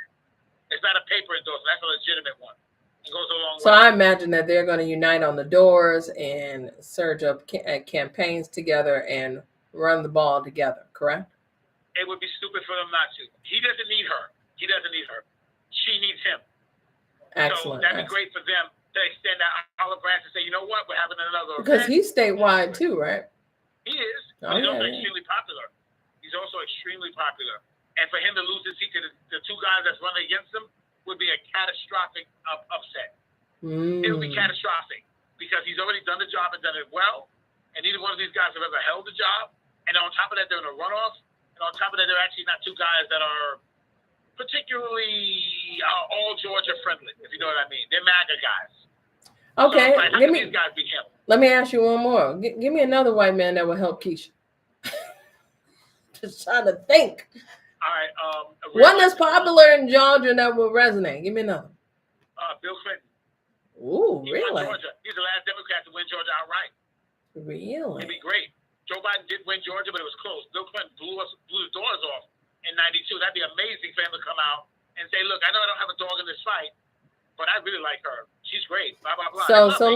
It's not a paper endorsement. That's a legitimate one. It goes a long way. So I imagine that they're going to unite on the doors and surge up campaigns together and run the ball together, correct? It would be stupid for them not to. He doesn't need her. He doesn't need her. She needs him. Excellent. So that'd be great for them to extend that olive branch and say, you know what, we're having another because event. He's statewide too, right? He is. Oh, He's yeah, also yeah. extremely popular. He's also extremely extremely popular. And for him to lose his seat to the two guys that's running against him would be a catastrophic upset. It would be catastrophic because he's already done the job and done it well. And neither one of these guys have ever held the job. And on top of that, they're in a runoff. And on top of that, they're actually not two guys that are particularly all Georgia friendly, if you know what I mean. They're MAGA guys. Okay, So, like, how can these guys be him? let me ask you one more. Give me another white man that will help Keisha. Just trying to think. All right. One that's popular in Georgia that will resonate. Give me another. Bill Clinton. Ooh, He really? won Georgia. He's the last Democrat to win Georgia outright. Really? It'd be great. Joe Biden did win Georgia, but it was close. Bill Clinton blew the doors off in '92. That'd be amazing for him to come out and say, "Look, I know I don't have a dog in this fight, but I really like her. She's great." Blah blah blah. So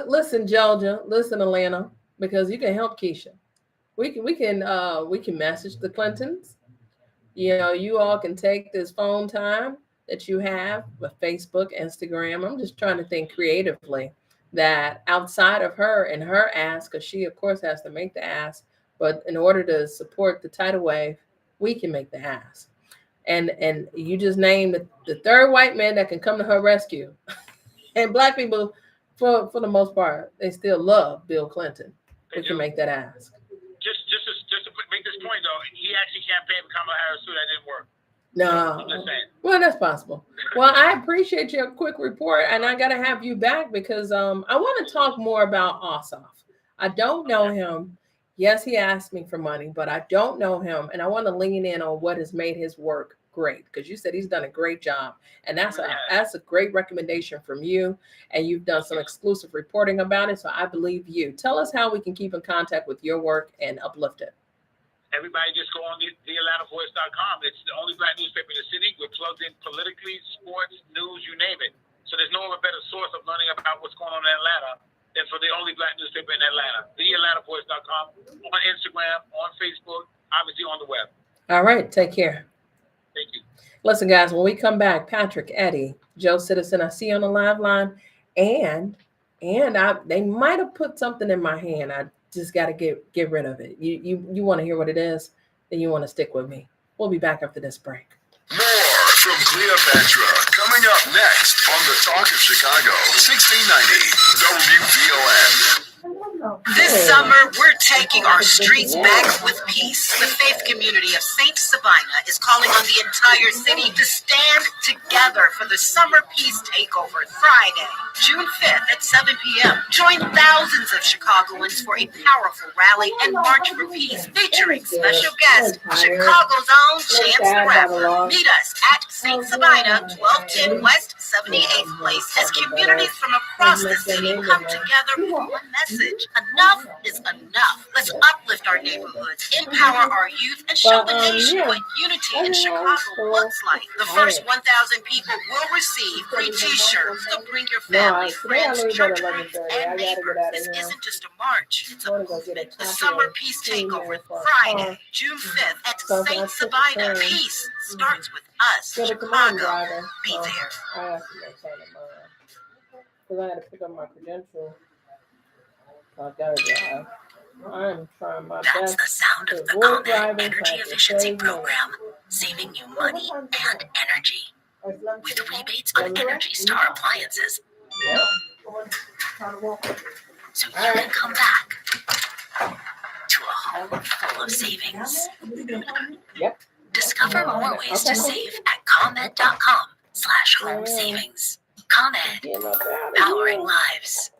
listen, Georgia, listen, Atlanta, because you can help Keisha. We can message the Clintons. You know, you all can take this phone time that you have with Facebook, Instagram. I'm just trying to think creatively that outside of her and her ask, because she of course has to make the ask, but in order to support the tidal wave, we can make the ask. And you just named the third white man that can come to her rescue. And black people, for the most part, they still love Bill Clinton. We can make that ask. Just to make this point though, he actually campaigned for Kamala Harris too. That didn't work. No. I'm just saying. Well, that's possible. Well, I appreciate your quick report, and I got to have you back because I want to talk more about Ossoff. I don't know him. Yes, he asked me for money, but I don't know him, and I want to lean in on what has made his work great because you said he's done a great job, and that's a great recommendation from you, and you've done some exclusive reporting about it, so I believe you. Tell us how we can keep in contact with your work and uplift it. Everybody just go on theatlantavoice.com. It's the only black newspaper in the city. We're plugged in politically, sports, news, you name it. So there's no other better source of learning about what's going on in Atlanta than for the only black newspaper in Atlanta. Theatlantavoice.com, on Instagram, on Facebook, obviously on the web. All right, take care. Thank you. Listen, guys, when we come back, Patrick, Eddie, Joe Citizen, I see you on the live line, and they might have put something in my hand. I just got to get rid of it. You want to hear what it is, then you want to stick with me. We'll be back after this break. More from Cleopatra coming up next on the Talk of Chicago, 1690 WVON. This summer, we're taking our streets back with peace. The faith community of St. Sabina is calling on the entire city to stand together for the Summer Peace Takeover Friday, June 5th at 7 p.m. Join thousands of Chicagoans for a powerful rally and march for peace featuring special guest, Chicago's own Chance the Rapper. Meet us at St. Sabina, 1210 West 78th Place, as communities from across the city come together for one message. Enough is enough. Let's uplift our neighborhoods, empower our youth, and show the nation what unity in Chicago looks like. The first 1,000 people will receive free t-shirts. So bring your family, friends, church groups, and neighbors. This isn't just a march. It's a movement. The Summer Peace Takeover, Friday, June 5th at St. Sabina. Peace starts with us. Chicago. Be there. Because I had to pick up my credentials. I gotta drive. I'm trying my best. That's the sound of the ComEd Energy Efficiency Program, saving you money and energy. With rebates on Energy Star appliances. So you can come back to a home full of savings. Discover more ways to save at ComEd.com/home savings. ComEd, powering lives.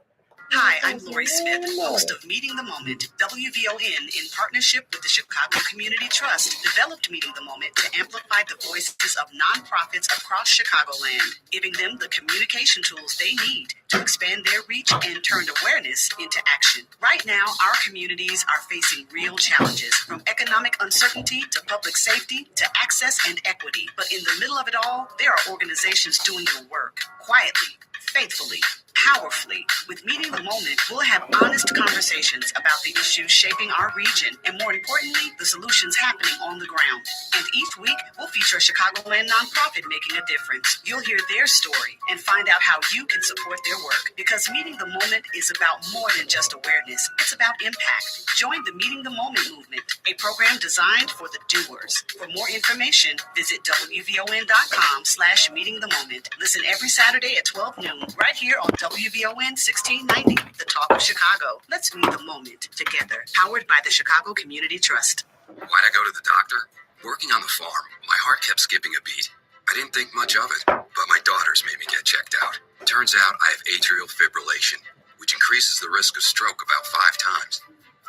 Hi, I'm Lori Smith, host of Meeting the Moment. WVON, in partnership with the Chicago Community Trust, developed Meeting the Moment to amplify the voices of nonprofits across Chicagoland, giving them the communication tools they need to expand their reach and turn awareness into action. Right now, our communities are facing real challenges, from economic uncertainty to public safety to access and equity. But in the middle of it all, there are organizations doing the work quietly, faithfully, powerfully. With Meeting the Moment, we'll have honest conversations about the issues shaping our region and, more importantly, the solutions happening on the ground. And each week, we'll feature a Chicagoland nonprofit making a difference. You'll hear their story and find out how you can support their work. Because Meeting the Moment is about more than just awareness. It's about impact. Join the Meeting the Moment movement, a program designed for the doers. For more information, visit WVON.com/meetingthemoment. Listen every Saturday at 12 noon, right here on WVON 1690, The Talk of Chicago. Let's meet the moment together. Powered by the Chicago Community Trust. Why'd I go to the doctor? Working on the farm, my heart kept skipping a beat. I didn't think much of it, but my daughters made me get checked out. Turns out I have atrial fibrillation, which increases the risk of stroke about 5 times.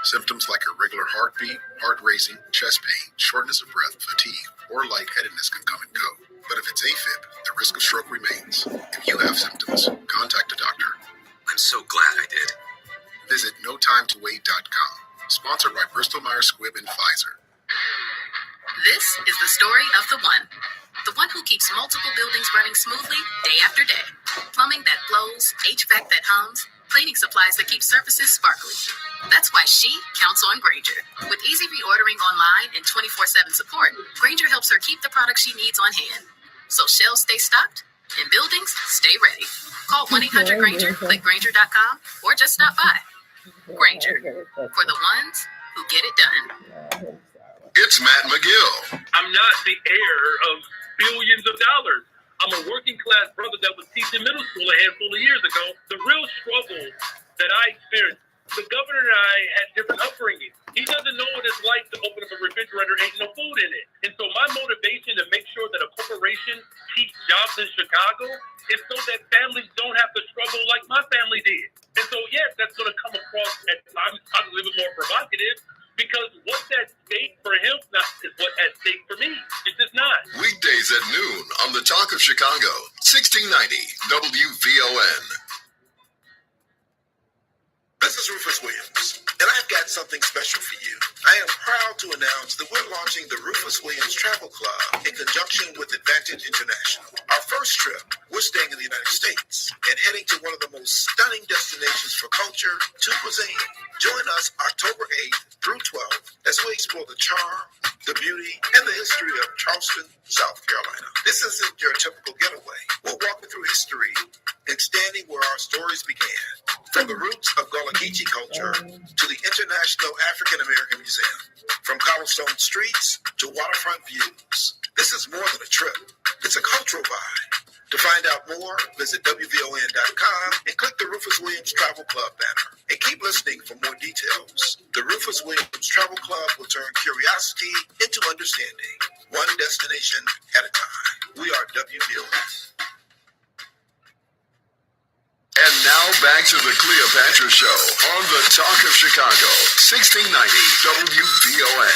Symptoms like irregular heartbeat, heart racing, chest pain, shortness of breath, fatigue, or lightheadedness can come and go. But if it's AFib, the risk of stroke remains. If you have symptoms, contact a doctor. I'm so glad I did. Visit NoTimeToWait.com. Sponsored by Bristol Myers Squibb and Pfizer. This is the story of the one who keeps multiple buildings running smoothly day after day. Plumbing that flows, HVAC that hums, cleaning supplies that keep surfaces sparkly. That's why she counts on Grainger. With easy reordering online and 24/7 support, Grainger helps her keep the products she needs on hand. So shelves stay stocked and buildings stay ready. Call 1-800-GRAINGER, click Grainger.com, or just stop by. Grainger, for the ones who get it done. It's Matt McGill. I'm not the heir of billions of dollars. I'm a working class brother that was teaching middle school a handful of years ago. The real struggle that I experienced, the governor and I had different upbringing. He doesn't know what it's like to open up a refrigerator, ain't no food in it. And so my motivation to make sure that a corporation keeps jobs in Chicago is so that families don't have to struggle like my family did. And so, yes, that's going to come across at times a little bit more provocative, because what's at stake for him is what's at stake for me. It's just not. Weekdays at noon on The Talk of Chicago, 1690 WVON. This is Rufus Williams, and I've got something special for you. I am proud to announce that we're launching the Rufus Williams Travel Club in conjunction with Advantage International. Our first trip, we're staying in the United States and heading to one of the most stunning destinations for culture to cuisine. Join us October 8th through 12th as we explore the charm, the beauty, and the history of Charleston, South Carolina. This isn't your typical getaway. We're walking through history and standing where our stories began. From the roots of Gullah Geechee culture to the International African American Museum. From cobblestone streets to waterfront views. This is more than a trip. It's a cultural vibe. To find out more, visit WVON.com and click the Rufus Williams Travel Club banner. And keep listening for more details. The Rufus Williams Travel Club will turn curiosity into understanding, one destination at a time. We are WVON. And now back to the Cleopatra Show on The Talk of Chicago, 1690 WVON.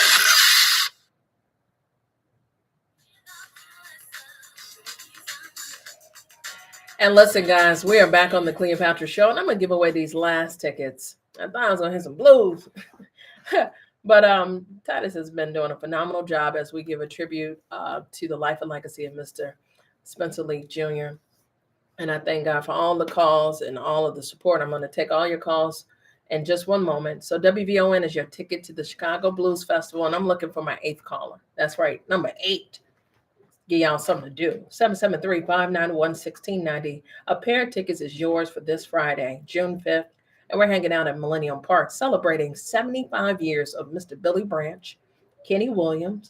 And listen, guys, we are back on the Cleopatra Show, and I'm going to give away these last tickets. I thought I was going to hit some blues. But Titus has been doing a phenomenal job as we give a tribute to the life and legacy of Mr. Spencer Lee Jr., and I thank God for all the calls and all of the support. I'm going to take all your calls in just one moment. So WVON is your ticket to the Chicago Blues Festival, and I'm looking for my 8th caller. That's right, number 8. Give y'all something to do. 773-591-1690. A pair of tickets is yours for this Friday, June 5th, and we're hanging out at Millennium Park celebrating 75 years of Mr. Billy Branch, Kenny Neal,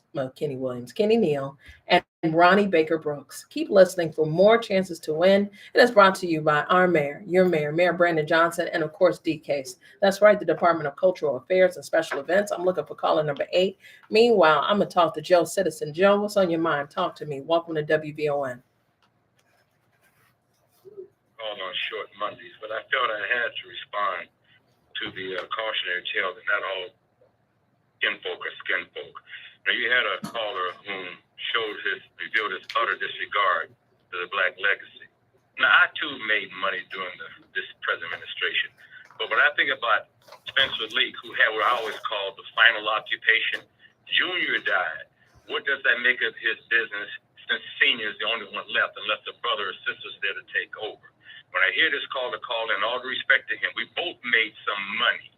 and Ronnie Baker Brooks. Keep listening for more chances to win. It is brought to you by our mayor, your mayor, Mayor Brandon Johnson, and of course, D-Case. That's right, the Department of Cultural Affairs and Special Events. I'm looking for caller number 8. Meanwhile, I'm going to talk to Joe Citizen. Joe, what's on your mind? Talk to me. Welcome to WVON. All on short Mondays, but I felt I had to respond to the cautionary tale that not all kinfolk are skinfolk. Now, you had a caller whom revealed his utter disregard to the Black legacy. Now, I too made money during this present administration, but when I think about Spencer Lee, who had what I always called the final occupation, Junior died. What does that make of his business, since Senior is the only one left, unless the brother or sister's there to take over? When I hear this caller call in, all due respect to him, we both made some money.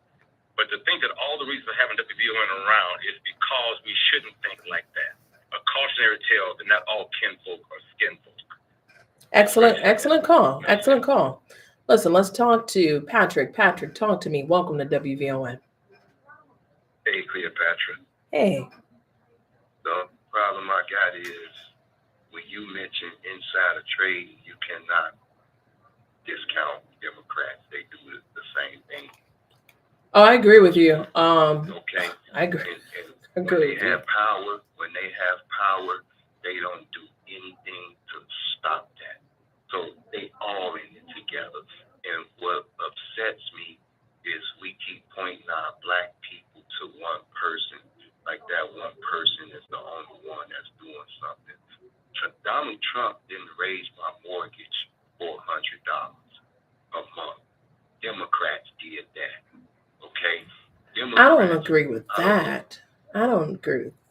But to think that all the reason for having WVON around is because we shouldn't think like that. A cautionary tale that not all kinfolk are skinfolk. Excellent call. Listen, let's talk to Patrick. Patrick, talk to me. Welcome to WVON. Hey, Cleopatra. Hey. The problem I got is when you mention insider trading, you cannot discount Democrats. They do the same thing. Oh, I agree with you. Okay. I agree. And when they have power, they don't do anything to stop that. So they all in it together. And what upsets me is we keep pointing our black people to one person, like that one person is the only one that's doing something. Donald Trump didn't raise my mortgage $400 a month. Democrats did that. Okay? I don't agree with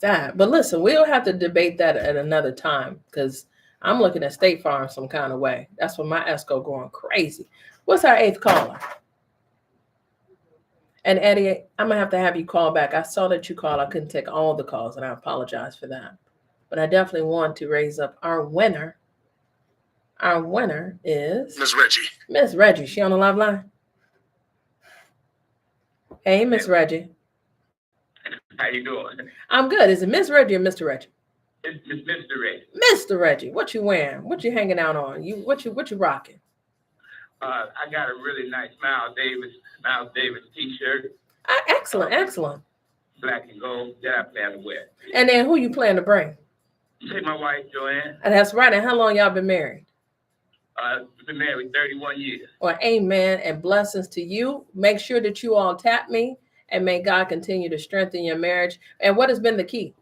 that. But listen, we'll have to debate that at another time because I'm looking at State Farm some kind of way. That's when my ESCO going crazy. What's our 8th caller? And Eddie, I'm going to have you call back. I saw that you called. I couldn't take all the calls, and I apologize for that. But I definitely want to raise up our winner. Our winner is Miss Reggie. Miss Reggie. She on the live line? Hey, Miss Reggie. How you doing? I'm good. Is it Miss Reggie or Mr. Reggie? It's Mr. Reggie. Mr. Reggie, what you wearing? What you hanging out on? What you rocking? I got a really nice Miles Davis t-shirt. Excellent. Black and gold that I plan to wear. And then who you plan to bring? Take my wife, Joanne. And that's right. And how long y'all been married? We've been married 31 years. Well, amen and blessings to you. Make sure that you all tap me, and may God continue to strengthen your marriage. And what has been the key?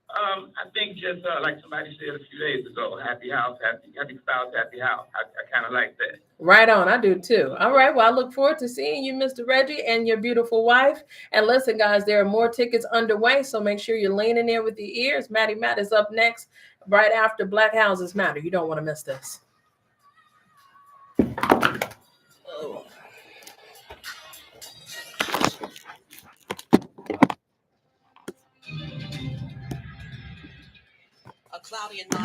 I think just like somebody said a few days ago, happy house, happy spouse, happy house. I kind of like that. Right on. I do too. All right. Well, I look forward to seeing you, Mr. Reggie, and your beautiful wife. And listen, guys, there are more tickets underway, so make sure you're leaning in with your ears. Maddie Matt is up next, right after Black Houses Matter. You don't want to miss this. Oh. A cloudy and